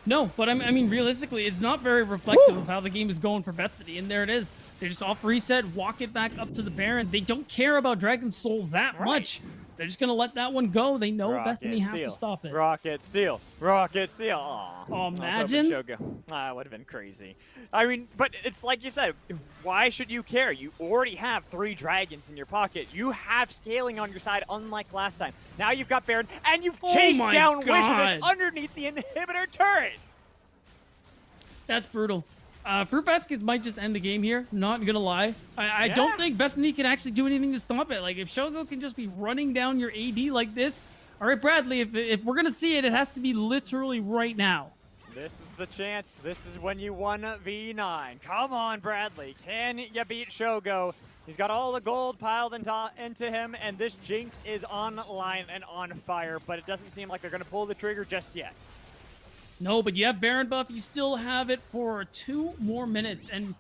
No, but I mean, realistically, it's not very reflective of how the game is going for Bethany. And there it is. They just off reset, walk it back up to the Baron. They don't care about Dragon's Soul that much. they're just gonna let that one go. They know Rocket Bethany have to Seal. stop it. Rocket Seal. Rocket Seal. Aw. Oh, I was hoping imagine. Shogo. That would have been crazy. I mean, but it's like you said, why should you care? You already have 3 dragons in your pocket. You have scaling on your side, unlike last time. Now you've got Baron, and you've Oh chased my down God. Wizardess underneath the inhibitor turret. That's brutal. Fruitbasket might just end the game here. Not gonna lie. I don't Yeah. think Bethany can actually do anything to stop it. Like, if Shogo can just be running down your AD like this. All right, Bradley, if we're gonna see it, it has to be literally right now. This is the chance. This is when you 1v9. Come on, Bradley. Can you beat Shogo? He's got all the gold piled into him, and this Jinx is online and on fire, but it doesn't seem like they're going to pull the trigger just yet. No, but you have Baron buff. You still have it for 2 more minutes, and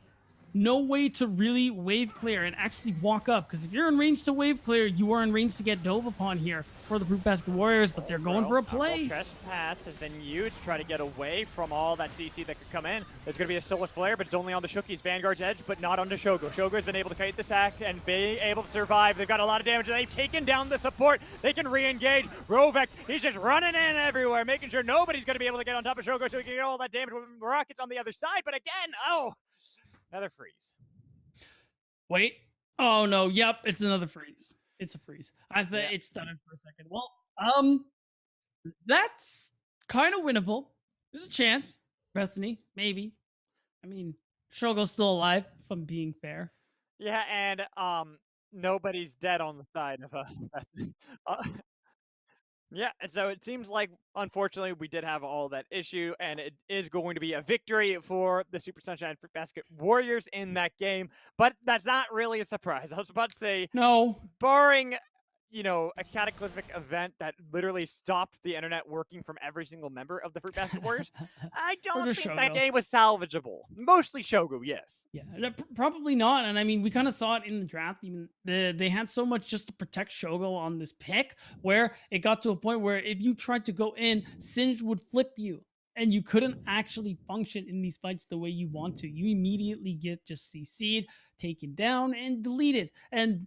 no way to really wave clear and actually walk up. Because if you're in range to wave clear, you are in range to get dove upon here for the Fruitbasket Warriors. But they're going for a play. Trespass has been used to try to get away from all that CC that could come in. There's going to be a Solar Flare, but it's only on the Shookie's Vanguard's edge, but not onto Shogo. Shogo's been able to kite the sack and be able to survive. They've got a lot of damage. They've taken down the support. They can re-engage. Rovek, he's just running in everywhere, making sure nobody's going to be able to get on top of Shogo so he can get all that damage with Rockets on the other side. But again, another freeze. Wait. Oh, no. Yep. It's another freeze. It's a freeze. It's stunning for a second. Well, that's kind of winnable. There's a chance. Bethany, maybe. I mean, Shogo's still alive, if I'm being fair. Yeah, and nobody's dead on the side of yeah, and so it seems like, unfortunately, we did have all that issue, and it is going to be a victory for the Super Sunshine Fruitbasket Warriors in that game, but that's not really a surprise. I was about to say, No. barring, a cataclysmic event that literally stopped the internet working from every single member of the Fruitbasket Warriors, I don't just think that Shogo. game was salvageable. Mostly Shogo, yes. Yeah, probably not. And I mean, we kind of saw it in the draft. Even they had so much just to protect Shogo on this pick, where it got to a point where if you tried to go in, Singed would flip you, and you couldn't actually function in these fights the way you want to. You immediately get just CC'd, taken down, and deleted. And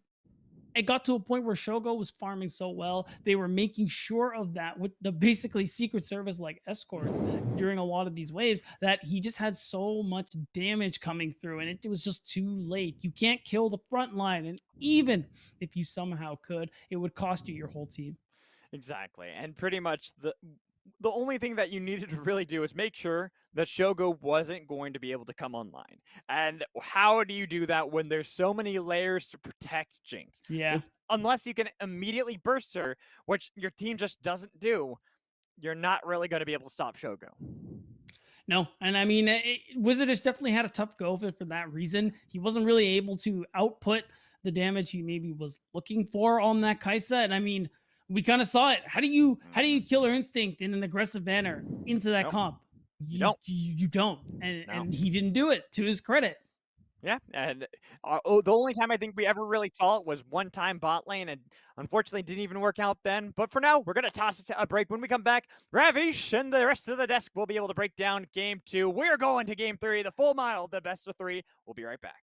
it got to a point where Shogo was farming so well, they were making sure of that with the basically Secret Service like escorts during a lot of these waves, that he just had so much damage coming through, and it was just too late. You can't kill the front line, and even if you somehow could, it would cost you your whole team. Exactly, and pretty much the only thing that you needed to really do is make sure that Shogo wasn't going to be able to come online. And how do you do that when there's so many layers to protect Jinx? Yeah. Unless you can immediately burst her, which your team just doesn't do, you're not really going to be able to stop Shogo. No, and I mean, Wizardess definitely had a tough go of it for that reason. He wasn't really able to output the damage he maybe was looking for on that Kaisa, and I mean, we kind of saw it. How do you kill her instinct in an aggressive manner into that comp? You don't. And he didn't do it, to his credit. Yeah, and the only time I think we ever really saw it was one time bot lane, and unfortunately didn't even work out then. But for now, we're going to toss it to a break. When we come back, Ravish and the rest of the desk will be able to break down Game 2. We're going to Game 3, the full mile, the best of 3. We'll be right back.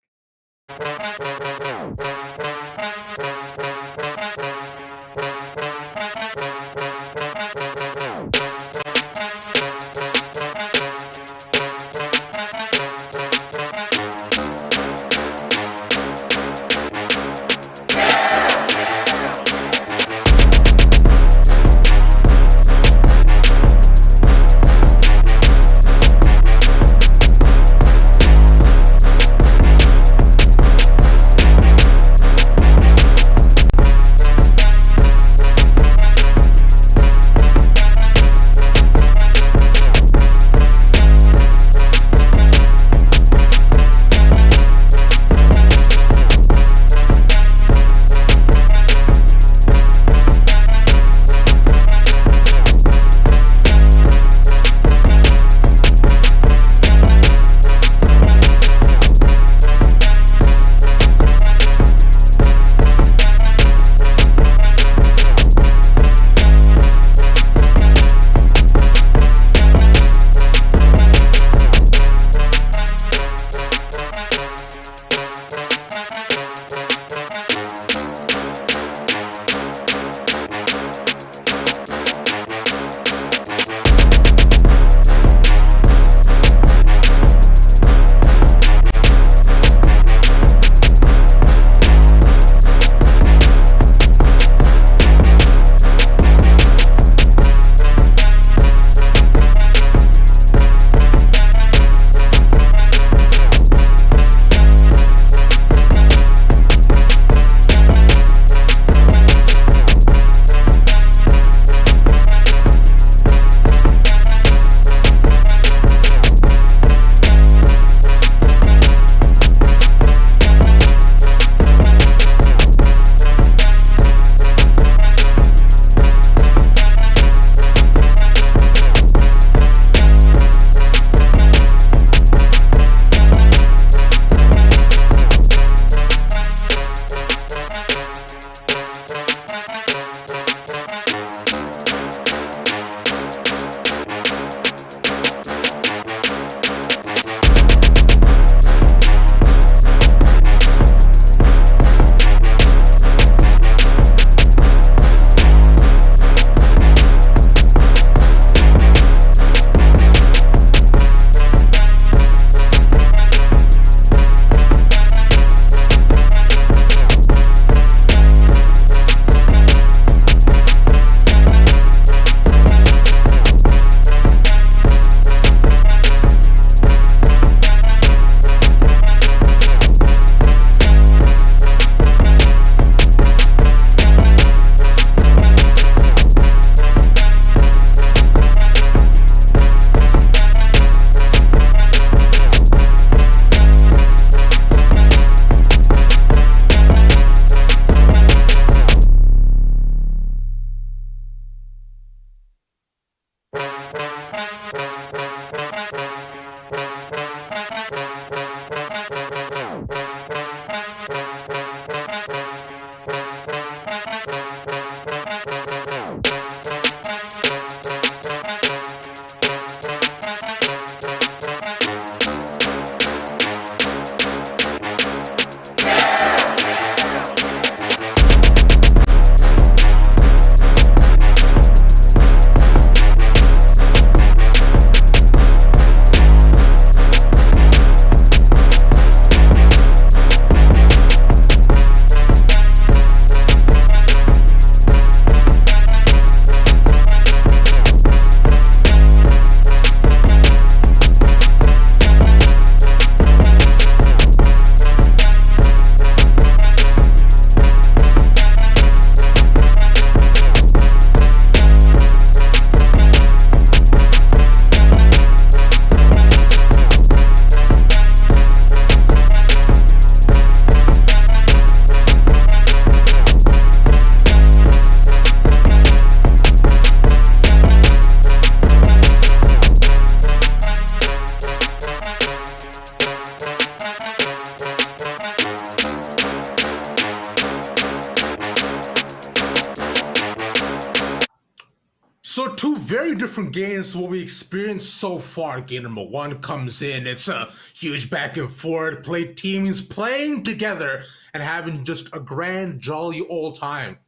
So two very different games. What we experienced so far. Game number one comes in. It's a huge back and forth. Play teams playing together and having just a grand, jolly old time.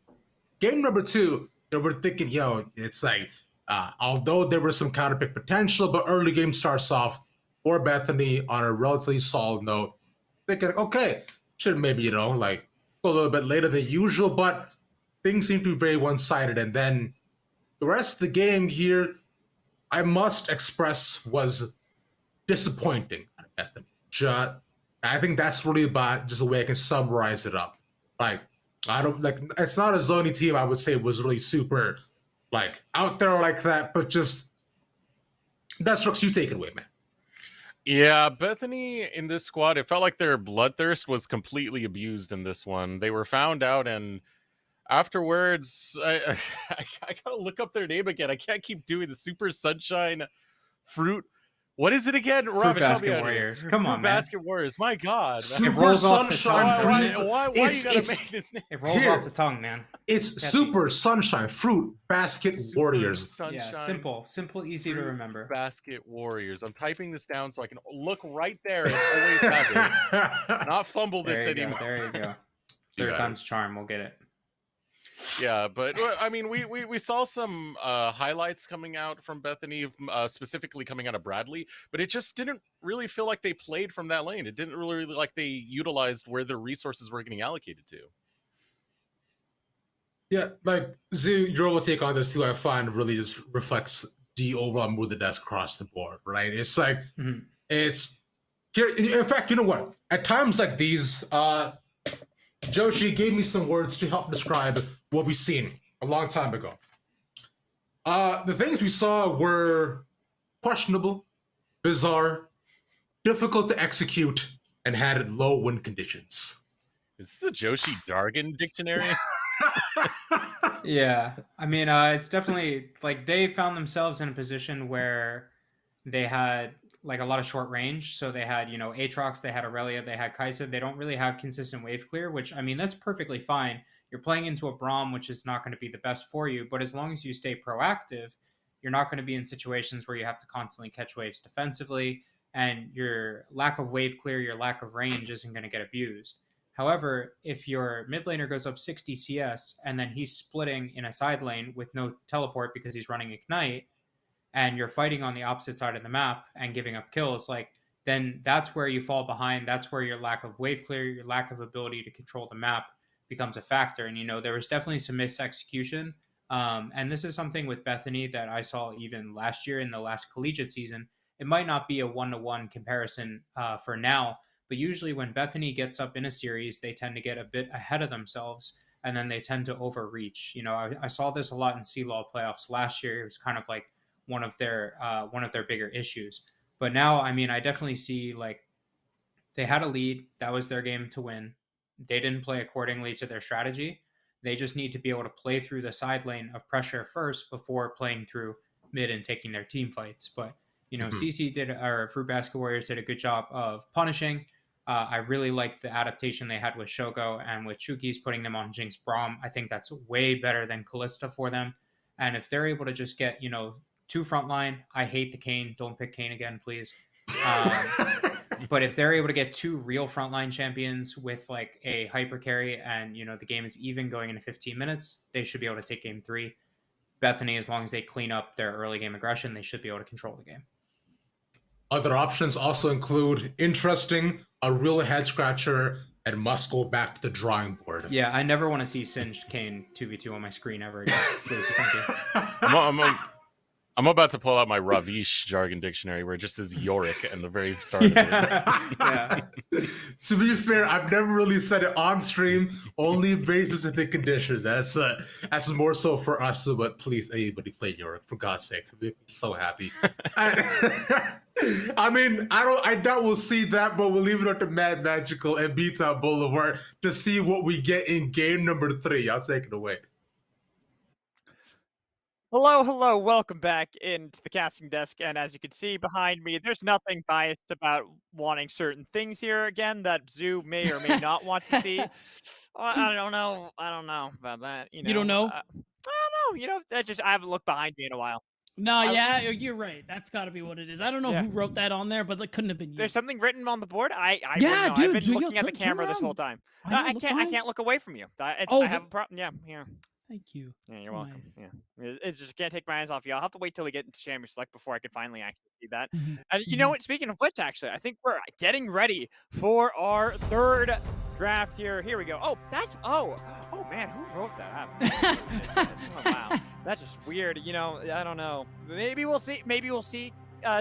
Game number two, we're thinking, it's like, although there was some counterpick potential, but early game starts off for Bethany on a relatively solid note. Thinking, okay, should maybe, like go a little bit later than usual, but things seem to be very one-sided. And then the rest of the game here, I must express, was disappointing. I think that's really about just the way I can summarize it up. Like, I don't like. It's not as though any team I would say was really super, like, out there like that. But just that's you take it away, man. Yeah, Bethany in this squad, it felt like their bloodthirst was completely abused in this one. They were found out, and afterwards, I gotta look up their name again. I can't keep doing the Super Sunshine Fruit. What is it again? Fruitbasket Warriors. Come on, man. Fruitbasket Warriors. My God. It rolls off the tongue. Why you gotta make this name? It rolls off the tongue, man. It's Super Sunshine Fruit Basket Warriors. Yeah, simple, easy to remember. Basket Warriors. I'm typing this down so I can look right there and always have it. Not fumble this anymore. There you go. Third time's charm. We'll get it. Yeah, but I mean, we saw some highlights coming out from Bethany, specifically coming out of Bradley, but it just didn't really feel like they played from that lane. It didn't really like they utilized where their resources were getting allocated to. Yeah, like Zoo, your overall take on this too, I find really just reflects the overall mood of the desk across the board, right? It's like it's here. In fact, you know what? At times like these, Joshi gave me some words to help describe what we've seen a long time ago. The things we saw were questionable, bizarre, difficult to execute, and had low win conditions. Is this a Joshi jargon dictionary? Yeah, I mean, it's definitely like they found themselves in a position where they had like a lot of short range. So they had, Aatrox, they had Aurelia, they had Kai'Sa. They don't really have consistent wave clear, which, I mean, that's perfectly fine. You're playing into a Braum, which is not going to be the best for you. But as long as you stay proactive, you're not going to be in situations where you have to constantly catch waves defensively. And your lack of wave clear, your lack of range isn't going to get abused. However, if your mid laner goes up 60 CS and then he's splitting in a side lane with no teleport because he's running Ignite, and you're fighting on the opposite side of the map and giving up kills, like, then that's where you fall behind. That's where your lack of wave clear, your lack of ability to control the map becomes a factor. And, there was definitely some misexecution. And this is something with Bethany that I saw even last year in the last collegiate season. It might not be a one-to-one comparison for now, but usually when Bethany gets up in a series, they tend to get a bit ahead of themselves and then they tend to overreach. I saw this a lot in CLOL playoffs last year. It was kind of like one of their bigger issues. But now, I mean, I definitely see like they had a lead. That was their game to win. They didn't play accordingly to their strategy. They just need to be able to play through the side lane of pressure first before playing through mid and taking their team fights. But, CC Fruitbasket Warriors did a good job of punishing. I really like the adaptation they had with Shogo and with Chuki's putting them on Jinx Braum. I think that's way better than Callista for them. And if they're able to just get, 2 frontline, I hate the Kayn. Don't pick Kayn again, please. But if they're able to get 2 real frontline champions with like a hyper carry and, the game is even going into 15 minutes, they should be able to take game 3. Bethany, as long as they clean up their early game aggression, they should be able to control the game. Other options also include interesting, a real head scratcher, and must go back to the drawing board. Yeah, I never want to see Singed Kayn 2v2 on my screen ever again. Please, thank you. I'm about to pull out my Ravish jargon dictionary where it just says Yorick in the very start of it. Yeah. To be fair, I've never really said it on stream, only in very specific conditions. That's more so for us, but please, anybody play Yorick, for God's sakes. I'd be so happy. I mean, I doubt we'll see that, but we'll leave it up to Mad Magical and Beta Boulevard to see what we get in game number 3. I'll take it away. Hello, welcome back into the casting desk, and as you can see behind me, there's nothing biased about wanting certain things here again that Zoo may or may not want to see. I don't know about that, You don't know? I don't know, I haven't looked behind me in a while. No, I- yeah, you're right. That's got to be what it is. I don't know Yeah. who wrote that on there, but it couldn't have been you. There's something written on the board. I Yeah, wouldn't know. dude, I've been yo, looking at the turn camera this whole around. time. I No, know, I look can't. I behind. can't look away from you. Oh, I have a problem. Yeah. Thank you. Yeah, So you're welcome. nice. Yeah, it's just can't take my eyes off you. I'll have to wait till we get into Champion Select before I can finally actually see that. Mhm, And you know mhm. what? Speaking of which, actually, I think we're getting ready for our third draft here. Here we go. Oh, oh man, who wrote that? Oh, wow, that's just weird. I don't know. Maybe we'll see.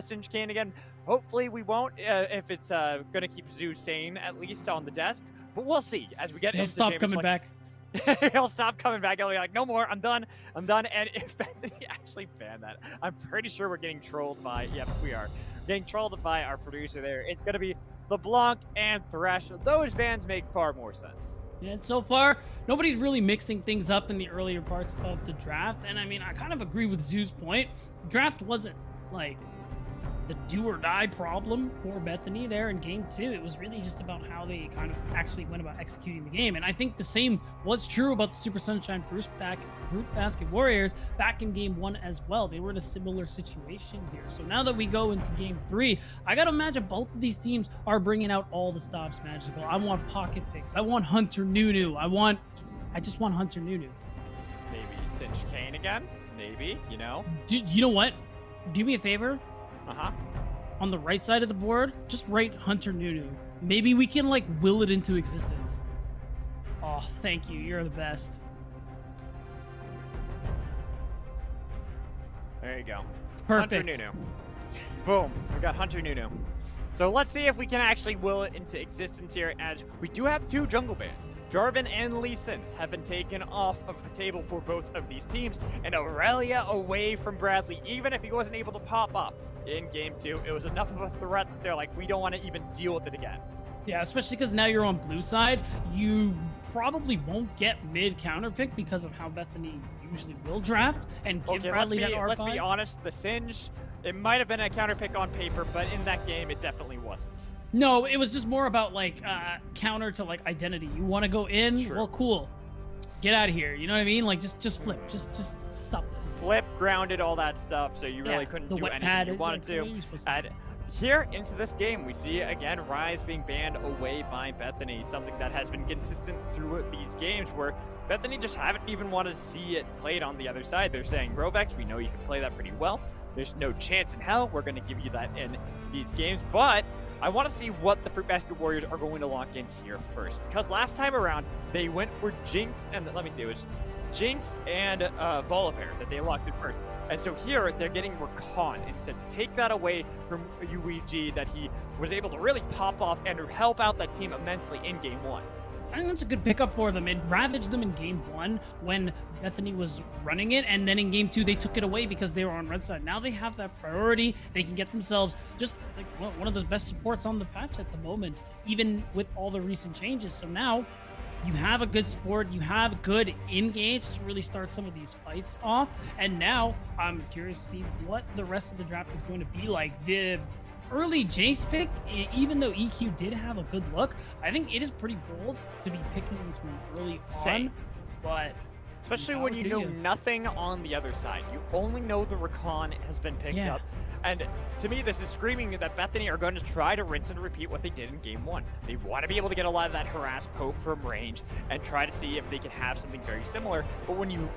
Singe Kane again. Hopefully we won't. If it's gonna keep Zoo sane at least on the desk. But we'll see as we get He'll into stop Champion coming Select. back. He'll stop coming back. He'll be like, no more. I'm done. And if Bethany actually banned that, I'm pretty sure we're getting trolled by. Yep, we are getting trolled by our producer there. It's gonna be LeBlanc and Thresh. Those bans make far more sense. And so far, nobody's really mixing things up in the earlier parts of the draft. And I mean, I kind of agree with Zoo's point. Draft wasn't like the do or die problem for Bethany there in game 2. It was really just about how they kind of actually went about executing the game. And I think the same was true about the Super Sunshine Fruitbasket Warriors back in game 1 as well. They were in a similar situation here. So now that we go into game 3, I gotta imagine both of these teams are bringing out all the stops magical. I want pocket picks. I want Hunter Nunu. I just want Hunter Nunu. Maybe Singe Kane again. Maybe, You know what? Do me a favor. Uh-huh. On the right side of the board, just write Hunter Nunu. Maybe we can will it into existence. Oh, thank you. You're the best. There you go. Perfect. Hunter Nunu. Boom. We got Hunter Nunu. So let's see if we can actually will it into existence here, as we do have 2 jungle bans. Jarvan and Lee Sin have been taken off of the table for both of these teams, and Aurelia away from Bradley. Even if he wasn't able to pop up in game 2, it was enough of a threat that they're like, we don't want to even deal with it again. Yeah, especially because now you're on blue side. You probably won't get mid counter pick because of how Bethany usually will draft and give Bradley that R5. Let's be honest, the Singe, it might have been a counter pick on paper, but in that game, it definitely wasn't. No, it was just more about counter to identity. You want to go in? Sure. Well, cool. Get out of here. You know what I mean? Just flip. Just stop this. Flip, grounded, all that stuff, so you really Yeah, couldn't the do wet anything pad, you wanted what to. are you supposed to And here into this game, we see again Rise being banned away by Bethany, something that has been consistent through these games where Bethany just haven't even wanted to see it played on the other side. They're saying, Rovex, we know you can play that pretty well. There's no chance in hell we're going to give you that in these games, but I want to see what the Fruitbasket Warriors are going to lock in here first, because last time around they went for Jinx and let me see, it was Jinx and Volibear that they locked in first. And so here they're getting Rakan instead to take that away from UEG that he was able to really pop off and help out that team immensely in game 1. I think that's a good pickup for them. It ravaged them in game 1 when Bethany was running it, and then in game 2 they took it away because they were on red side. Now they have that priority. They can get themselves just one of the best supports on the patch at the moment, even with all the recent changes. So now you have a good support, you have good engage to really start some of these fights off. And now I'm curious to see what the rest of the draft is going to be like. The early Jace pick, even though EQ did have a good look, I think it is pretty bold to be picking this one early on. But especially when you know nothing on the other side. You only know the Rakan has been picked up. And to me, this is screaming that Bethany are going to try to rinse and repeat what they did in game 1. They want to be able to get a lot of that harass poke from range and try to see if they can have something very similar. But when you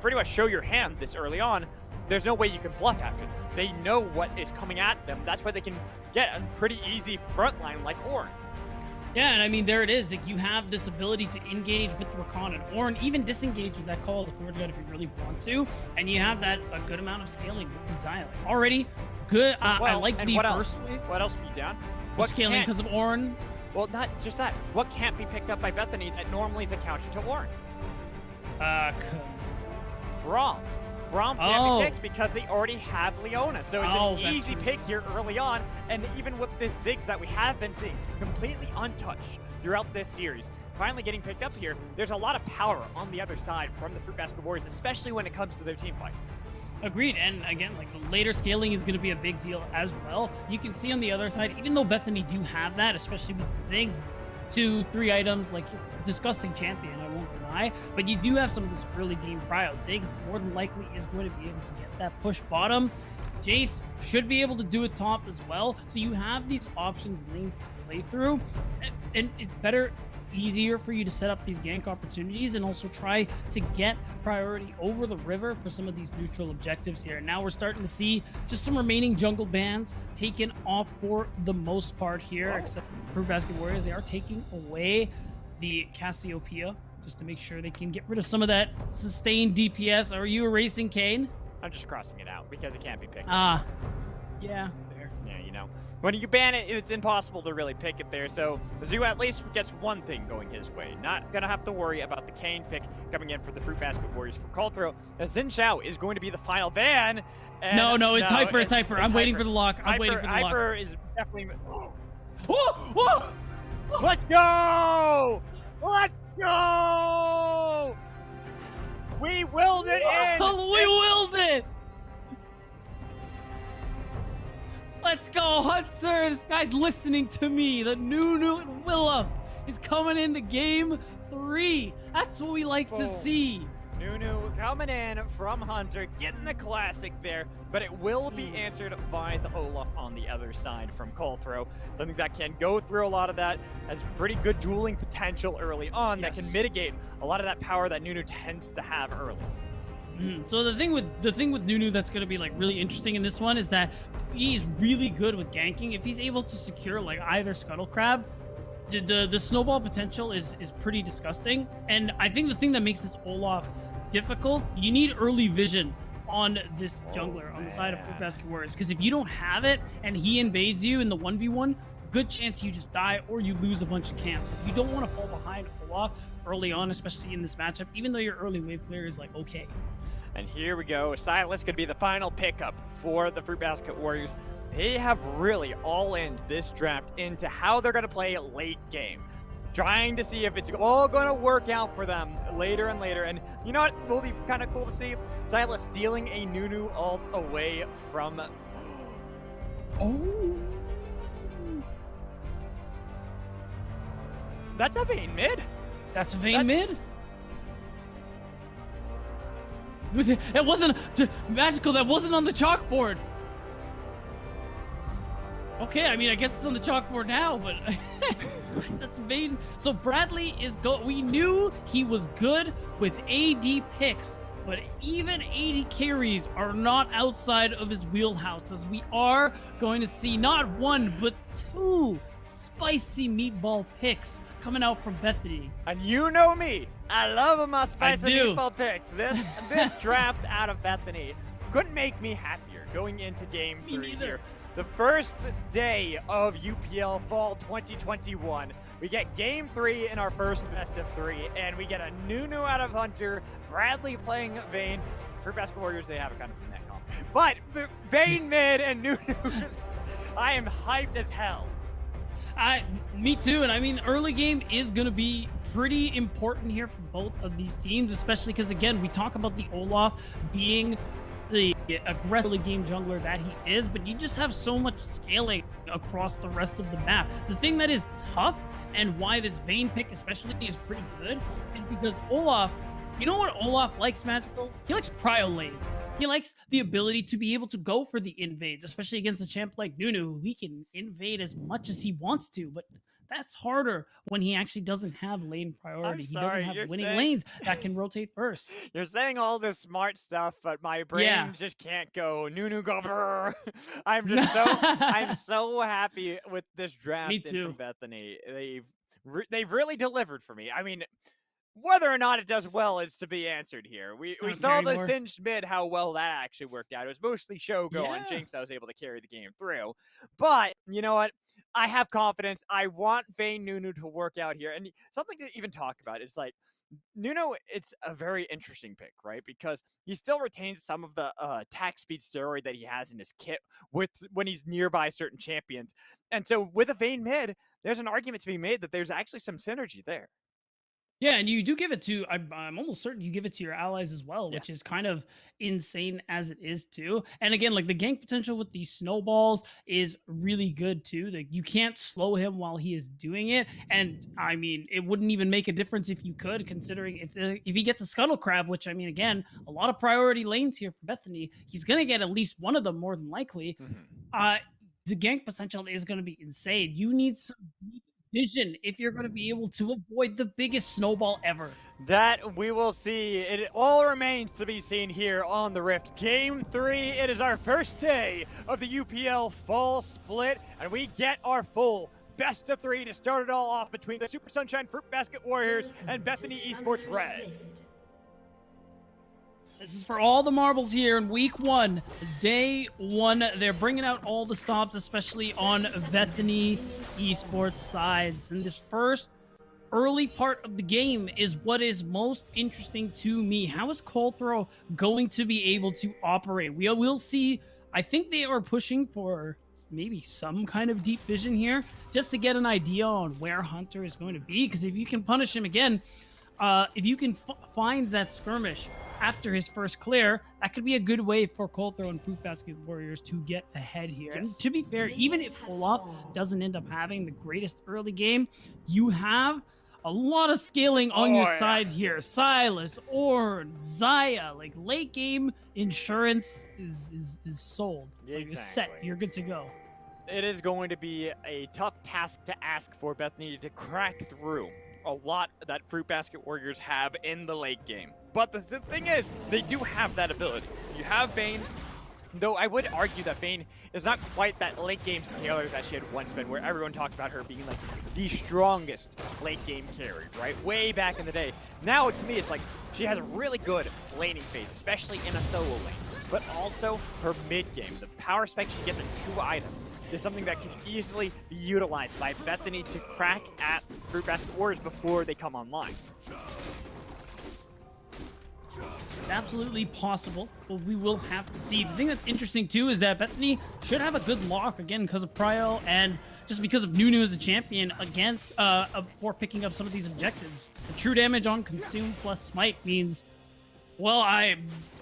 pretty much show your hand this early on, there's no way you can bluff after this. They know what is coming at them. That's why they can get a pretty easy front line like Ornn. Yeah, and I mean, there it is. You have this ability to engage with Rakan and Ornn, even disengage with that call of the Forge God if you really want to, and you have that a good amount of scaling with the Xylan. Already good. I like the first wave. What else be down? What scaling because of Ornn? Well, not just that. What can't be picked up by Bethany that normally is a counter to Ornn? Braum. Braum can't be picked because they already have Leona. So it's an easy pick here early on. And even with the Ziggs that we have been seeing, completely untouched throughout this series. finally getting picked up here. There's a lot of power on the other side from the Fruitbasket Warriors, especially when it comes to their team fights. Agreed. And again, like the later scaling is going to be a big deal as well. You can see on the other side, even though Bethany do have that, especially with Ziggs, 2-3 items, like disgusting champion, I won't deny. But you do have some of this early game prio. Ziggs more than likely is going to be able to get that push bottom. Jace should be able to do it top as well. So you have these options, lanes to play through. And it's better, easier for you to set up these gank opportunities and also try to get priority over the river for some of these neutral objectives here. And now we're starting to see just some remaining jungle bans taken off for the most part here, except for Fruitbasket Warriors. They are taking away the Cassiopeia just to make sure they can get rid of some of that sustained DPS. Are you erasing Kane? I'm just crossing it out because it can't be picked. Yeah, fair. Yeah, you know, when you ban it, it's impossible to really pick it there. So Zoo at least gets one thing going his way. Not gonna have to worry about the Kane pick coming in for the Fruitbasket Warriors for call throw. As Xin Xiao is going to be the final ban. And No, it's Hyper. It's Hyper. I'm waiting for the lock. I'm waiting for the lock. Hyper is definitely. Whoa! Let's go! Let's go! We willed it in! We willed it! Let's go, Hunter! This guy's listening to me. The Nunu and Willem is coming into game 3. That's what we like to see. Nunu coming in from Hunter, getting the classic there, but it will be answered by the Olaf on the other side from call throw. Something that can go through a lot of that, has pretty good dueling potential early on that can mitigate a lot of that power that Nunu tends to have early. So the thing with Nunu that's going to be like really interesting in this one is that he's really good with ganking. If he's able to secure like either Scuttle Crab, the snowball potential is pretty disgusting. And I think the thing that makes this Olaf difficult, you need early vision on this jungler on the side of Fruitbasket Warriors, because if you don't have it and he invades you in the 1v1, good chance you just die or you lose a bunch of camps. You don't want to fall behind Olaf early on, especially in this matchup, even though your early wave clear is like okay. And here we go. Silas could be the final pickup for the Fruitbasket Warriors. They have really all in this draft into how they're going to play late game. Trying to see if it's all going to work out for them later and later. And you know what will be kind of cool to see? Silas stealing a Nunu ult away from... Oh! That's a Vayne mid? That's a Vayne mid? It wasn't magical. That wasn't on the chalkboard. Okay, I mean, I guess it's on the chalkboard now, but that's Vayne. So Bradley is we knew he was good with AD picks, but even AD carries are not outside of his wheelhouse, as we are going to see not one but 2 spicy meatball picks coming out from Bethany. And you know me, I love my spicy meatball picks. This draft out of Bethany couldn't make me happier going into game 3 here. The first day of UPL Fall 2021. We get game 3 in our first best of 3, and we get a Nunu out of Hunter, Bradley playing Vayne. For Fruitbasket Warriors, they have a kind of neck off. But Vayne mid and Nunu, I am hyped as hell. Me too, and I mean, early game is going to be pretty important here for both of these teams, especially because, again, we talk about the Olaf being the aggressive game jungler that he is, but you just have so much scaling across the rest of the map. The thing that is tough, and why this Vayne pick especially is pretty good, is because Olaf, you know what Olaf likes, Magical? He likes prio lanes. He likes the ability to be able to go for the invades, especially against a champ like Nunu. He can invade as much as he wants to, but that's harder when he actually doesn't have lane priority. He doesn't have winning lanes that can rotate first. You're saying all this smart stuff, but my brain just can't go Nunu go brr. I'm so happy with this draft. Me too. From Bethany. They've really delivered for me. I mean, whether or not it does well is to be answered here. We saw the Singed mid, how well that actually worked out. It was mostly Shogo and Jinx that was able to carry the game through. But, you know what? I have confidence. I want Vayne Nunu to work out here. And something to even talk about is like, Nunu, it's a very interesting pick, right? Because he still retains some of the attack speed steroid that he has in his kit when he's nearby certain champions. And so with a Vayne mid, there's an argument to be made that there's actually some synergy there. Yeah, and you do give it to, I'm almost certain you give it to your allies as well, which Yes. is kind of insane as it is too. And again, like the gank potential with these snowballs is really good too. Like you can't slow him while he is doing it. And I mean, it wouldn't even make a difference if you could, considering if he gets a scuttle crab, which I mean, again, a lot of priority lanes here for Bethany, he's gonna get at least one of them more than likely. Mhm. Uh, the gank potential is going to be insane. You need some deep vision if you're going to be able to avoid the biggest snowball ever. That we will see. It all remains to be seen here on the Rift. Game 3, it is our first day of the UPL Fall Split, and we get our full best of 3 to start it all off between the Super Sunshine Fruitbasket Warriors and Bethany Esports Red. This is for all the marbles here in week 1, day 1. They're bringing out all the stops, especially on Bethany Esports sides. And this first early part of the game is what is most interesting to me. How is Colthrow going to be able to operate? We will see. I think they are pushing for maybe some kind of deep vision here, just to get an idea on where Hunter is going to be. Because if you can punish him again, if you can find that skirmish after his first clear, that could be a good way for Colthrow and Fruitbasket Warriors to get ahead here. And to be fair, even if Olaf doesn't end up having the greatest early game, you have a lot of scaling on your side here. Silas, Orn, Zaya, like late game insurance is sold. Like, it's set. You're good to go. It is going to be a tough task to ask for Bethany to crack through a lot that Fruitbasket Warriors have in the late game. But the thing is, they do have that ability. You have Vayne, though I would argue that Vayne is not quite that late game scaler that she had once been, where everyone talked about her being like the strongest late game carry, right? Way back in the day. Now, to me, it's like she has a really good laning phase, especially in a solo lane. But also her mid game, the power spike she gets in 2 items, is something that can easily be utilized by Bethany to crack at Fruitbasket Warriors before they come online. It's absolutely possible, but we will have to see. The thing that's interesting too is that Bethany should have a good lock, again, because of Prio and just because of Nunu as a champion against for picking up some of these objectives. The true damage on Consume plus Smite means, well,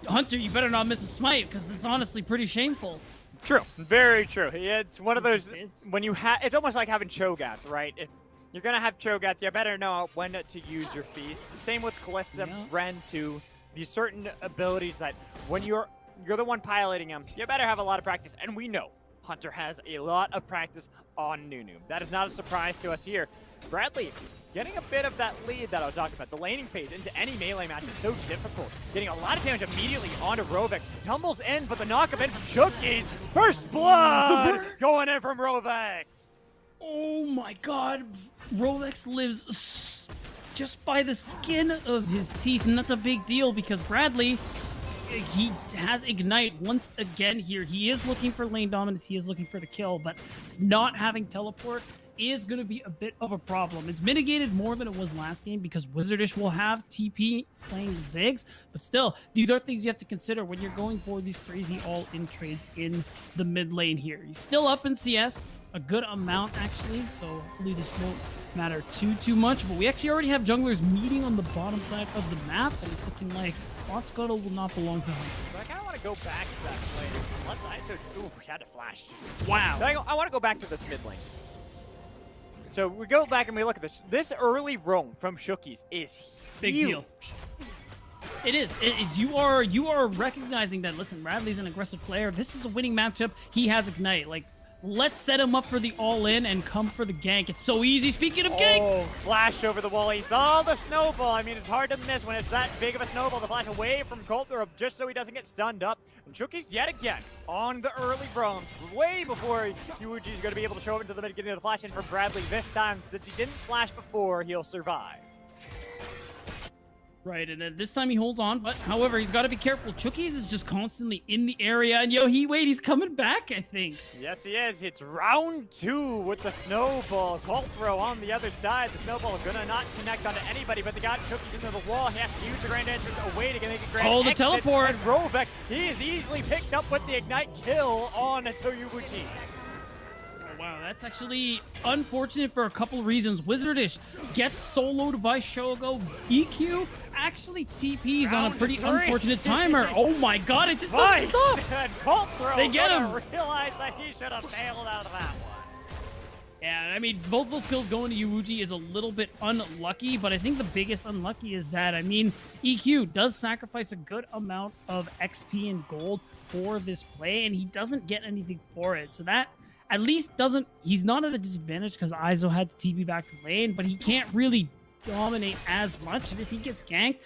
Hunter, you better not miss a Smite, because it's honestly pretty shameful. True, very true. It's one of those, when you have, it's almost like having Cho'Gath, right? If you're gonna have Cho'Gath, you better know when to use your feast. Same with Callista, Ren too. These certain abilities that when you're the one piloting them, you better have a lot of practice. And we know Hunter has a lot of practice on Nunu. That is not a surprise to us here. Bradley getting a bit of that lead that I was talking about. The laning phase into any melee match is so difficult. Getting a lot of damage immediately onto Rovek. Tumbles in, but the knockup in from Chookies. First blood going in from Rovek. Oh my god. Rovek lives just by the skin of his teeth, and that's a big deal because Bradley, he has Ignite once again here. He is looking for lane dominance, he is looking for the kill, but not having teleport is going to be a bit of a problem. It's mitigated more than it was last game because Wizardish will have TP playing Ziggs, but still, these are things you have to consider when you're going for these crazy all-in trades in the mid lane here. He's still up in CS, a good amount actually, so hopefully this won't matter too much, but we actually already have junglers meeting on the bottom side of the map, and it's looking like Bot Scuttle will not belong to him. So I kind of want to go back to that play. Ooh, he had to flash. Wow. So I want to go back to this mid lane. So we go back and we look at this. This early roam from Shookies is big huge. deal. It is. It's you are recognizing that, listen, Bradley's an aggressive player. This is a winning matchup. He has Ignite. Like, let's set him up for the all-in and come for the gank. It's so easy. Speaking of gank. Oh, flash over the wall. He saw the snowball. I mean, it's hard to miss when it's that big of a snowball. The flash away from Colter just so he doesn't get stunned up. And Chookies yet again on the early roams. Way before Yuji's going to be able to show up into the mid, getting the flash in from Bradley this time. Since he didn't flash before, he'll survive. Right, and this time he holds on, but however, he's got to be careful. Chookies is just constantly in the area, and he's coming back, I think. Yes, he is. It's round 2 with the snowball. Colthrow on the other side. The snowball gonna not connect onto anybody, but they got Chookies into the wall. He has to use the grand entrance away to make a grand exit. The teleport. And Rovek, he is easily picked up with the Ignite kill on Toyubuchi. Wow, that's actually unfortunate for a couple reasons. Wizardish gets soloed by Shogo. EQ actually TPs on a Round pretty 3. unfortunate timer. Oh my god, it just doesn't stop. And Colt Throw They get him. realized that he should have bailed out of that one. Yeah, I mean, both those kills going to Yuuji is a little bit unlucky, but I think the biggest unlucky is that, I mean, EQ does sacrifice a good amount of XP and gold for this play, and he doesn't get anything for it. So that at least doesn't, he's not at a disadvantage because Izo had to TP back to lane, but he can't really dominate as much. And if he gets ganked,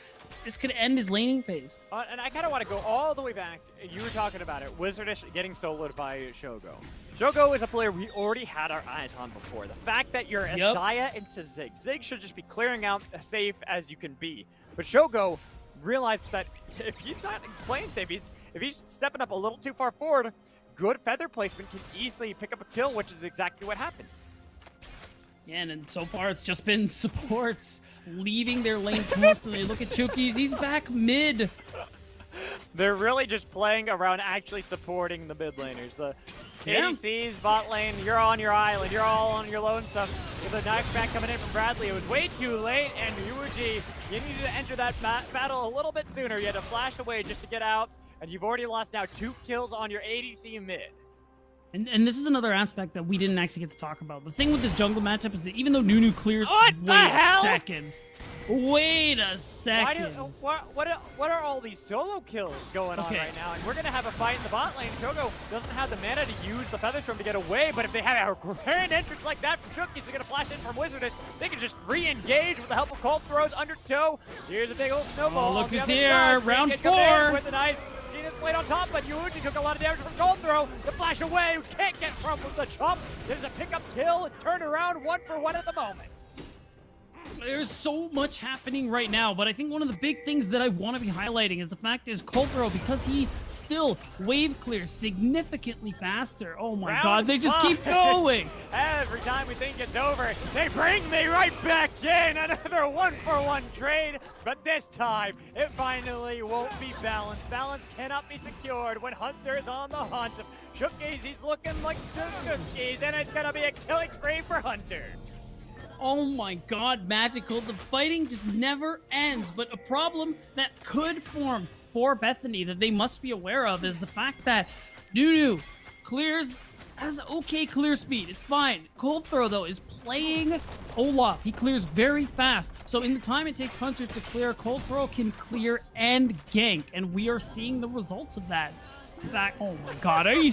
this could end his laning phase. And I kind of want to go all the way back. You were talking about it. Wizardish getting soloed by Shogo. Shogo is a player we already had our eyes on before. The fact that you're Isaiah into Zig. Zig should just be clearing out as safe as you can be. But Shogo realized that if he's not playing safe, if he's stepping up a little too far forward, good feather placement can easily pick up a kill, which is exactly what happened. Yeah, and so far it's just been supports leaving their lane constantly. Look at Chuki's, he's back mid. They're really just playing around actually supporting the mid laners. The ADCs, bot lane, you're on your island, you're all on your lonesome. With a knockback coming in from Bradley, it was way too late, and Yuuji, you needed to enter that battle a little bit sooner. You had to flash away just to get out, and you've already lost now 2 kills on your ADC mid. And this is another aspect that we didn't actually get to talk about. The thing with this jungle matchup is that even though Nunu clears, What the hell? Wait a second. What are all these solo kills going on right now? And we're going to have a fight in the bot lane. Shogo doesn't have the mana to use the Feather Storm to get away, but if they have a grand entrance like that from Shook, he's going to flash in from Wizardish. They can just re-engage with the help of Cold Throws under toe. Here's a big old snowball. Oh, look on the who's other here. side. Round Get coming in 4. with the nice Gina's blade on top, but Yuuji took a lot of damage from Cold Throw. The flash away, can't get from with the chop. There's a pickup kill, turn around, 1-for-1 at the moment. There's so much happening right now, but I think one of the big things that I want to be highlighting is the fact is Colbro, because he still wave clears significantly faster. Oh my Round god, they just 5. keep going. Every time we think it's over, they bring me right back in. Another 1-for-1 trade, but this time it finally won't be balanced. Balance cannot be secured when Hunter is on the hunt. Shookies, he's looking like Shookies, and it's gonna be a killing spree for Hunter. Oh my god, Magical. The fighting just never ends. But a problem that could form for Bethany that they must be aware of is the fact that Nunu clears, has okay clear speed. It's fine. Cold Throw, though, is playing Olaf. He clears very fast. So in the time it takes Hunter to clear, Cold Throw can clear and gank. And we are seeing the results of that. Back. Oh my god, are you...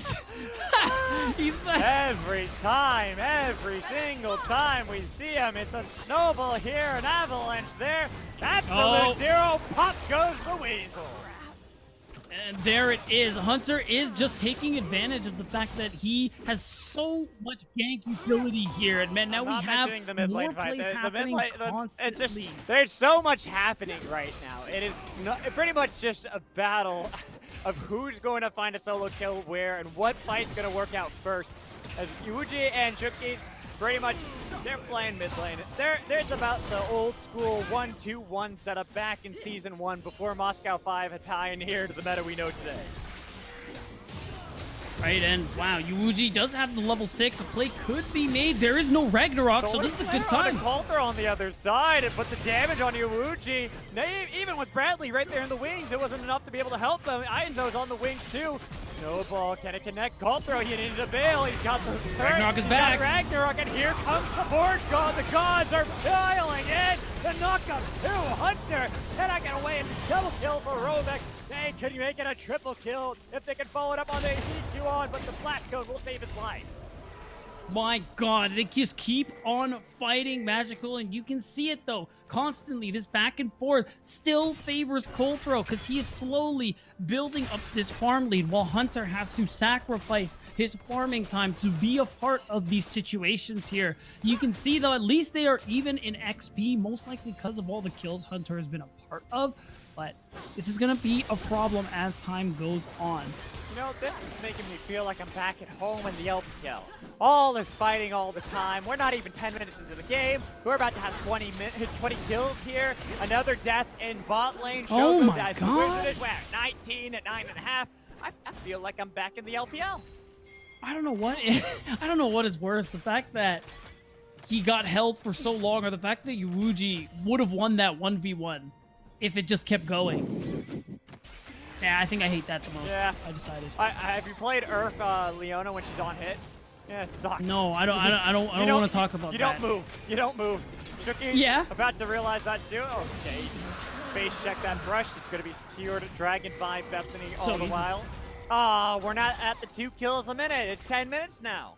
He's back. Every time, every single time we see him, it's a snowball here, an avalanche there. Absolute zero, pop goes the weasel. And there it is. Hunter is just taking advantage of the fact that he has so much gank utility here. And man, now we have the mid more lane fight. plays The happening mid lane, constantly. there's so much happening right now. It is pretty much just a battle of who's going to find a solo kill where and what fight's going to work out first. As Yuuji and Chuki, pretty much, they're playing mid lane. There's about the old school 1-2-1 setup back in Season 1 before Moscow 5 had pioneered the meta we know today. Right, and wow, Yuuji does have the level 6. A play could be made. There is no Ragnarok, so this is a good time. Coulter on the other side, but the damage on Yuuji, even with Bradley right there in the wings, it wasn't enough to be able to help them. Izo's on the wings too. Snowball, can it connect? Coulter, he needed a bail. He's got the Ragnarok is back. Ragnarok, and here comes the board god. The gods are piling in. The knockup to Hunter. Cannot get away. It's a double kill for Rovek. Hey, could you make it a triple kill if they can follow it up on the EQ on, but the flash code will save his life. My god, they just keep on fighting Magical, and you can see it though. Constantly, this back and forth still favors Cold Throw because he is slowly building up this farm lead while Hunter has to sacrifice his farming time to be a part of these situations here. You can see though, at least they are even in XP, most likely because of all the kills Hunter has been a part of. But this is going to be a problem as time goes on. You know, this is making me feel like I'm back at home in the LPL. All this fighting all the time. We're not even 10 minutes into the game. We're about to have 20 kills here. Another death in bot lane. Oh Shogo, my god. We're at 19 at 9.5. I feel like I'm back in the LPL. I don't know what I don't know what is worse, the fact that he got held for so long, or the fact that Yuuji would have won that 1v1 if it just kept going. Yeah, I think I hate that the most. Yeah. I decided. Have you played Leona when she's on hit? Yeah, it sucks. No, I don't want to talk about that. You don't move. You don't move. Shuki, Yeah. about to realize that too. Okay. Face check that brush. It's going to be secured. Dragon by Bethany all So the easy. while. Oh, we're not at the 2 kills a minute. It's 10 minutes now.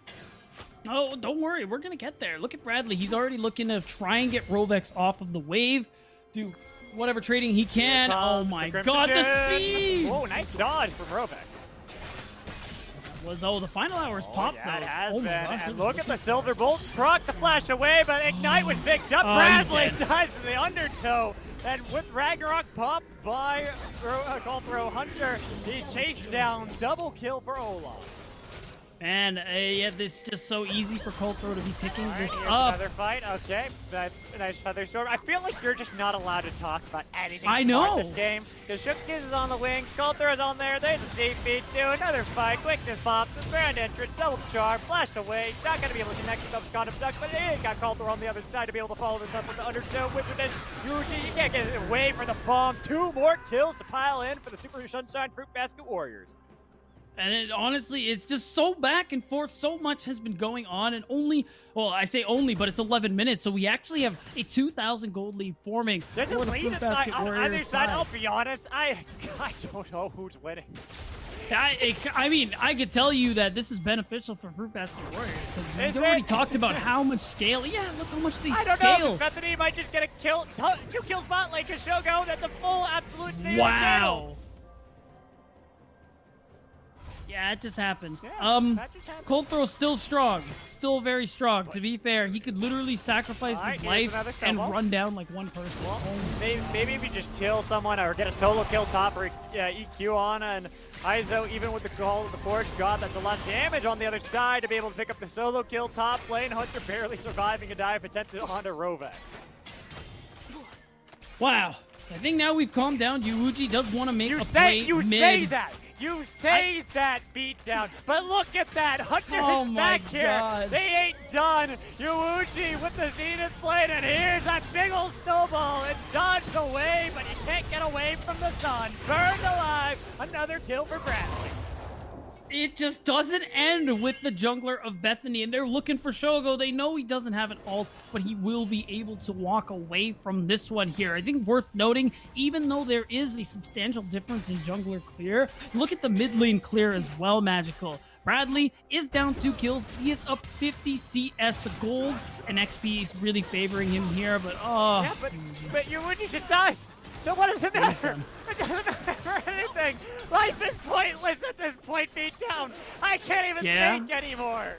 Oh, don't worry. We're going to get there. Look at Bradley. He's already looking to try and get Rovex off of the wave. Do whatever trading he can. Oh my god, the speed! Oh, nice dodge from Rovex. The final hours popped Yeah, though. it has Oh my been. gosh, And look at the silver bolt. Proc the flash away, but Ignite was picked up. Oh, Bradley he's dead. dives to the undertow. And with Ragnarok popped by Call Hunter, he's chased down. Double kill for Olaf. Man, yeah, this is just so easy for Colthrow to be picking All right, this here's up. another fight. Okay, that's a nice feather sword. I feel like you're just not allowed to talk about anything I smart know. in this game. Because Shookkiz is on the wing, Skullthrow is on there, there's a DP too, another fight, quickness pop, the grand entrance, double charge, flash away, not going to be able to connect with Scott of Duck, but he got Skullthrow on the other side to be able to follow this up with the undertow. Wizardess, Yuji, you can't get away from the bomb. 2 more kills to pile in for the Super Sunshine Fruitbasket Warriors. And honestly, it's just so back and forth. So much has been going on, and I say only, but it's 11 minutes, so we actually have a 2,000 gold lead forming. There's a for the lead Fruitbasket on the other Warriors side. I'll be honest, I don't know who's winning. I mean, I could tell you that this is beneficial for Fruitbasket Warriors because Is we already it? talked about how much scale. Yeah, look how much they I don't know, scale. because Bethany might just get a kill, 2 kills bot lane, because Shogo, that's a full absolute zero Wow. channel. Yeah, it just happened. Yeah, that just happened. Colthrow's still strong. Still very strong. To be fair, he could literally sacrifice Alright, his here's another life and combo. run down like one person. Well, maybe if you just kill someone or get a solo kill top or EQ on, and Izo, even with the Call of the Forge God, that's a lot of damage on the other side to be able to pick up the solo kill top lane. Hunter barely surviving a dive attempt onto Rovak. Wow. I think now we've calmed down. Yuuji does want to make a play You mid. say that! You say that beatdown, but look at that! Hunter Oh is my back here! God. They ain't done! Yuuji with the Zenith blade, and here's that big old snowball! It's dodged away, but you can't get away from the sun! Burned alive! Another kill for Bradley! It just doesn't end with the jungler of Bethany, and they're looking for Shogo. They know he doesn't have an ult, but he will be able to walk away from this one here. I think worth noting, even though there is a substantial difference in jungler clear, look at the mid lane clear as well, Magical. Bradley is down 2 kills, but he is up 50 CS. The gold and XP is really favoring him here, but oh. Yeah, but Yuuji just dies! So what does it matter? It doesn't matter for anything! Life is pointless at this point, beatdown! I can't even think anymore!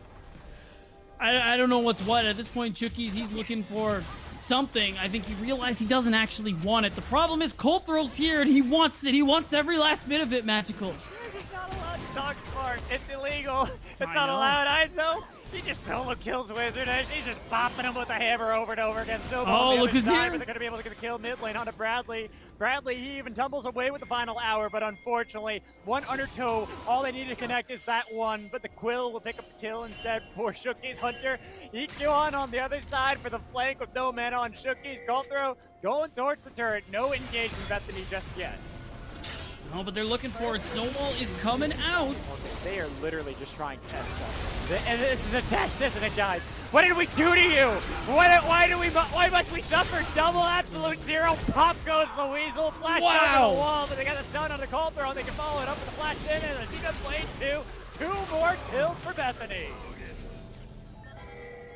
I don't know what's what. At this point, Chucky's, he's looking for something. I think he realized he doesn't actually want it. The problem is Colthrow's here, and he wants it. He wants every last bit of it, Magical. He's not allowed to talk smart. It's illegal. It's I not know. allowed. Izo, he just solo kills Wizardess. He's just popping him with a hammer over and over again. So Oh, look who's here. They're going to be able to get a kill mid lane onto Bradley. Bradley, he even tumbles away with the final hour, but unfortunately, one undertow. All they need to connect is that one, but the Quill will pick up the kill instead for Shookie's Hunter. EQ on the other side for the flank with no mana on Shookie's. Colthrow going towards the turret. No engagement Bethany just yet. No, but they're looking for it. Snowball is coming out. They are literally just trying to test us. And this is a test, isn't it, guys? What did we do to you? Why must we suffer double absolute zero? Pop goes the weasel, flash over the wall, but they got a stun on the call throw, and they can follow it up with a flash in, and the Zeta blade 2 more kills for Bethany.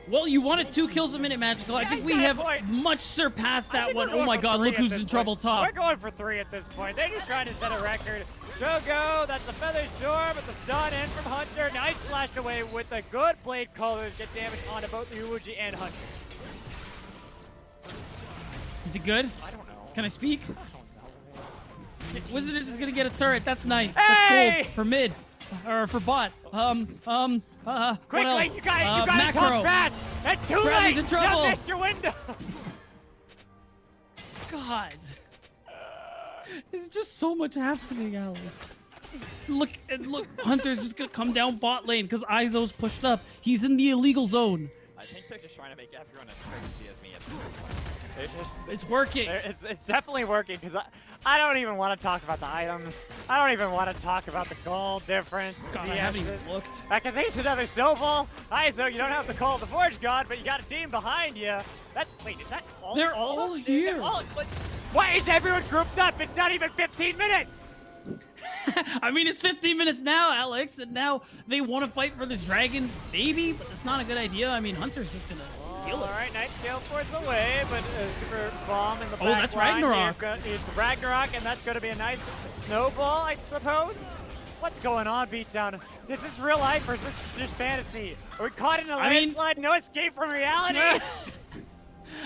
Well, you wanted 2 kills a minute, Magical. I think we have much surpassed that one. Oh my god, look who's in trouble top. We're going for 3 at this point. They're just trying to set a record. Shogo, that's the Feather Storm, but the stun in from Hunter. Nice flash away with the good blade colors. Get damage onto both Yuuji and Hunter. Is it good? I don't know. Can I speak? I don't know. Wizard is gonna get a turret. That's nice. Hey! That's gold for mid. Or for bot. What Quickly, else? you gotta Macro. talk fast. It's too Bradley's late. in trouble. You missed your window. God. There's just so much happening, Ali. Look, Hunter's just gonna come down bot lane because Izo's pushed up. He's in the illegal zone. I think they're just trying to make everyone as crazy as me at this point. It's working. It's definitely working because I don't even want to talk about the items. I don't even want to talk about the gold difference. God, I haven't even looked. Accusation's another snowball. Iso, you don't have to call the Forge God, but you got a team behind you. Wait, is that all? They're all here. Why is everyone grouped up? It's not even 15 minutes. I mean, it's 15 minutes now, Alex, and now they want to fight for this dragon, maybe, but it's not a good idea. I mean, Hunter's just gonna steal it. All right, Night Scale Force away, but Super Bomb in the back that's line. Ragnarok. It's Ragnarok, and that's going to be a nice snowball, I suppose. What's going on, Beatdown? Is this real life or is this just fantasy? Are we caught in a landslide? No escape from reality?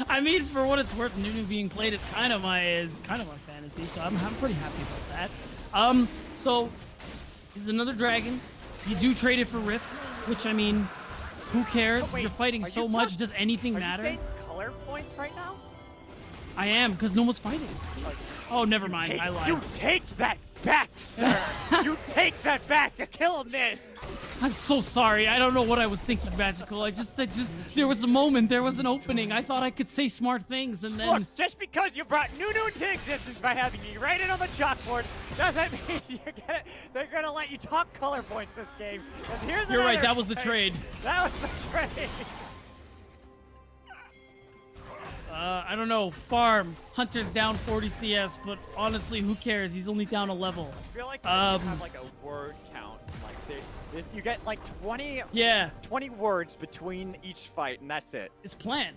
I mean, for what it's worth, Nunu being played is kind of my fantasy, so I'm pretty happy about that. So this is another dragon. You do trade it for Rift, which I mean, who cares? Oh, wait, you're fighting so much. Does anything matter? Are you saying color points right now? I am, because no one's fighting. Oh, never mind. I lied. You take that back, sir. You take that back. You kill him then. I'm so sorry. I don't know what I was thinking, Magical. I just, there was a moment, there was an opening. I thought I could say smart things, and then... Look, just because you brought Nunu into existence by having you write it on the chalkboard doesn't mean they're gonna let you talk color points this game. And here's You're right, another that was the thing. trade. That was the trade. I don't know. Farm. Hunter's down 40 CS, but honestly, who cares? He's only down a level. I feel like they have like a word count. Like you get like 20 words between each fight, and that's it. It's planned.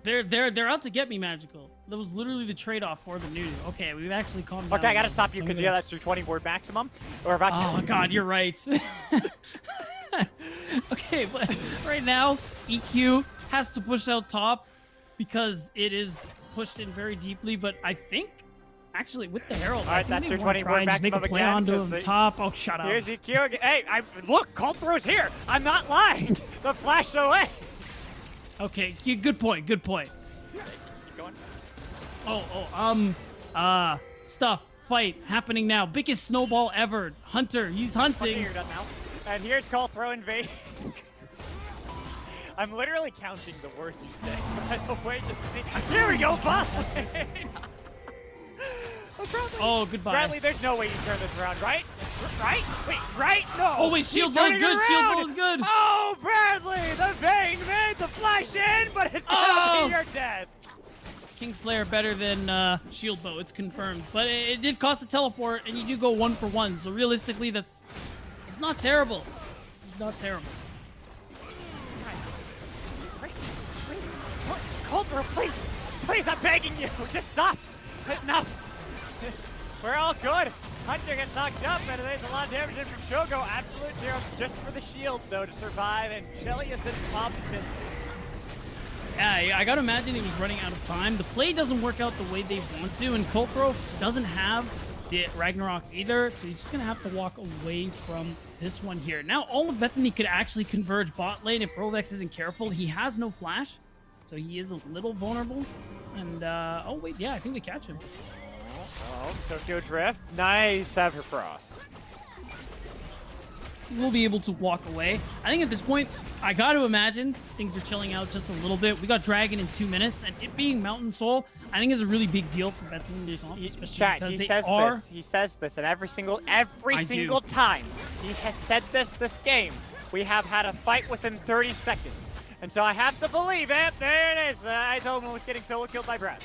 They're out to get me, Magical. That was literally the trade-off for the Nunu. Okay, we've actually calmed down. Okay, I gotta stop you because that's your 20 word maximum. We're about to. Oh God, you're right. Okay, but right now EQ has to push out top because it is pushed in very deeply. But I think actually with the Herald, all right, that's your 20 word make a maximum play again. onto the top. Oh, shut up. Here's EQ again. Hey, look, Cold Throw's here. I'm not lying. The flash away. Okay, good point. Good point. Keep going. Stuff. Fight happening now. Biggest snowball ever. Hunter, he's hunting. Okay, you're done now. And here's Call Throw Invade. I'm literally counting the words you say. By the way, just see. Here we go, bot lane. Oh, goodbye. Bradley, there's no way you turn this around, right? Right? Wait, right? No. Oh, wait, shield ball is good. Shield ball is good. Oh, Bradley, the Vayne made the flash in, but it's gonna be your death. Kingslayer better than shield bow. It's confirmed. But it did cost a teleport, and you do go 1 for 1. So realistically, it's not terrible. It's not terrible. Coldthrow, please! Please, I'm begging you! Just stop! Enough! We're all good! Hunter gets knocked up, and there's a lot of damage in from Shogo. Absolute zero just for the shield, though, to survive, and Shelly has been competent. Yeah, I gotta imagine he was running out of time. The play doesn't work out the way they want to, and Coldthrow doesn't have the Ragnarok either, so he's just gonna have to walk away from this one here. Now, all of Bethany could actually converge bot lane if Rovex isn't careful. He has no flash, so he is a little vulnerable. And, oh wait, yeah, I think they catch him. Oh, Tokyo Drift. Nice Everfrost. We'll be able to walk away. I think at this point, I got to imagine things are chilling out just a little bit. We got Dragon in 2 minutes, and it being Mountain Soul, I think is a really big deal for Bethany. He says this, and every single time he has said this game, we have had a fight within 30 seconds. And so I have to believe it. There it is. Izo was getting solo killed by Brad.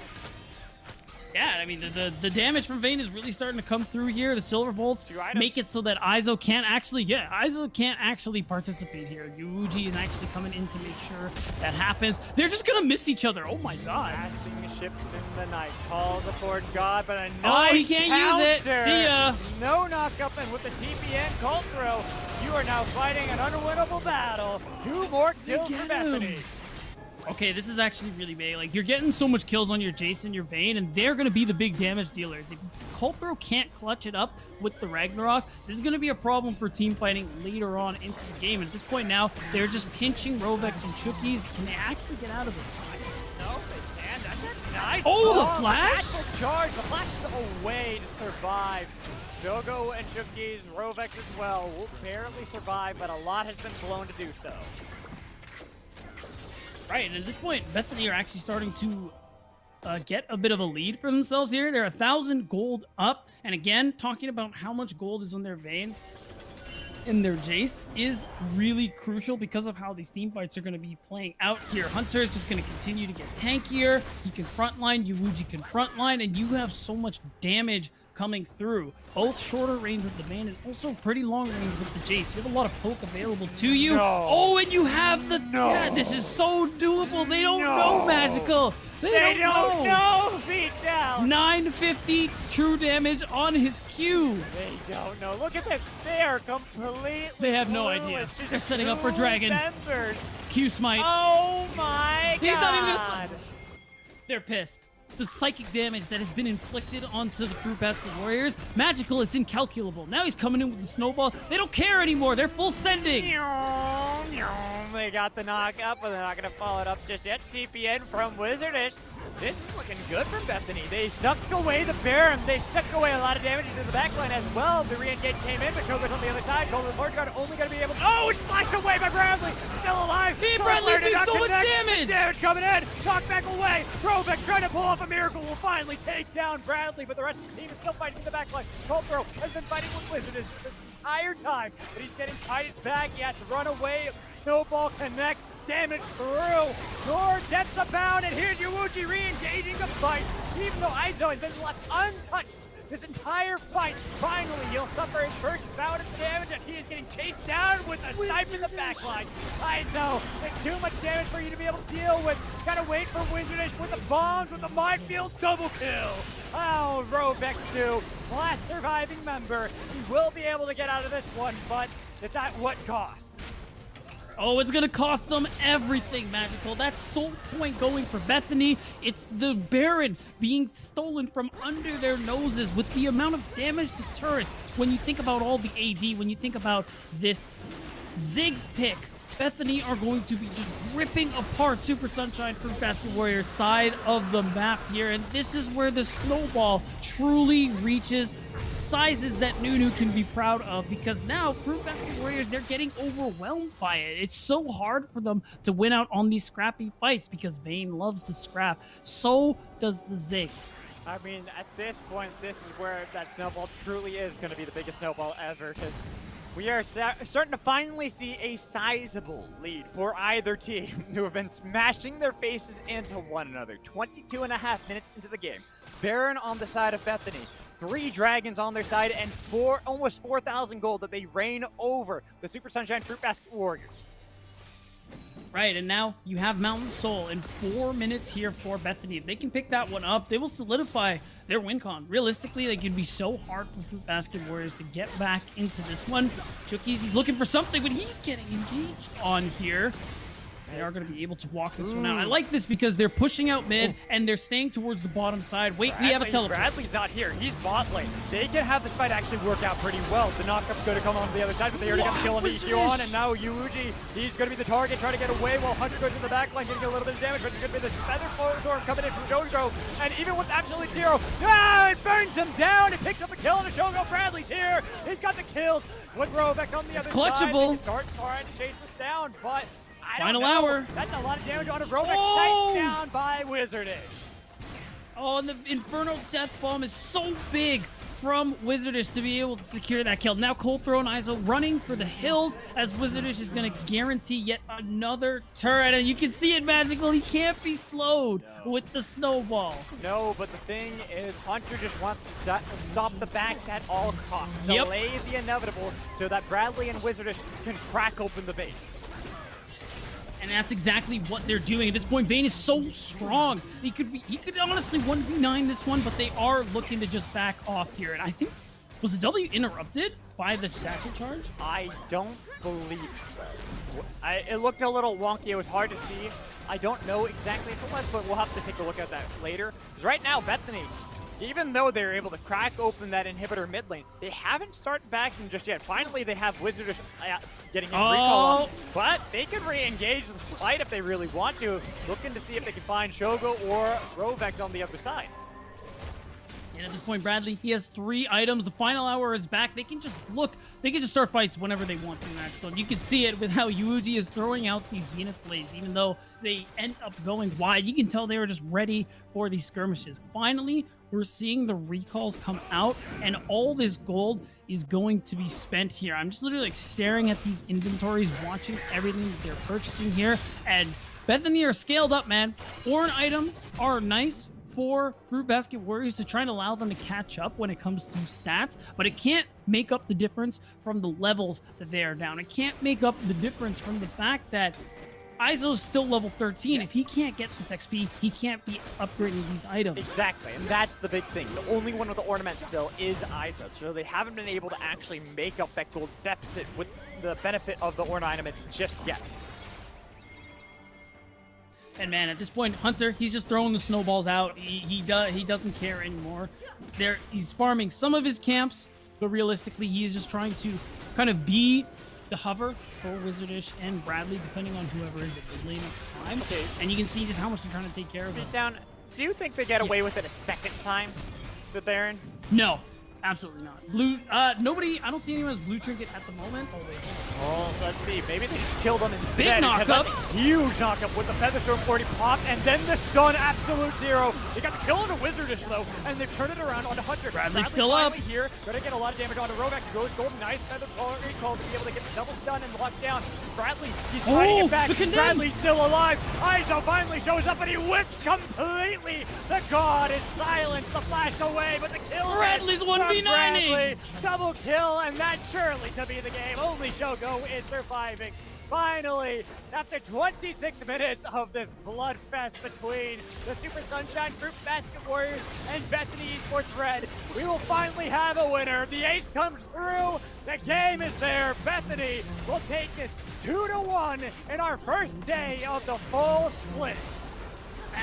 Yeah, I mean, the damage from Vayne is really starting to come through here. The Silver Bolts make it so that Izo can't actually participate here. Yuji is actually coming in to make sure that happens. They're just going to miss each other. Oh, my God. Passing ships in the night. Call the Ford God, but a nice Oh, he can't use it. See ya. No knock-up, and with the TPN Cold Throw, you are now fighting an unwinnable battle. 2 more kills for Bethany. Okay, this is actually really big. Like, you're getting so much kills on your Jason, your Vayne, and they're going to be the big damage dealers. If Coldthrow can't clutch it up with the Ragnarok, this is going to be a problem for team fighting later on into the game. And at this point now, they're just pinching Rovex and Chookies. Can they actually get out of this? No, they can. That's a nice the ball. flash? The actual charge. The flash is a way to survive. Shogo and Shuki's, Rovex as well, will barely survive, but a lot has been blown to do so. Right, and at this point, Bethany are actually starting to get a bit of a lead for themselves here. They're 1,000 gold up, and again, talking about how much gold is on their vein in their Jace is really crucial because of how these team fights are going to be playing out here. Hunter is just going to continue to get tankier. He can frontline, Yuuji can frontline, and you have so much damage coming through. Both shorter range with the Vayne and also pretty long range with the Jace. You have a lot of poke available to you. No. Oh, and you have the... No. Yeah, this is so doable. They don't No. know Magical. They don't know. Beat down. 950 true damage on his Q. They don't know. Look at this. They are completely They have no clueless. idea. Just They're setting up for two Dragon. members. Q smite. Oh my He's god. not even gonna smite. They're pissed. The psychic damage that has been inflicted onto the Fruitbasket Warriors, Magical, it's incalculable. Now he's coming in with the snowball. They don't care anymore. They're full sending. They got the knock up, but they're not going to follow it up just yet. TPN from Wizardish. This is looking good for Bethany. They snuck away the Baron. They snuck away a lot of damage into the backline as well. The re-engage came in, but Shogo's on the other side. Golden Forge Guard only going to be able to... Oh, it's flashed away by Bradley. Still alive. Bradley's doing so much connect. damage. Damage coming in. Knock back away. Throwback trying to pull off a miracle. Will finally take down Bradley, but the rest of the team is still fighting in the backline. Cold Throw has been fighting with Wizardish this entire time, but he's getting kited back. He has to run away. Snowball connects. Damage through. Sword depths abound, and here's Yuuji re-engaging the fight. Even though Aizo has been left untouched this entire fight, finally he'll suffer his first bout of damage, and he is getting chased down with a knife in the backline. Aizo, it's too much damage for you to be able to deal with. Gotta wait for Wizardish with the bombs, with the minefield double kill. Oh, Rovex 2, last surviving member. He will be able to get out of this one, but it's at what cost? Oh, it's going to cost them everything, Magical. That's soul point going for Bethany. It's the Baron being stolen from under their noses with the amount of damage to turrets. When you think about all the AD, when you think about this Ziggs pick, Bethany are going to be just ripping apart Super Sunshine Fruitbasket Warriors' side of the map here. And this is where the snowball truly reaches sizes that Nunu can be proud of, because now Fruitbasket Warriors, they're getting overwhelmed by it. It's so hard for them to win out on these scrappy fights because Vayne loves the scrap. So does the Zig. I mean, at this point, this is where that snowball truly is going to be the biggest snowball ever, because we are starting to finally see a sizable lead for either team who have been smashing their faces into one another. 22 and a half minutes into the game. Baron on the side of Bethany. 3 dragons on their side and almost 4,000 gold that they reign over the Super Sunshine Fruitbasket Warriors. Right, and now you have Mountain Soul in 4 minutes here for Bethany. If they can pick that one up, they will solidify their win con. Realistically, like, it'd be so hard for Fruitbasket Warriors to get back into this one. Chookies, he's looking for something, but he's getting engaged on here. They are going to be able to walk this one out. I like this because they're pushing out mid, and they're staying towards the bottom side. Wait, we have a teleport. Bradley's not here. He's bot lane. They can have this fight actually work out pretty well. The knockup's going to come on the other side, but they already got the kill on the EQ on, and now Yuuji, he's going to be the target, trying to get away while Hunter goes in the back line, getting a little bit of damage, but it's going to be the Feather Storm coming in from Jojo, and even with absolute zero, it burns him down. It picks up a kill on the Shogo. Bradley's here. He's got the kills with Rovex on the other clutchable. side. They start trying to chase this down, but Final hour. That's a lot of damage on a Rovex. Oh! Sniped down by Wizardish. Oh, and the Inferno Death Bomb is so big from Wizardish to be able to secure that kill. Now Cold Throw and Iso running for the hills as Wizardish is going to guarantee yet another turret. And you can see it, Magical. He can't be slowed with the snowball. No, but the thing is, Hunter just wants to stop the backs at all costs. Yep. Delay the inevitable so that Bradley and Wizardish can crack open the base. And that's exactly what they're doing. At this point, Vayne is so strong. He could honestly 1v9 this one, but they are looking to just back off here. And I think, was the W interrupted by the satchel charge? I don't believe so. It looked a little wonky. It was hard to see. I don't know exactly if it was, but we'll have to take a look at that later. Because right now, Bethany, even though they're able to crack open that inhibitor mid lane, they haven't started backing just yet. Finally, they have Wizardish getting in recall on, but they can re-engage this fight if they really want to, looking to see if they can find Shogo or Rovex on the other side. Yeah, And at this point, Bradley, he has 3 items. The final hour is back. They can just look. They can just start fights whenever they want to, Magical. And you can see it with how Yuji is throwing out these Zenith Blades, even though they end up going wide. You can tell they were just ready for these skirmishes. Finally, we're seeing the recalls come out, and all this gold is going to be spent here. I'm just literally like staring at these inventories, watching everything that they're purchasing here. And Bethany are scaled up, man. Foreign items are nice for Fruitbasket Warriors to try and allow them to catch up when it comes to stats, but it can't make up the difference from the levels that they are down. It can't make up the difference from the fact that Izo's still level 13. Yes. If he can't get this XP, he can't be upgrading these items. Exactly, and that's the big thing. The only one with the ornament still is Izo, so they haven't been able to actually make up that gold deficit with the benefit of the ornaments just yet. And man, at this point, Hunter, he's just throwing the snowballs out. He doesn't care anymore. He's farming some of his camps, but realistically, he is just trying to kind of be the hover for Wizardish and Bradley, depending on whoever is at the lane at the time. Okay. And you can see just how much they're trying to take care of him. Down. Do you think they get away with it a second time, the Baron? No. Absolutely not. Blue, nobody, I don't see anyone as blue trinket at the moment. Oh, wait. Oh, let's see. Maybe they just killed him instead. Big knockup. Huge knockup with the Featherstorm already popped, and then the stun, absolute zero. They got the kill on a Wizardish, though, and they've turned it around onto Hunter. Bradley's still up. Here, gonna get a lot of damage onto Rovac. Goes golden, nice feather recall to be able to get the double stun and lock down. Bradley, he's fighting it back. Bradley's still alive. Izo finally shows up, and he whips completely. The god is silenced. The flash away, but the kill. Bradley's 1v9ing. Double kill, and that surely to be the game. Only Shogo is surviving. Finally, after 26 minutes of this bloodfest between the Super Sunshine Fruitbasket Warriors and Bethany Esports Red, we will finally have a winner. The ace comes through. The game is there. Bethany will take this 2-1 in our first day of the full split.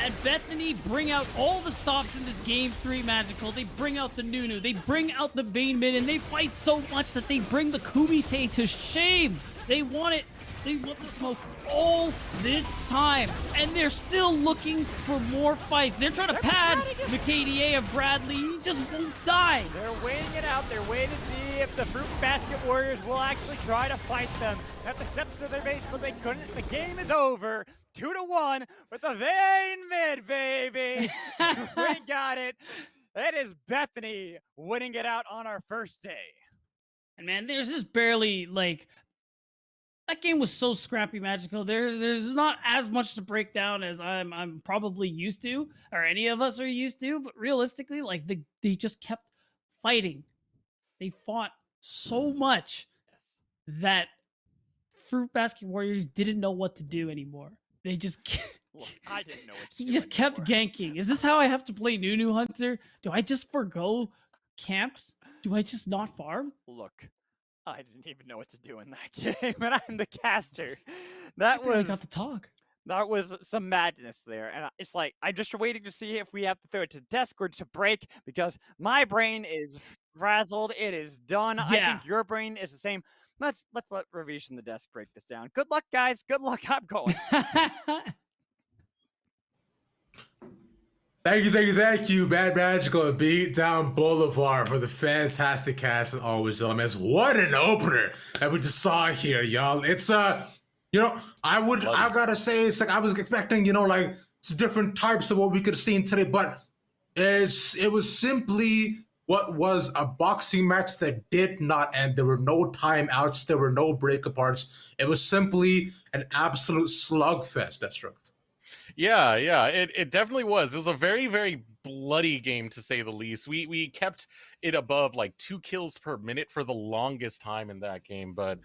And Bethany bring out all the stops in this Game 3 Magical. They bring out the Nunu, they bring out the Vayne Mid, and they fight so much that they bring the Kumite to shame. They want it. They want the smoke all this time, and they're still looking for more fights. They're trying to pad the KDA of Bradley. He just won't die. They're waiting it out. They're waiting to see if the Fruitbasket Warriors will actually try to fight them at the steps of their base, but they couldn't. The game is over. 2-1 with the Vayne Mid, baby. We got it. It is Bethany winning it out on our first day. And man, there's just barely like that game was so scrappy, Magical. There's not as much to break down as I'm probably used to, or any of us are used to. But realistically, like they just kept fighting. They fought so much that Fruitbasket Warriors didn't know what to do anymore. They just Look, I didn't know what to he do just kept ganking. Is this how I have to play Nunu Hunter? Do I just forgo camps? Do I just not farm? Look, I didn't even know what to do in that game, and I'm the caster. That I was got the talk. That was some madness there, and it's like I'm just waiting to see if we have to throw it to the desk or to break, because my brain is frazzled. It is done. Yeah. I think your brain is the same. Let's let Ravish and the desk break this down. Good luck, guys. Good luck. I'm going. Thank you, Bad Magical Beat Down Boulevard for the fantastic cast as always, gentlemen. What an opener that we just saw here, y'all. It's you know, I gotta say, it's like I was expecting, you know, like some different types of what we could have seen today, but it was simply what was a boxing match that did not end. There were no timeouts, there were no break aparts. It was simply an absolute slugfest, Deathstroke. Yeah, it definitely was. It was a very, very bloody game, to say the least. We kept it above like 2 kills per minute for the longest time in that game, but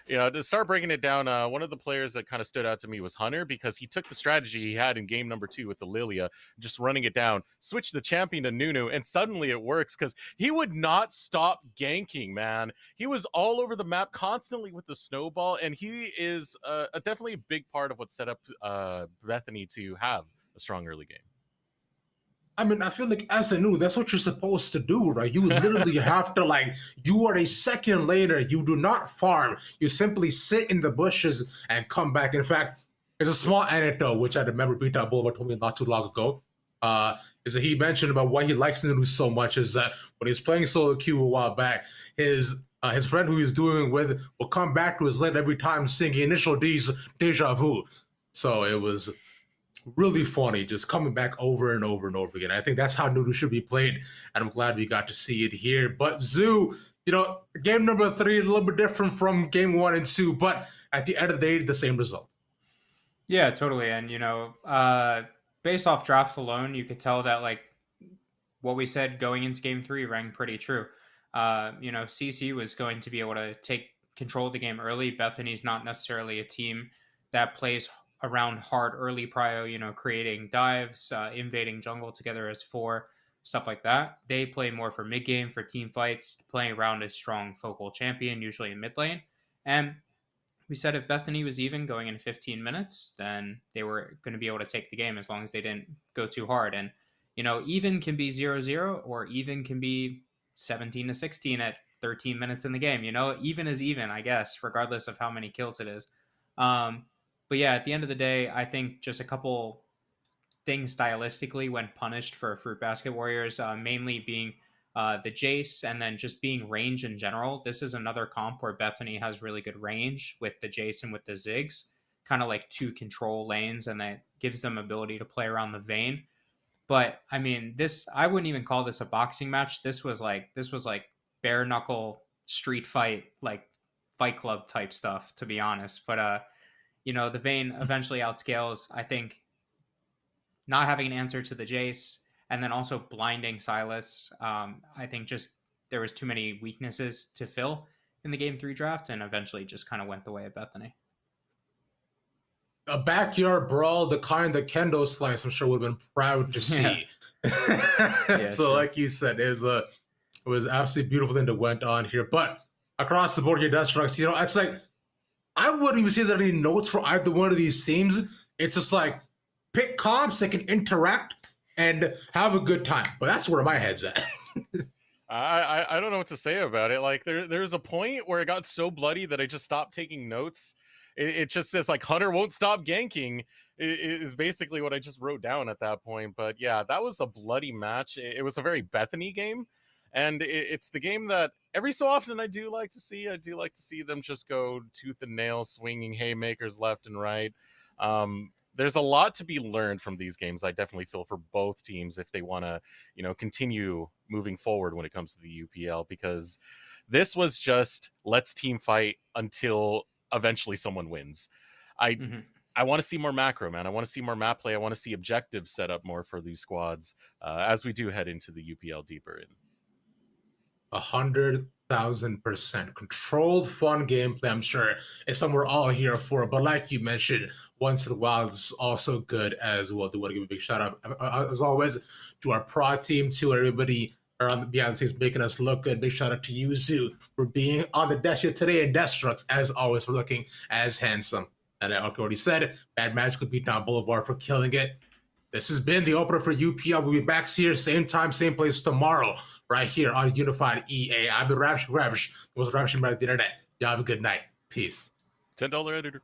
you know, to start breaking it down, one of the players that kind of stood out to me was Hunter, because he took the strategy he had in game number 2 with the Lilia, just running it down, switched the champion to Nunu, and suddenly it works, because he would not stop ganking, man. He was all over the map constantly with the snowball, and he is definitely a big part of what set up Bethany to have a strong early game. I mean, I feel like as a new, that's what you're supposed to do, right? You literally have to, like, you are a second laner. You do not farm. You simply sit in the bushes and come back. In fact, there's a small anecdote, which I remember Beat Down Boulevard told me not too long ago. is that he mentioned about why he likes Nunu so much is that when he's playing solo queue a while back, his friend who he's doing with will come back to his lane every time singing Initial D's Deja Vu. So it was really funny, just coming back over and over and over again. I think that's how Nunu should be played, and I'm glad we got to see it here. But Zoo, game number 3 a little bit different from game 1 and 2, but at the end of the day, the same result. Yeah, totally. And based off draft alone, you could tell that like what we said going into game 3 rang pretty true. CC was going to be able to take control of the game early. Bethany's not necessarily a team that plays around hard early prio, creating dives, invading jungle together as 4, stuff like that. They play more for mid game, for team fights, playing around a strong focal champion, usually in mid lane. And we said if Bethany was even going in 15 minutes, then they were going to be able to take the game as long as they didn't go too hard. And, even can be 0-0 or even can be 17-16 at 13 minutes in the game. Even is even, I guess, regardless of how many kills it is. But yeah, at the end of the day, I think just a couple things stylistically went punished for Fruitbasket Warriors, mainly being the Jace and then just being range in general. This is another comp where Bethany has really good range with the Jace and with the Ziggs, kind of like 2 control lanes, and that gives them ability to play around the Vayne. But I mean, I wouldn't even call this a boxing match. This was like bare knuckle street fight, like Fight Club type stuff, to be honest. But the Vayne eventually outscales. I think not having an answer to the Jace and then also blinding Silas. I think just there was too many weaknesses to fill in the game 3 draft, and eventually just kind of went the way of Bethany. A backyard brawl, the kind that Kendo Slice, I'm sure, would have been proud to see. Yeah, so, sure. like you said, it was absolutely beautiful thing that went on here. But across the board here, Destructs, it's like I wouldn't even say that any notes for either one of these teams. It's just like pick comps that can interact and have a good time. But that's where my head's at. I don't know what to say about it. Like there's a point where it got so bloody that I just stopped taking notes. It just says like Hunter won't stop ganking is basically what I just wrote down at that point. But yeah, that was a bloody match. It was a very Bethany game, and it's the game that every so often I do like to see. I do like to see them just go tooth and nail, swinging haymakers left and right. There's a lot to be learned from these games. I definitely feel for both teams if they want to, continue moving forward when it comes to the UPL, because this was just let's team fight until eventually someone wins. I want to see more macro, man. I want to see more map play. I want to see objectives set up more for these squads as we do head into the UPL deeper in. 100,000% controlled, fun gameplay. I'm sure it's something we're all here for. But like you mentioned, once in a while, it's also good as well. Do want to give a big shout out, as always, to our pro team, to everybody around the behind the scenes making us look good. Big shout out to you, Zoo, for being on the desk here today, and Destructs, as always, for looking as handsome. And I already said, Bad Magical Beatdown Boulevard for killing it. This has been the opener for UPL. We'll be back here, same time, same place tomorrow, right here on Unified EA. I've been Ravish, the most ravishing man of the internet. Y'all have a good night. Peace. $10 editor.